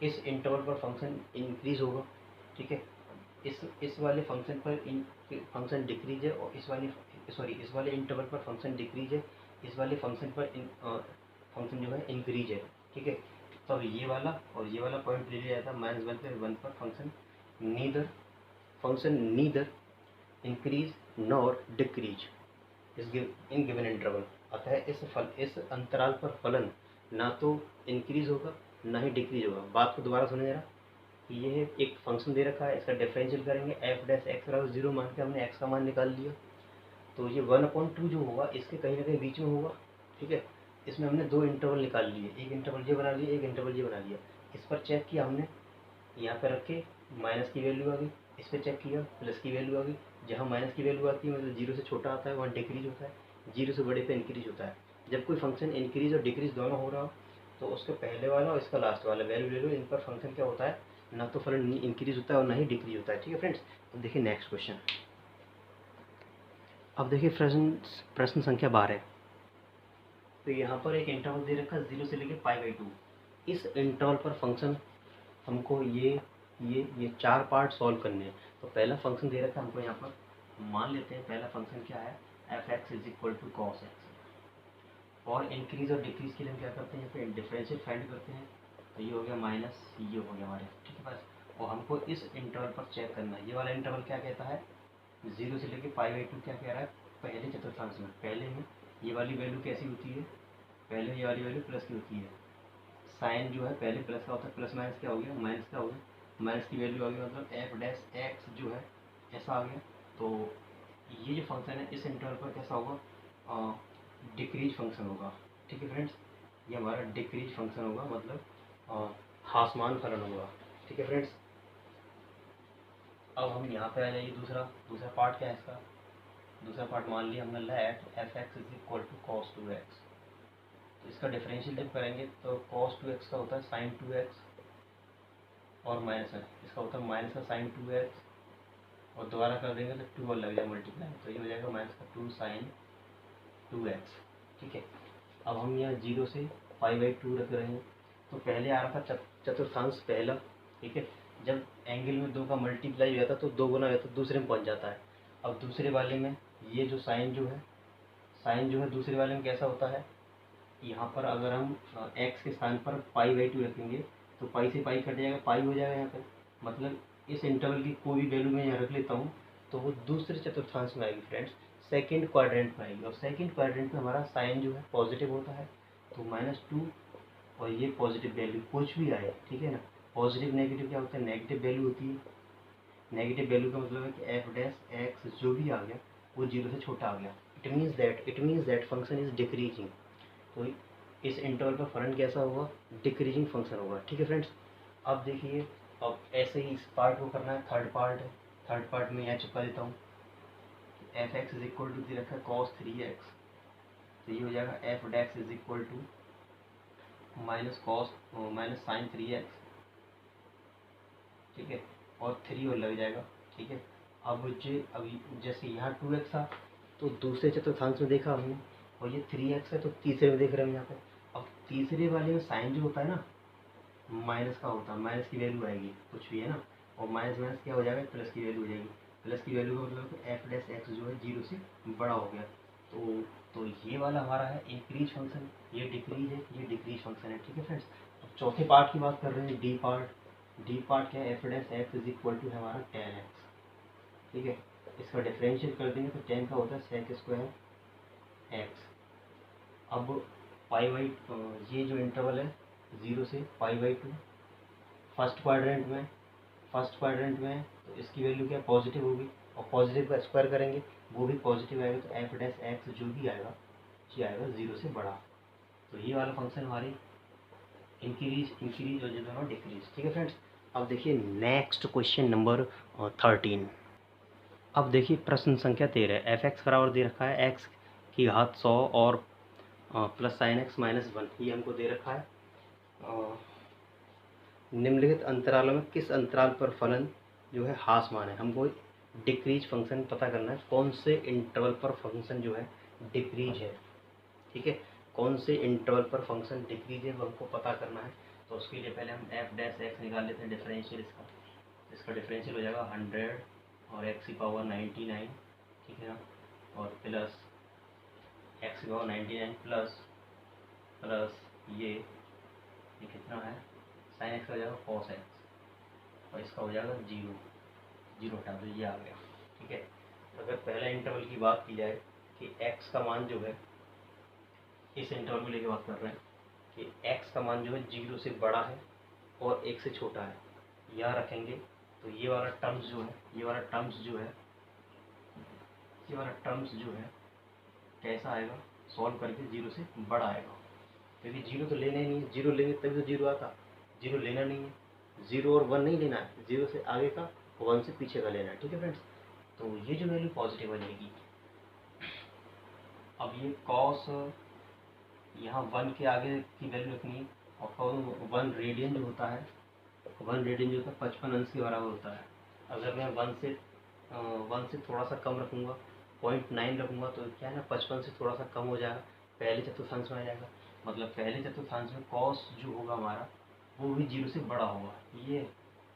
इस इंटरवल पर फंक्शन इंक्रीज होगा। ठीक है, इस वाले फंक्शन पर फंक्शन डिक्रीज है, और इस वाले इंटरवल पर फंक्शन डिक्रीज है, इस वाले फंक्शन पर फंक्शन जो है इंक्रीज है। ठीक है, तब ये वाला और ये वाला पॉइंट ले लिया जाता है -1 से 1 पर function neither increase nor decrease in given interval. अतः इस अंतराल पर फलन ना तो इंक्रीज होगा ना ही डिक्रीज होगा। बात को दोबारा सुने जरा, ये एक फंक्शन दे रखा है, इसका डिफरेंशियल करेंगे, f' बराबर 0 मान के हमने x का मान निकाल लिया, तो ये 1/2 जो होगा इसके कहीं ना कहीं बीच में होगा। ठीक है, इसमें हमने दो इंटरवल निकाल लिए, एक इंटरवल ये बना लिया, एक इंटरवल ये बना लिया। इस पर चेक किया हमने, यहाँ पर रखे माइनस की वैल्यू आ गई, इस पर चेक किया प्लस की वैल्यू आ गई। जहाँ माइनस की वैल्यू आती है मतलब 0 से छोटा आता है वहाँ डिक्रीज होता है, 0 से बड़े पे इंक्रीज होता है। जब कोई फंक्शन इंक्रीज और डिक्रीज दोनों हो रहा हो तो उसके पहले वाला और इसका लास्ट वाला वैल्यू ले लो, इन पर फंक्शन क्या होता है, ना तो फलन इंक्रीज होता है और ना ही डिक्रीज होता है। ठीक है फ्रेंड्स, तो देखिए नेक्स्ट क्वेश्चन। अब देखिए प्रश्न संख्या 12। तो यहाँ पर एक इंटरवल दे रखा है 0 से लेकर π/2। इस इंटरवल पर फंक्शन हमको ये 4 पार्ट सॉल्व करने हैं। तो पहला फंक्शन दे रखा है हमको, यहाँ पर मान लेते हैं पहला फंक्शन क्या है, f(x = cos x)। और इंक्रीज और डिक्रीज के लिए हम क्या करते हैं, यहाँ पे डिफरेंशियल फाइंड करते हैं। तो ये हो गया माइनस, ये हो गया हमारे, ठीक है बस। और हमको इस इंटरवल पर चेक करना है, ये वाला इंटरवल क्या कहता है, 0 से लेकर π/2 क्या कह रहा है, पहले चतुर्थांश में। पहले में ये वाली वैल्यू कैसी होती है, पहले ये वाली वैल्यू प्लस की होती है। साइन जो है पहले प्लस का होता है, प्लस माइनस क्या हो गया, माइनस का हो गया, माइनस की वैल्यू आ गई, मतलब f' जो है ऐसा आ गया। तो ये जो फंक्शन है इस इंटरवल पर कैसा होगा, डिक्रीज फंक्शन होगा। ठीक है फ्रेंड्स, ये हमारा डिक्रीज फंक्शन होगा, मतलब ह्रासमान फलन होगा। ठीक है फ्रेंड्स, अब हम यहाँ पे आ जाइए, दूसरा पार्ट क्या है इसका। दूसरा पार्ट मान लिया हमने, लेट f(x = cos 2x)। तो इसका डिफरेंशियल जब करेंगे तो cos 2x का होता है sin 2x, और माइनस है इसका होता है माइनस का sin 2x, और दोबारा कर देंगे तो 2 और लग जाएगा मल्टीप्लाई, तो ये हो जाएगा माइनस का 2 sin 2x। ठीक है, अब हम यहाँ 0 से π/2 रख रहे हैं। तो पहले आ रहा था चतुर्थांश पहला। ठीक है, जब एंगल में 2 का मल्टीप्लाई हो जाता है तो 2 गुना हो जाता है, दूसरे में पहुँच जाता है। अब दूसरे वाले में ये जो साइन जो है दूसरे वाले में कैसा होता है, यहाँ पर अगर हम x के स्थान पर π/2 रखेंगे तो पाई से पाई कट जाएगा, पाई हो जाएगा यहाँ पर। मतलब इस इंटरवल की कोई भी वैल्यू मैं यहाँ रख लेता हूँ तो वो दूसरे चतुर्थांश में आएगी फ्रेंड्स, सेकंड क्वाड्रेंट में आएगी। और सेकंड क्वाड्रेंट में हमारा साइन जो है पॉजिटिव होता है, तो -2 और ये पॉजिटिव वैल्यू कुछ भी आए, ठीक है ना। पॉजिटिव नेगेटिव क्या होता है, नेगेटिव वैल्यू होती है, नेगेटिव वैल्यू का मतलब है कि एफ डैश एक्स जो भी आ गया वो जीरो से छोटा आ गया। It means that function is decreasing. तो इस इंटरवल पर फलन कैसा होगा, डिक्रीजिंग फंक्शन होगा। ठीक है फ्रेंड्स, अब देखिए, अब ऐसे ही इस पार्ट को करना है, थर्ड पार्ट है। थर्ड पार्ट में यहाँ चिपका देता हूँ, f x is equal to दे रखा है कॉस 3x, तो ये हो जाएगा f dash x is equal to minus sine 3x। ठीक है, और 3 और लग जाएगा। ठीक है, अब अभी जैसे यहाँ 2x था तो दूसरे चतुर्थांश में देखा हमने, और ये 3x है तो तीसरे में देख रहे हैं हम यहाँ पे। अब तीसरे वाले में साइन जो होता है ना, माइनस का होता है, माइनस की वैल्यू आएगी कुछ भी है ना, और माइनस माइनस क्या हो जाएगा, प्लस की वैल्यू हो जाएगी। प्लस की वैल्यू का मतलब एफ डैश एक्स जो है जीरो से बड़ा हो गया। तो ये वाला हमारा है इंक्रीज फंक्शन, ये डिक्रीज है, ये डिक्रीज फंक्शन है। ठीक है फ्रेंड्स, अब चौथे पार्ट की बात कर रहे हैं, डी पार्ट। डी पार्ट क्या है, F dash x is equal to है हमारा टेन एक्स। ठीक है, इसका डिफरेंशिएट कर देंगे तो टेन का होता है सेक स्क्वायर एक्स। अब पाई बाई, ये जो इंटरवल है जीरो से pi by two, first quadrant में तो इसकी वैल्यू क्या पॉजिटिव होगी, और पॉजिटिव का स्क्वायर करेंगे वो भी पॉजिटिव आएगा, तो एफ डैश एक्स जो भी आएगा ये आएगा जीरो से बड़ा। तो ये वाला फंक्शन हमारी इंक्रीज और ये दोनों डिक्रीज। ठीक है फ्रेंड्स, अब देखिए नेक्स्ट क्वेश्चन नंबर 13। अब देखिए प्रश्न संख्या 13, एफ एक्स बराबर दे रखा है एक्स की घात 100 और प्लस साइन एक्स माइनस 1, ये हमको दे रखा है। निम्नलिखित अंतरालों में किस अंतराल पर फलन जो है हासमान है। हमको डिक्रीज फंक्शन पता करना है, कौन से इंटरवल पर फंक्शन जो है डिक्रीज है। ठीक है, कौन से इंटरवल पर फंक्शन डिक्रीज है वो हमको पता करना है। तो उसके लिए पहले हम एफ डैश एक्स निकाल लेते हैं डिफरेंशियल इसका डिफरेंशियल हो जाएगा 100 और एक्स की पावर 99। ठीक है ना, और प्लस एक्स की पावर 99 प्लस प्लस ये कितना है, साइन एक्स का हो जाएगा कॉस एक्स, और इसका हो जाएगा जीरो, जीरो हटा दो, ये आ गया। ठीक है, अगर पहला इंटरवल की बात की जाए कि x का मान जो है, इस इंटरवल को लेके बात कर रहे हैं कि x का मान जो है जीरो से बड़ा है और एक से छोटा है, यहाँ रखेंगे तो ये वाला टर्म्स जो है, ये वाला टर्म्स जो है कैसा आएगा, सॉल्व करके जीरो से बड़ा आएगा, क्योंकि जीरो तो लेना ही नहीं है, जीरो लेंगे तभी तो जीरो आता, जीरो लेना नहीं है, जीरो और वन नहीं लेना है, जीरो से आगे का वन से पीछे का लेना है। ठीक है फ्रेंड्स, तो ये जो वैल्यू पॉजिटिव आ जाएगी। अब ये कॉस यहाँ वन के आगे की वैल्यू रखनी है, और कॉस 1 रेडियन जो होता है, 55 अंश के बराबर होता है। अगर मैं वन से थोड़ा सा कम रखूँगा, 0.9 रखूँगा, तो क्या है ना 55 से थोड़ा सा कम हो जाएगा, पहले चतुर्थांश में आ जाएगा। मतलब पहले चतुर्थांश में कॉस जो होगा हमारा वो भी जीरो से बड़ा होगा। ये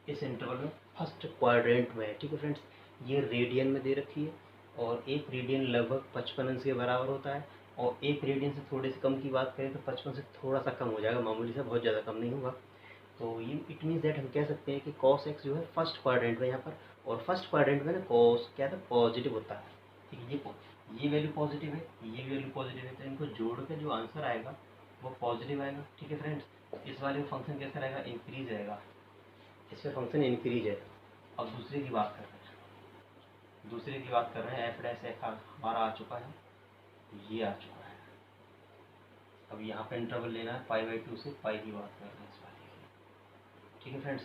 इस इंटरवल में फर्स्ट क्वाड्रेंट में है। ठीक है फ्रेंड्स, ये रेडियन में दे रखी है, और एक रेडियन लगभग 55 अंश के बराबर होता है, और एक रेडियन से थोड़े से कम की बात करें तो 55 से थोड़ा सा कम हो जाएगा, मामूली सा, बहुत ज़्यादा कम नहीं होगा। तो ये इट मीन्स दैट हम कह सकते हैं कि कॉस एक्स जो है फर्स्ट क्वाड्रेंट में यहाँ पर, और फर्स्ट क्वाड्रेंट में ना कॉस क्या था, पॉजिटिव होता है। ठीक है, ये वैल्यू पॉजिटिव है, ये वैल्यू पॉजिटिव है, तो इनको जोड़ के जो आंसर आएगा वो पॉजिटिव आएगा। ठीक है फ्रेंड्स, इस वाले फंक्शन कैसा रहेगा, इंक्रीज रहेगा, इसमें फंक्शन इंक्रीज है। अब दूसरे की बात कर रहे हैं, एफ डैश एक्स हमारा आ चुका है, ये आ चुका है। अब यहाँ पे इंटरवल लेना है पाई बाई टू से पाई की बात कर रहे हैं इस वाले की। ठीक है फ्रेंड्स,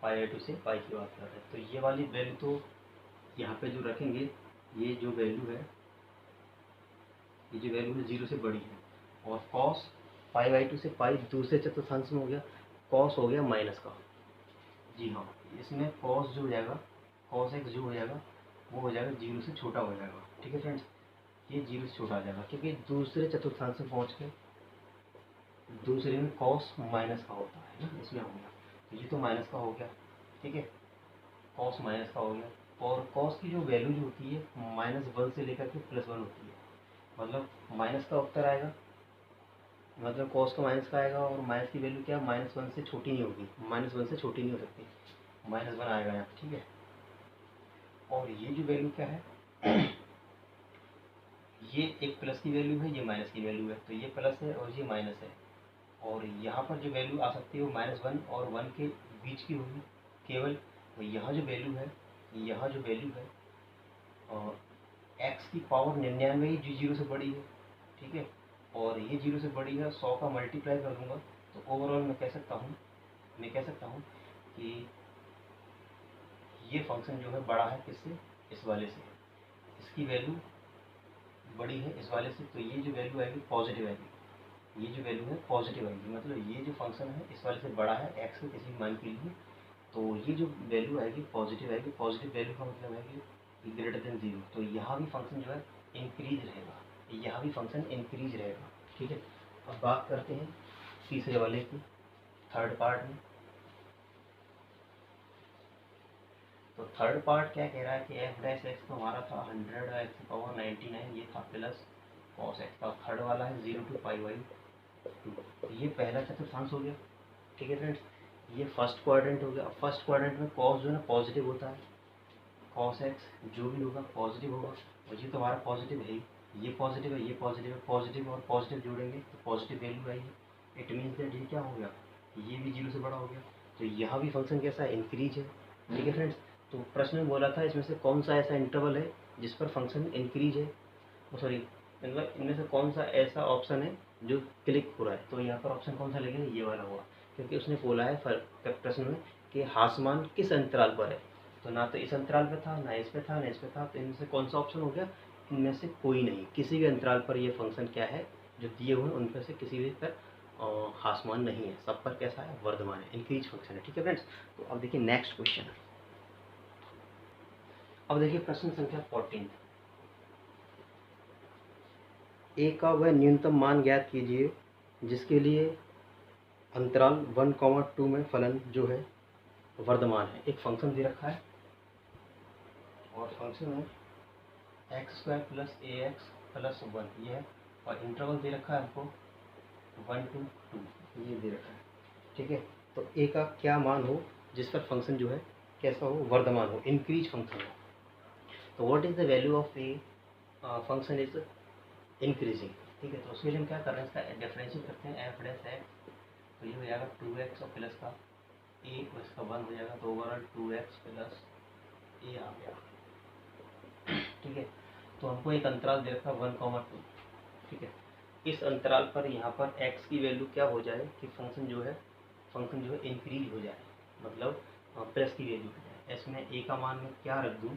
पाई बाई टू से पाई की बात कर रहे हैं, तो ये वाली वैल्यू तो यहाँ पे जो रखेंगे, ये जो वैल्यू है जीरो से बड़ी है, और कॉस पाई बाई टू से पाई दूसरे चतुर्थांश में हो गया, कॉस हो गया माइनस का। जी हाँ, इसमें कॉस जो हो जाएगा, कॉस एक्स जो हो जाएगा वो हो जाएगा जीरो से छोटा हो जाएगा। ठीक है फ्रेंड्स, ये जीरो से छोटा आ जाएगा, क्योंकि दूसरे चतुर्थांश में पहुँच के दूसरे में कॉस माइनस का होता है ना, इसमें हो गया, तो ये तो माइनस का हो गया। ठीक है, कॉस माइनस का हो गया, और कॉस की जो वैल्यू जो होती है -1 से लेकर के +1 होती है, मतलब माइनस का उत्तर आएगा, मतलब कॉस का माइनस का आएगा, और माइनस की वैल्यू क्या -1 से छोटी नहीं होगी, -1 से छोटी नहीं हो सकती, -1 आएगा यहाँ। ठीक है, और ये जो वैल्यू क्या है ये एक प्लस की वैल्यू है, ये माइनस की वैल्यू है, तो ये प्लस है और ये माइनस है, और यहाँ पर जो वैल्यू आ सकती है वो -1 और 1 के बीच की होगी, केवल तो यहाँ जो वैल्यू है, यहाँ जो वैल्यू है एक्स की पावर 99 ही जो 0 से बड़ी है, ठीक है, और ये 0 से बड़ी है, 100 का मल्टीप्लाई कर दूंगा तो ओवरऑल मैं कह सकता हूँ कि ये फंक्शन जो है बड़ा है किससे, इस वाले से, इसकी वैल्यू बड़ी है इस वाले से, तो ये जो वैल्यू आएगी पॉजिटिव आएगी, ये जो वैल्यू है पॉजिटिव आएगी, मतलब ये जो फंक्शन है इस वाले से बड़ा है एक्स के किसी मान के लिए, तो ये जो वैल्यू आएगी पॉजिटिव आएगी। पॉजिटिव वैल्यू का मतलब है कि ग्रेटर देन 0, तो यहाँ भी फंक्शन जो है इंक्रीज रहेगा, यहाँ भी फंक्शन इंक्रीज रहेगा, ठीक है। अब बात करते हैं तीसरे वाले की, थर्ड पार्ट में। तो थर्ड पार्ट क्या कह रहा है कि एफ डैश एक्स तो हमारा था 100 एक्स पावर 99, ये था प्लस कॉस एक्स का। थर्ड वाला है 0 to पाई बाई 2। ये पहला चतुर्थांश हो गया, ठीक है फ्रेंड्स। ये फर्स्ट क्वाड्रेंट हो गया। अब फर्स्ट क्वाड्रेंट में कॉस जो है ना पॉजिटिव होता है, कॉस एक्स जो भी होगा पॉजिटिव होगा, और ये तो हमारा पॉजिटिव है ही, ये पॉजिटिव है, ये पॉजिटिव है, पॉजिटिव और पॉजिटिव जोड़ेंगे तो पॉजिटिव वैल्यू आएगी। इट मीन्स दैट ये क्या हो गया, ये भी 0 से बड़ा हो गया, तो यहाँ भी फंक्शन कैसा है, इंक्रीज है, ठीक है फ्रेंड्स। तो प्रश्न में बोला था इसमें से कौन सा ऐसा इंटरवल है जिस पर फंक्शन इंक्रीज है, सॉरी मतलब इनमें से कौन सा ऐसा ऑप्शन है जो क्लिक हो रहा है, तो यहाँ पर ऑप्शन कौन सा लगेगा, ये वाला हुआ, क्योंकि उसने बोला है प्रश्न में कि हासमान किस अंतराल पर है, तो ना तो इस अंतराल पे था, ना इस पे था, ना इस पे था, तो इनमें से कौन सा ऑप्शन हो गया, इनमें से कोई नहीं, किसी भी अंतराल पर ये फंक्शन क्या है जो दिए हुए हैं उनमें से किसी भी पर हासमान नहीं है, सब पर कैसा है, वर्धमान है, इंक्रीज फंक्शन है, ठीक है फ्रेंड्स। तो अब देखिए नेक्स्ट क्वेश्चन, अब देखिए प्रश्न संख्या 14। ए का वह न्यूनतम मान ज्ञात कीजिए जिसके लिए अंतराल 1,2 में फलन जो है वर्धमान है। एक फंक्शन दे रखा है और फंक्शन है एक्स स्क्वायर प्लस ए एक्स प्लस 1, ये है, और इंटरवल दे रखा है हमको 1 to 2, ये दे रखा है, ठीक है। तो ए का क्या मान हो जिस पर फंक्शन जो है कैसा हो, वर्धमान हो, इंक्रीज फंक्शन हो। तो what is the value of a function is increasing, ठीक है। तो उसके लिए हम क्या कर रहे हैं, इसका डिफरेंशिएट करते हैं, एफ डैश एक्स, तो ये हो जाएगा 2x और प्लस का ए और इसका 1 हो जाएगा, तो ओवरऑल 2x प्लस ए आ गया, ठीक है। तो हमको एक अंतराल दे रखा 1,2, ठीक है। इस अंतराल पर यहाँ पर x की वैल्यू क्या हो जाए कि फंक्शन जो है इंक्रीज हो जाए, मतलब प्लस की वैल्यू हो जाए। इसमें a का मान मैं क्या रख दूँ,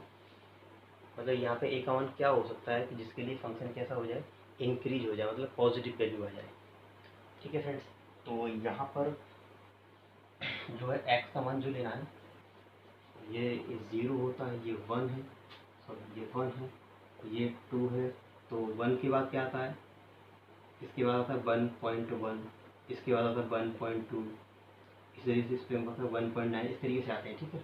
मतलब यहाँ पे a का मान क्या हो सकता है कि जिसके लिए फंक्शन कैसा हो जाए, इंक्रीज हो जाए, मतलब पॉजिटिव वैल्यू आ जाए, ठीक है फ्रेंड्स। तो यहाँ पर जो है x का मान जो लेना है, ये 0 होता है, ये 1 है, सॉरी ये 1 है, ये 2 है, तो 1 के बाद क्या आता है, इसके बाद आता है 1.1, इसके बाद आता है 1.2, इस तरीके से इस पर मतलब 1.9, इस तरीके से आते हैं, ठीक है।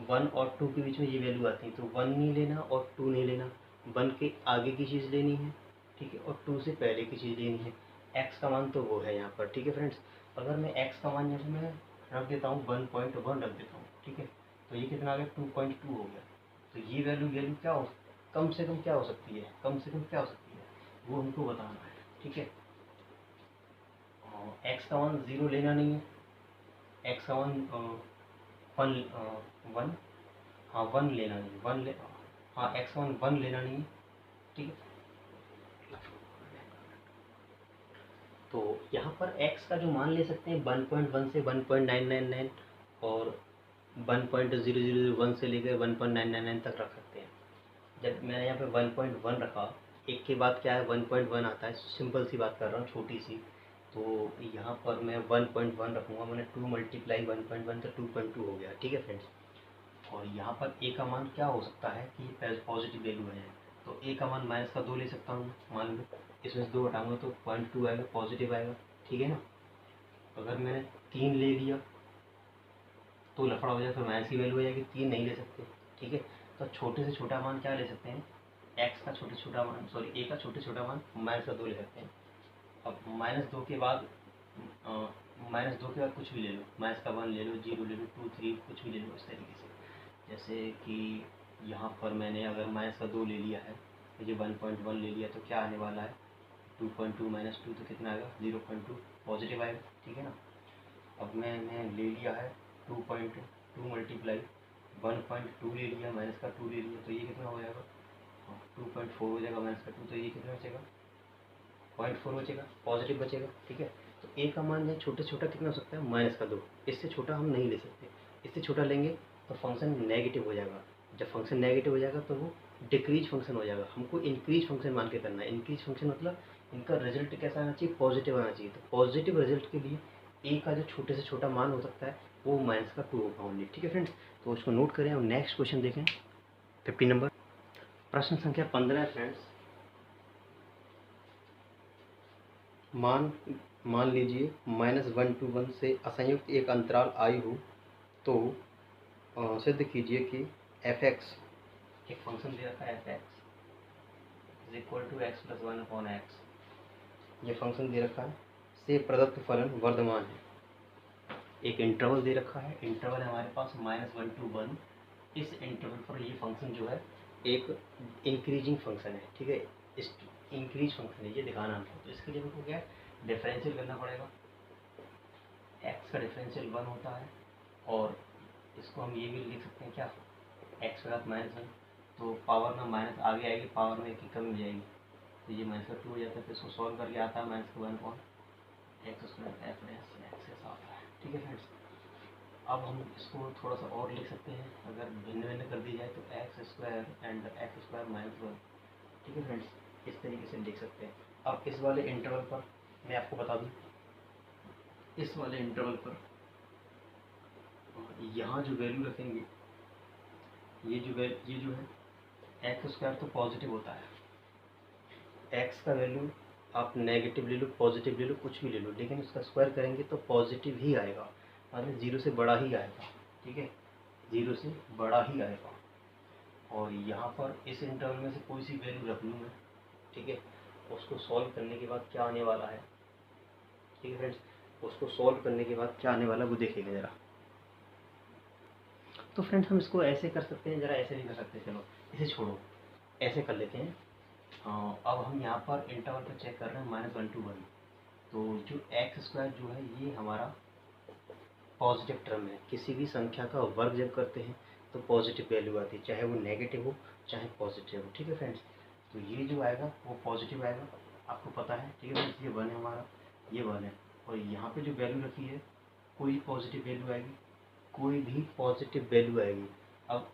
1 और 2 के बीच में ये वैल्यू आती है, तो 1 नहीं लेना और 2 नहीं लेना, 1 के आगे की चीज़ लेनी है, ठीक है, और 2 से पहले की चीज़ लेनी है। x का मान तो वो है यहाँ पर, ठीक है फ्रेंड्स। अगर मैं x का मान यहाँ मैं रख देता हूँ 1.1 रख देता हूँ, ठीक है, तो ये कितना आ गया 2.2 हो गया। तो ये वैल्यू क्या हो, कम से कम क्या हो सकती है, कम से कम क्या हो सकती है, वो हमको बताना है, ठीक है। x का मान 0 लेना नहीं है, x का मान 1, हाँ 1 लेना नहीं, हाँ x का मान 1 लेना नहीं है, ठीक है। तो यहाँ पर x का जो मान ले सकते हैं 1.1 से 1.999 और 1.0001 से लेकर 1.999 तक रख सकते हैं। जब मैंने यहाँ पे 1.1 रखा, एक के बाद क्या है 1.1 आता है, सिंपल सी बात कर रहा हूँ छोटी सी, तो यहाँ पर मैं 1.1 रखूँगा, मैंने 2 मल्टीप्लाई 1.1 तो 2.2 हो गया, ठीक है फ्रेंड्स। और यहाँ पर a का मान क्या हो सकता है कि पॉजिटिव वैल्यू है, तो a का मान -2 ले सकता हूँ, मान लो इसमें से 2 हटाऊंगा तो 0.2 आएगा, पॉजिटिव आएगा, ठीक है ना। अगर मैंने 3 ले लिया तो लफड़ा हो जाए, फिर माइनस की वैल्यू हो जाएगी, 3 नहीं ले सकते, ठीक है। तो छोटे से छोटा मान क्या ले सकते हैं, एक्स का छोटे छोटा मान, सॉरी ए का छोटे छोटा मान -2 ले सकते हैं। अब -2 के बाद -2 के बाद कुछ भी ले लो, -1 ले लो, 0 ले लो, 2 3 कुछ भी ले लो, इस तरीके से। जैसे कि यहाँ पर मैंने अगर -2 ले लिया है, मुझे 1.1 ले लिया, तो क्या आने वाला है 2.2 -2 तो कितना आएगा 0.2, पॉजिटिव आएगा, ठीक है ना। अब मैंने ले लिया है 2.2 मल्टीप्लाई 1.2 ले लिया, माइनस का 2 ले लिया, तो ये कितना हो जाएगा 2.4 हो जाएगा माइनस का 2, तो ये कितना बचेगा 0.4 बचेगा, पॉजिटिव बचेगा। ठीक है, तो ए का मान है छोटे से छोटा कितना हो सकता है माइनस का 2, इससे छोटा हम नहीं ले सकते। इससे छोटा लेंगे तो फंक्शन नेगेटिव हो जाएगा। जब फंक्शन नेगेटिव हो जाएगा तो वो डिक्रीज फंक्शन हो जाएगा। हमको इंक्रीज फंक्शन मान के करना है। इंक्रीज फंक्शन मतलब इनका रिजल्ट कैसा आना चाहिए, पॉजिटिव आना चाहिए। तो पॉजिटिव रिजल्ट के लिए ए का जो छोटे से छोटा मान हो सकता है वो माइनस का 2 होगा ओनली। ठीक है फ्रेंड्स, तो उसको नोट करें और नेक्स्ट क्वेश्चन देखें। 50 नंबर प्रश्न संख्या 15 है फ्रेंड्स। मान लीजिए -1 to 1 से असंयुक्त एक अंतराल आई हो, तो सिद्ध कीजिए कि एफ एक्स एक फंक्शन दे रखा है F x is equal to x plus 1 upon x, ये फंक्शन दे रखा है, से प्रदत्त फलन वर्धमान है। एक इंटरवल दे रखा है, इंटरवल है हमारे पास -1 to 1। इस इंटरवल पर ये फंक्शन जो है एक इंक्रीजिंग फंक्शन है। ठीक है, इस इंक्रीज फंक्शन है, ये दिखाना हमको। तो इसके लिए हमको क्या है डिफरेंशियल करना पड़ेगा। एक्स का डिफरेंशियल 1 होता है, और इसको हम ये भी लिख सकते हैं क्या, एक्स के साथ -1, तो पावर में माइनस आगे आएगी, पावर में एक की कमी हो जाएगी, तो ये माइनस का 2 हो जाता है। फिर इसको सॉल्व करके आता है -1 upon x square F x के साथ है। ठीक है फ्रेंड्स, अब हम इसको थोड़ा सा और लिख सकते हैं, अगर भिन्न भिन्न कर दी जाए तो x square and x square -1। ठीक है फ्रेंड्स, इस तरीके से लिख सकते हैं। अब इस वाले इंटरवल पर मैं आपको बता दूं, इस वाले इंटरवल पर यहाँ जो वैल्यू रखेंगे, ये जो है एक्स स्क्वायर तो पॉजिटिव होता है। एक्स का वैल्यू आप नेगेटिव ले लो, पॉजिटिव ले लो, कुछ भी ले लो, लेकिन उसका स्क्वायर करेंगे तो पॉजिटिव ही आएगा, मतलब 0 से बड़ा ही आएगा। ठीक है, 0 से बड़ा ही आएगा। और यहाँ पर इस इंटरवल में से कोई सी वैल्यू रख लूँ मैं। ठीक है, उसको सॉल्व करने के बाद क्या आने वाला है, ठीक है फ्रेंड्स, उसको सॉल्व करने के बाद क्या आने वाला है वो देखिएगा ज़रा। तो फ्रेंड्स हम इसको ऐसे कर सकते हैं, ज़रा ऐसे भी कर सकते हैं, चलो इसे छोड़ो, ऐसे कर लेते हैं। अब हम यहाँ पर इंटरवल पर चेक कर रहे हैं -1 to 1, तो जो एक्स स्क्वायर जो है ये हमारा पॉजिटिव टर्म है। किसी भी संख्या का वर्ग जब करते हैं तो पॉजिटिव वैल्यू आती है, चाहे वो नेगेटिव हो चाहे पॉजिटिव हो। ठीक है फ्रेंड्स, तो ये जो आएगा वो पॉजिटिव आएगा, आपको पता है। ठीक है फ्रेंड्स, ये 1 है हमारा, ये 1 है, और यहाँ पे जो वैल्यू रखी है कोई पॉजिटिव वैल्यू आएगी, कोई भी पॉजिटिव वैल्यू आएगी। अब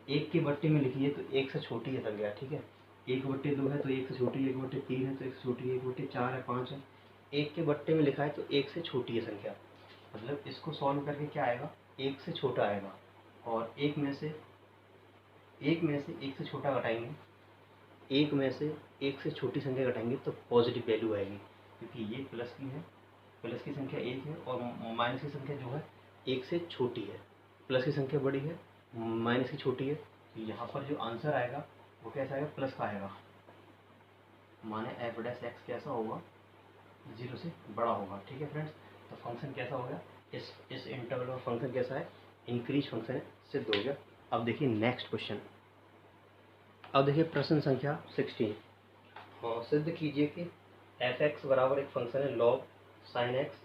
1 के बट्टे में लिखिए तो 1 से छोटी है संख्या। ठीक है, 1/2 है तो 1 से छोटी है, 1/3 है तो 1 से छोटी है, 1/4 है, 5 है। 1 के बट्टे में लिखा है तो 1 से छोटी है संख्या, मतलब इसको सॉल्व करके क्या आएगा 1 से छोटा आएगा। और एक में से 1 से छोटा घटाएंगे, एक में से 1 से छोटी संख्या घटाएंगे तो पॉजिटिव वैल्यू आएगी, क्योंकि ये प्लस की है, प्लस की संख्या 1 है, और माइनस की संख्या जो है 1 से छोटी है, प्लस की संख्या बड़ी है, माइनस की छोटी है। तो यहाँ पर जो आंसर आएगा वो कैसा आएगा, प्लस का आएगा, माने एफ डैश एक्स कैसा होगा 0 से बड़ा होगा। ठीक है फ्रेंड्स, तो फंक्शन कैसा हो गया, इस इंटरवल में फंक्शन कैसा है, इंक्रीज फंक्शन है, सिद्ध हो गया। अब देखिए नेक्स्ट क्वेश्चन। अब देखिए प्रश्न संख्या 16। हाँ, सिद्ध कीजिए कि एफ एक्स बराबर एक फंक्शन है लॉग साइन एक्स,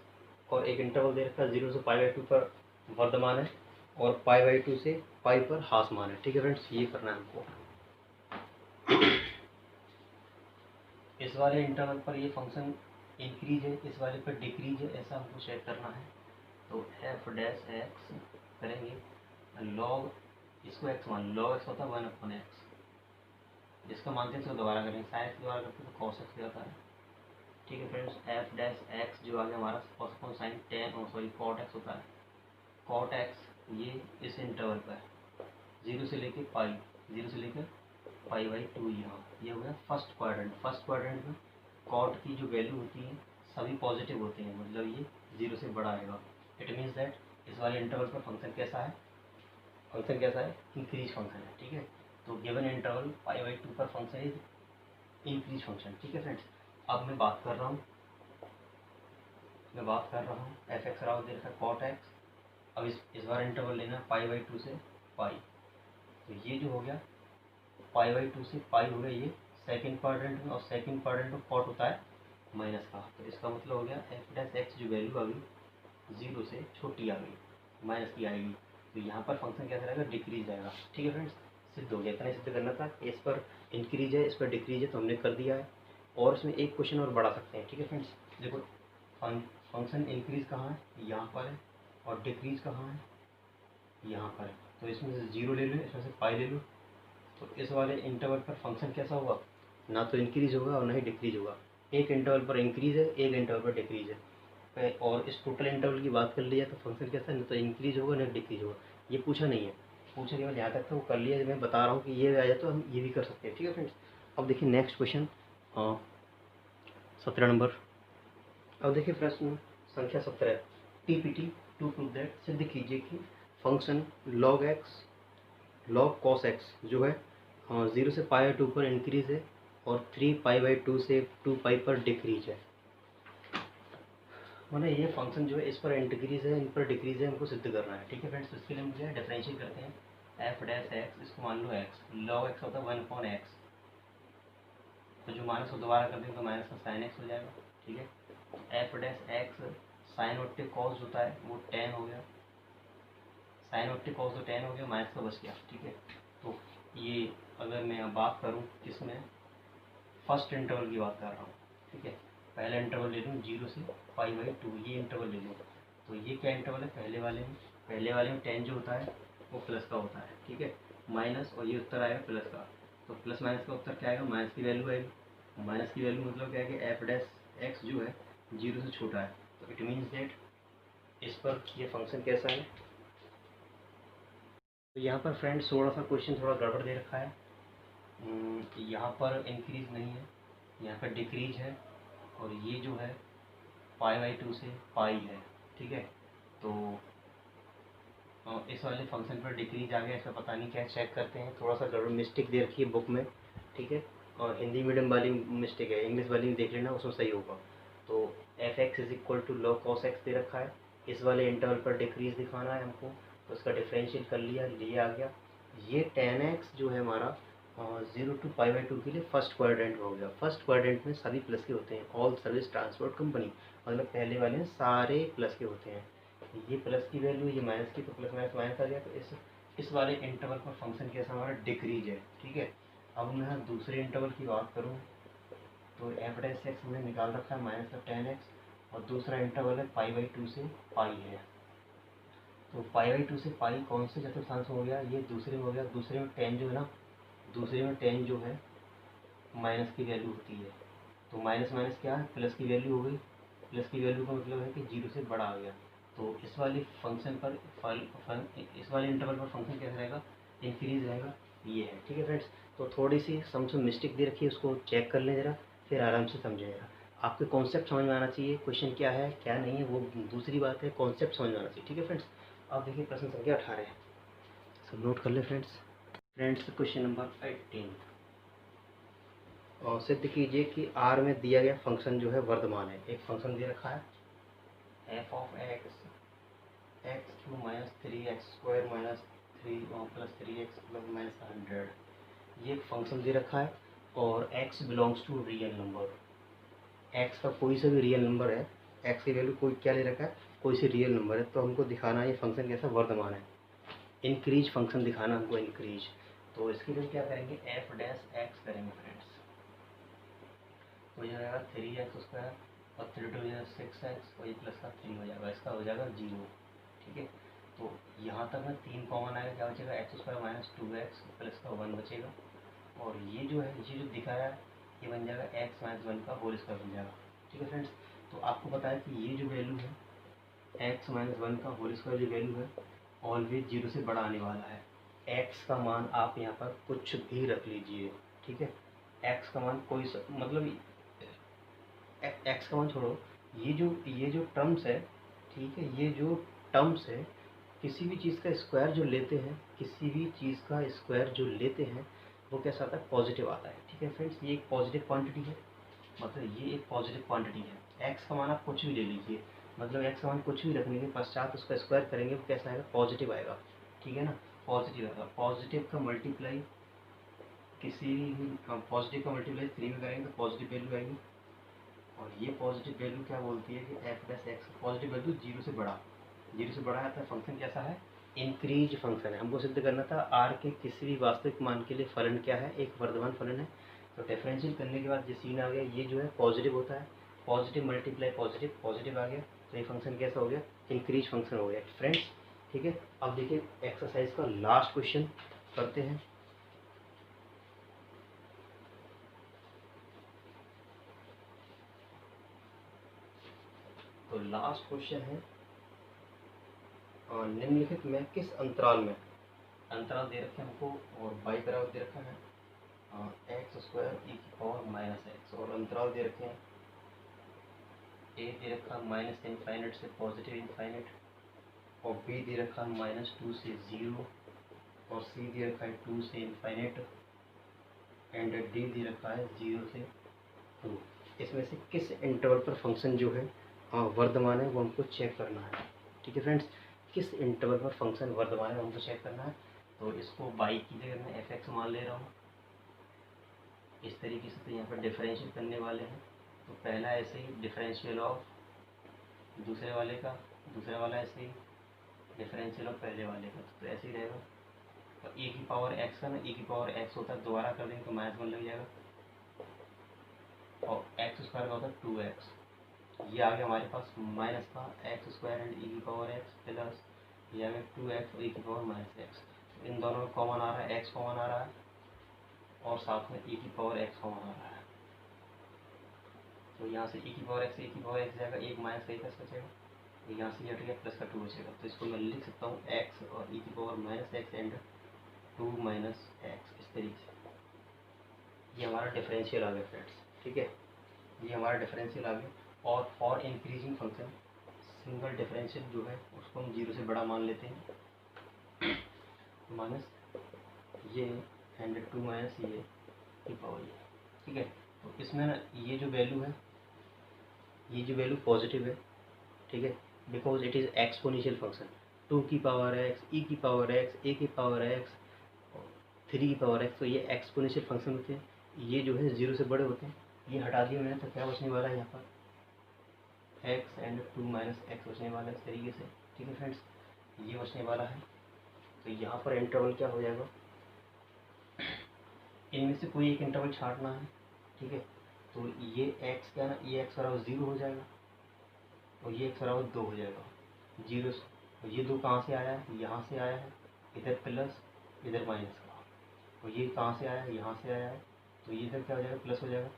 और एक इंटरवल दे रखा है 0 से π/2 पर वर्धमान है, और π/2 से पाई पर ह्रासमान है। ठीक है फ्रेंड्स, ये करना है हमको। इस वाले इंटरवल पर ये फंक्शन इंक्रीज है, इस वाले पर डिक्रीज है, ऐसा हमको चेक करना है। तो एफ डैश एक्स करेंगे लॉग, इसको एक्स मान, लॉग एक्स होता है 1 अपॉन एक्स, जिसका मानते हैं इसको दोबारा करेंगे, साइन एक्स दोबारा करते हैं तो कॉस एक्स जाता है। ठीक है फ्रेंड्स, एफ डैश एक्स जो आगे हमारा cos upon sine cot x होता है, कॉट एक्स ये इस इंटरवल पर 0 से लेके पाई, 0 से लेकर π/2, यहाँ ये हो गया फर्स्ट क्वाड्रेंट। फर्स्ट क्वाड्रेंट में कॉट की जो वैल्यू होती है सभी पॉजिटिव होते हैं, मतलब ये 0 से बड़ा आएगा। इट मीन्स दैट इस वाले इंटरवल पर फंक्शन कैसा है, फंक्शन कैसा है, इंक्रीज फंक्शन है। ठीक है, तो गिवन इंटरवल π/2 पर फंक्शन इज इंक्रीज फंक्शन। ठीक है फ्रेंड्स, अब मैं बात कर रहा हूँ एफ एक्स बराबर दे रखा है कॉट एक्स। अब इस बार इंटरवल लेना है π/2 से पाई, तो ये जो हो गया π/2 से पाई हो गया ये सेकंड क्वाड्रेंट में, और सेकंड क्वाड्रेंट में कॉट होता है माइनस का। तो इसका मतलब हो गया एफ डैश एक्स जो वैल्यू आ गई 0 से छोटी आ गई, माइनस की आएगी। तो यहाँ पर फंक्शन कैसा रहेगा, डिक्रीज आएगा। ठीक है फ्रेंड्स, सिद्ध हो गया, इतना ही सिद्ध करना था। इस पर इंक्रीज है, इस पर डिक्रीज है, तो हमने कर दिया है। और इसमें एक क्वेश्चन और बढ़ा सकते हैं। ठीक है फ्रेंड्स, देखो फंक्शन इंक्रीज कहाँ है, यहाँ पर है, और डिक्रीज कहाँ है, यहाँ पर है। तो इसमें से 0 ले लो, इसमें से पाई ले लो। तो इस वाले इंटरवल पर फंक्शन कैसा होगा, ना तो इंक्रीज होगा और ना ही डिक्रीज होगा। एक इंटरवल पर इंक्रीज है, एक इंटरवल पर डिक्रीज है। और इस टोटल इंटरवल की बात कर लिया तो फंक्शन कैसा है, ना तो इंक्रीज होगा ना डिक्रीज होगा। ये पूछा नहीं है, पूछा केवल यहाँ तक था, वो कर लिया। मैं बता रहा हूँ कि ये आ जाए तो हम ये भी कर सकते हैं। ठीक है फ्रेंड्स, अब देखिए नेक्स्ट क्वेश्चन 17 नंबर। अब देखिए प्रश्न संख्या 17, टीपीटी टू प्रूव दैट, सिद्ध कीजिए कि function log x log cos x जो है 0 से पाई बाई 2 पर इंक्रीज है और 3 पाई बाई 2 से 2 पाई पर डिक्रीज है। मैंने ये फंक्शन जो है इस पर इंक्रीज है, इन पर डिक्रीज है, हमको सिद्ध करना है। ठीक है फ्रेंड्स, तो इसके लिए मुझे डिफरेंशिएट करते हैं। एफ डैश एक्स, इसको मान लो एक्स, लॉग एक्स होता है 1/x, तो जो माइनस को दोबारा कर देंगे तो माइनस का साइन एक्स हो जाएगा। ठीक है, एफ डैश एक्स साइन ओट्टे कॉस होता है वो टेन हो गया, साइन ओट्टे कॉस तो टेन हो गया, माइनस का बच गया। ठीक है, तो ये अगर मैं अब बात करूँ किसमें, फर्स्ट इंटरवल की बात कर रहा हूँ। ठीक है, पहला इंटरवल ले लूँ 0 से पाई बाई 2, ये इंटरवल ले लूँ। तो ये क्या इंटरवल है, पहले वाले में 10 जो होता है वो प्लस का होता है। ठीक है, माइनस, और ये उत्तर आएगा प्लस का, तो प्लस माइनस का उत्तर क्या आएगा, माइनस की वैल्यू आएगी। माइनस की वैल्यू मतलब क्या है कि एफ डैश एक्स जो है 0 से छोटा है, तो इट मीन्स दैट इस पर ये फंक्शन कैसा है। तो यहाँ पर फ्रेंड्स थोड़ा सा क्वेश्चन थोड़ा गड़बड़ दे रखा है। यहाँ पर इंक्रीज नहीं है, यहाँ पर डिक्रीज है, और ये जो है पाई बाई 2 से पाई है। ठीक है, तो इस वाले फंक्शन पर डिक्रीज आ गया, इसका पता नहीं क्या, चेक करते हैं। थोड़ा सा गड़बड़ मिस्टेक दे रखी है बुक में। ठीक है, और हिंदी मीडियम वाली मिस्टेक है, इंग्लिश वाली में देख लेना, उसमें सही होगा। तो f x is equal to log cos x दे रखा है, इस वाले इंटरवल पर डिक्रीज दिखाना है हमको, तो इसका डिफरेंशियल कर लिया, ये आ गया। ये 10x जो है हमारा 0 टू पाई बाई 2 के लिए फर्स्ट क्वाड्रेंट हो गया। फर्स्ट क्वाड्रेंट में सभी प्लस के होते हैं, ऑल सर्विस ट्रांसपोर्ट कंपनी, मतलब पहले वाले में सारे प्लस के होते हैं। ये प्लस की वैल्यू, ये माइनस की, तो प्लस माइनस माइनस आ गया। तो इस वाले इंटरवल पर फंक्शन कैसा हमारा डिक्रीज है। ठीक है, अब मैं दूसरे इंटरवल की बात करूँ तो एफ डैश एक्स हमने निकाल रखा है माइनस का 10x, और दूसरा इंटरवल है पाई बाई 2 से पाई है। तो पाई बाई 2 से पाई कौन से चतुर्थांश हो गया, ये दूसरे में हो गया। दूसरे में 10 जो है ना, दूसरे में 10 जो है माइनस की वैल्यू होती है, तो माइनस माइनस क्या है, प्लस की वैल्यू हो गई। प्लस की वैल्यू का मतलब है कि 0 से बड़ा आ गया। तो इस वाले फंक्शन पर इस वाले इंटरवल पर फंक्शन कैसा रहेगा, इंक्रीज रहेगा, ये है। ठीक है फ्रेंड्स, तो थोड़ी सी सम में मिस्टेक दे रखी है, उसको चेक कर लें ज़रा, फिर आराम से समझेगा। आपके कॉन्सेप्ट समझ में आना चाहिए, क्वेश्चन क्या है क्या नहीं है वो दूसरी बात है, कॉन्सेप्ट समझ में आना चाहिए। ठीक है फ्रेंड्स, अब देखिए प्रश्न संख्या 18 सब नोट कर ले फ्रेंड्स। क्वेश्चन नंबर 18, और सिद्ध कीजिए कि आर में दिया गया फंक्शन जो है वर्तमान है। एक फंक्शन दे रखा है f of x x cube minus 3x square minus 3 plus 3x plus minus 100, ये एक फंक्शन दे रखा है, और x belongs to real number. x का कोई सा भी रियल नंबर है, x की वैल्यू कोई क्या ले रखा है, कोई सी रियल नंबर है, तो हमको दिखाना है ये फंक्शन कैसा वर्तमान है। इंक्रीज फंक्शन दिखाना हमको, इंक्रीज। तो इसके लिए क्या करेंगे, एफ डैश एक्स करेंगे फ्रेंड्स, हो जाएगा 3x स्क्वायर और 3 टू 6x, और ये प्लस का 3 हो जाएगा, इसका हो जाएगा 0। ठीक है, तो यहाँ तक में 3 कॉमन आएगा, क्या बचेगा, x square minus 2x plus का 1 बचेगा, और ये जो है ये जो दिखाया है ये बन जाएगा x माइनस 1 का होल स्क्वायर बन जाएगा। ठीक है फ्रेंड्स, तो आपको पता है कि ये जो वैल्यू है x माइनस 1 का होल स्क्वायर जो वैल्यू है ऑलवेज 0 से बड़ा आने वाला है। x का मान आप यहाँ पर कुछ भी रख लीजिए। ठीक है, x का मान कोई मतलब एक्स का मान छोड़ो, ये जो टर्म्स है, ठीक है, ये जो टर्म्स है, किसी भी चीज़ का स्क्वायर जो लेते हैं, किसी भी चीज़ का स्क्वायर जो लेते हैं वो कैसा आता है, पॉजिटिव आता है। ठीक है फ्रेंड्स, ये एक पॉजिटिव क्वांटिटी है, मतलब ये एक पॉजिटिव क्वांटिटी है। एक्स का मान आप कुछ भी ले लीजिए, मतलब एक्स का मान कुछ भी रखने के पश्चात उसका स्क्वायर करेंगे वो कैसा आएगा, पॉजिटिव आएगा। ठीक है ना, पॉजिटिव आएगा। पॉजिटिव का मल्टीप्लाई किसी भी पॉजिटिव का मल्टीप्लाई 3 में करेंगे तो पॉजिटिव वैल्यू आएगी, और ये पॉजिटिव वैल्यू क्या बोलती है कि F dash x positive value 0 से बड़ा आता है। फंक्शन कैसा है, इंक्रीज फंक्शन है, हमको सिद्ध करना था आर के किसी भी वास्तविक मान के लिए फलन क्या है, एक वर्धमान फलन है। तो डिफरेंशियल करने के बाद ये सीन आ गया, ये जो है पॉजिटिव होता है, पॉजिटिव मल्टीप्लाई पॉजिटिव, पॉजिटिव आ गया, तो ये फंक्शन कैसा हो गया, इंक्रीज फंक्शन हो गया फ्रेंड्स। ठीक है, अब देखिए एक्सरसाइज का लास्ट क्वेश्चन करते हैं। तो लास्ट क्वेश्चन है, निम्नलिखित में किस अंतराल में, अंतराल दे रखे हमको और बाई बराबर दे रखा है एक्स स्क्वायर ई की पावर माइनस एक्स, और अंतराल दे रखे हैं ए दे रखा माइनस इनफाइनेट से पॉजिटिव इनफाइनेट, और बी दे रखा -2 से 0, और सी दे रखा है 2 से इनफाइनेट, एंड डी दे रखा है 0 से 2। इसमें से किस इंटरवल पर फंक्शन जो है वर्धमान है वो हमको चेक करना है। ठीक है फ्रेंड्स, किस इंटरवल पर फंक्शन वर्धमान है हमको चेक करना है। तो इसको बाई की जगह मैं एफ एक्स मान ले रहा हूँ इस तरीके से। तो यहाँ पर डिफरेंशियल करने वाले हैं, तो पहला ऐसे ही डिफरेंशियल ऑफ दूसरे वाले का, दूसरा वाला ऐसे ही डिफरेंशियल ऑफ पहले वाले का, तो ऐसे ही रहेगा। तो ए की पावर एक्स का ना ए की पावर एक्स होता है, दोबारा कर देंगे तो -1 लग जाएगा, और एक्स स्क्वायर का होता है 2x। ये आ गया हमारे पास माइनस का एक्स स्क्वायर एंड ई की पावर एक्स प्लस ये आ गया 2x और ई की पावर -x। इन दोनों में कॉमन आ रहा है, x कॉमन आ रहा है, और साथ में ई की पावर x कॉमन आ रहा है। तो यहाँ से ई की पावर x जाएगा, एक माइनस का प्लस बचेगा, तो यहाँ से हट गया प्लस का 2 बचेगा। तो इसको मैं लिख सकता हूँ x और ई की पावर -x एंड 2 x इस तरीके से। ये हमारा डिफरेंशियल आ गया फ्रेंड्स। ठीक है, ये हमारा डिफरेंशियल आ गया। और for increasing function single differential जो है उसको हम 0 से बड़ा मान लेते हैं, माइनस ये एंड 2 माइनस ये की पावर ये। ठीक है, तो इसमें ना ये जो वैल्यू है, ये जो वैल्यू पॉजिटिव है, ठीक है, because it is exponential function. 2 की पावर एक्स, ई की पावर एक्स, ए की पावर एक्स, 3 की पावर एक्स, तो ये एक्सपोनेंशियल फंक्शन होते हैं। ये जो है 0 से बड़े होते हैं। ये हटा दिया मैंने, तो क्या बचने वाला है यहाँ पर x एंड 2 x बचने वाला है इस तरीके से। ठीक है फ्रेंड्स, ये बचने वाला है। तो यहाँ पर इंटरवल क्या हो जाएगा, इनमें से कोई एक इंटरवल छांटना है। ठीक है, तो ये x क्या ना, ये x बराबर 0 हो जाएगा और ये x बराबर 2 हो जाएगा 0 से। और ये 2 कहाँ से आया है, यहाँ से आया है, इधर प्लस इधर माइनस का। और ये कहाँ से आया है, यहाँ से आया है, तो ये इधर क्या हो जाएगा, प्लस हो जाएगा।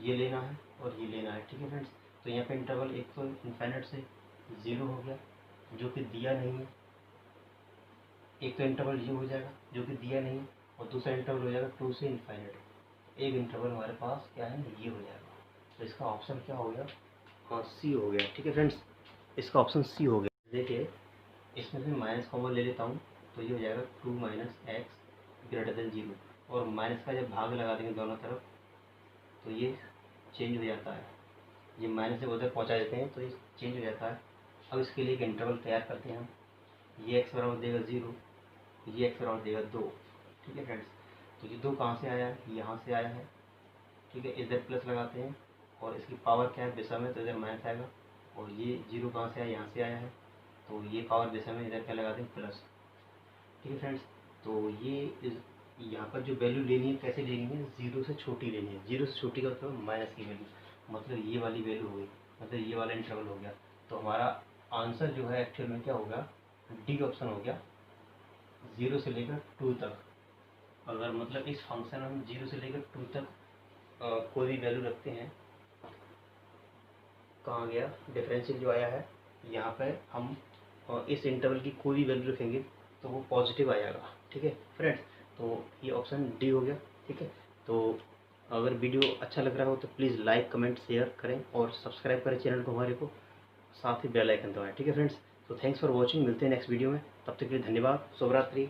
ये लेना है और ये लेना है। ठीक है फ्रेंड्स, तो यहाँ पे इंटरवल एक तो इनफाइनेट से 0 हो गया जो कि दिया नहीं है, एक तो इंटरवल ये हो जाएगा जो कि दिया नहीं है, और दूसरा इंटरवल हो जाएगा 2 से इनफाइनेट। एक इंटरवल हमारे पास क्या है, ये हो जाएगा। तो इसका ऑप्शन क्या हो गया, हाँ सी हो गया। ठीक है फ्रेंड्स, इसका ऑप्शन सी हो गया। देखिए इसमें से माइनस कॉमन ले लेता हूँ, तो ये हो जाएगा 2 x ग्रेटर देन 0, और माइनस का जब भाग लगा देंगे दोनों तरफ तो ये चेंज हो जाता है, ये माइनस जब उधर पहुँचा देते हैं तो ये चेंज हो जाता है। अब इसके लिए एक इंटरवल तैयार करते हैं हम, ये x बराबर देगा 0, ये x बराबर देगा 2। ठीक है फ्रेंड्स, तो ये 2 कहाँ से आया है, यहाँ से आया है। ठीक है, इधर प्लस लगाते हैं और इसकी पावर क्या है विषम है, तो इधर माइनस आएगा, और ये 0 कहाँ से आया, यहाँ से आया है, तो ये पावर विषम है, इधर क्या लगाते हैं प्लस। ठीक है फ्रेंड्स, तो ये यहाँ पर जो वैल्यू लेनी है कैसे लेनी है, 0 से छोटी लेनी है। 0 से छोटी का मतलब माइनस की वैल्यू, मतलब ये वाली वैल्यू हो गई, मतलब ये वाला इंटरवल हो गया। तो हमारा आंसर जो है एक्चुअल में क्या होगा, डी ऑप्शन हो गया, 0 से लेकर 2 तक। अगर मतलब इस फंक्शन में हम 0 से लेकर 2 तक कोई भी वैल्यू रखते हैं, कहाँ गया डिफरेंशियल जो आया है, यहाँ पर हम इस इंटरवल की कोई भी वैल्यू रखेंगे तो वो पॉजिटिव आ जाएगा। ठीक है फ्रेंड्स, तो ये ऑप्शन डी हो गया। ठीक है, तो अगर वीडियो अच्छा लग रहा हो तो प्लीज़ लाइक कमेंट शेयर करें और सब्सक्राइब करें चैनल को हमारे को, साथ ही बेल आइकन दबाएं। ठीक है फ्रेंड्स, तो थैंक्स फॉर वॉचिंग, मिलते हैं नेक्स्ट वीडियो में, तब तक के लिए धन्यवाद, शुभ रात्रि।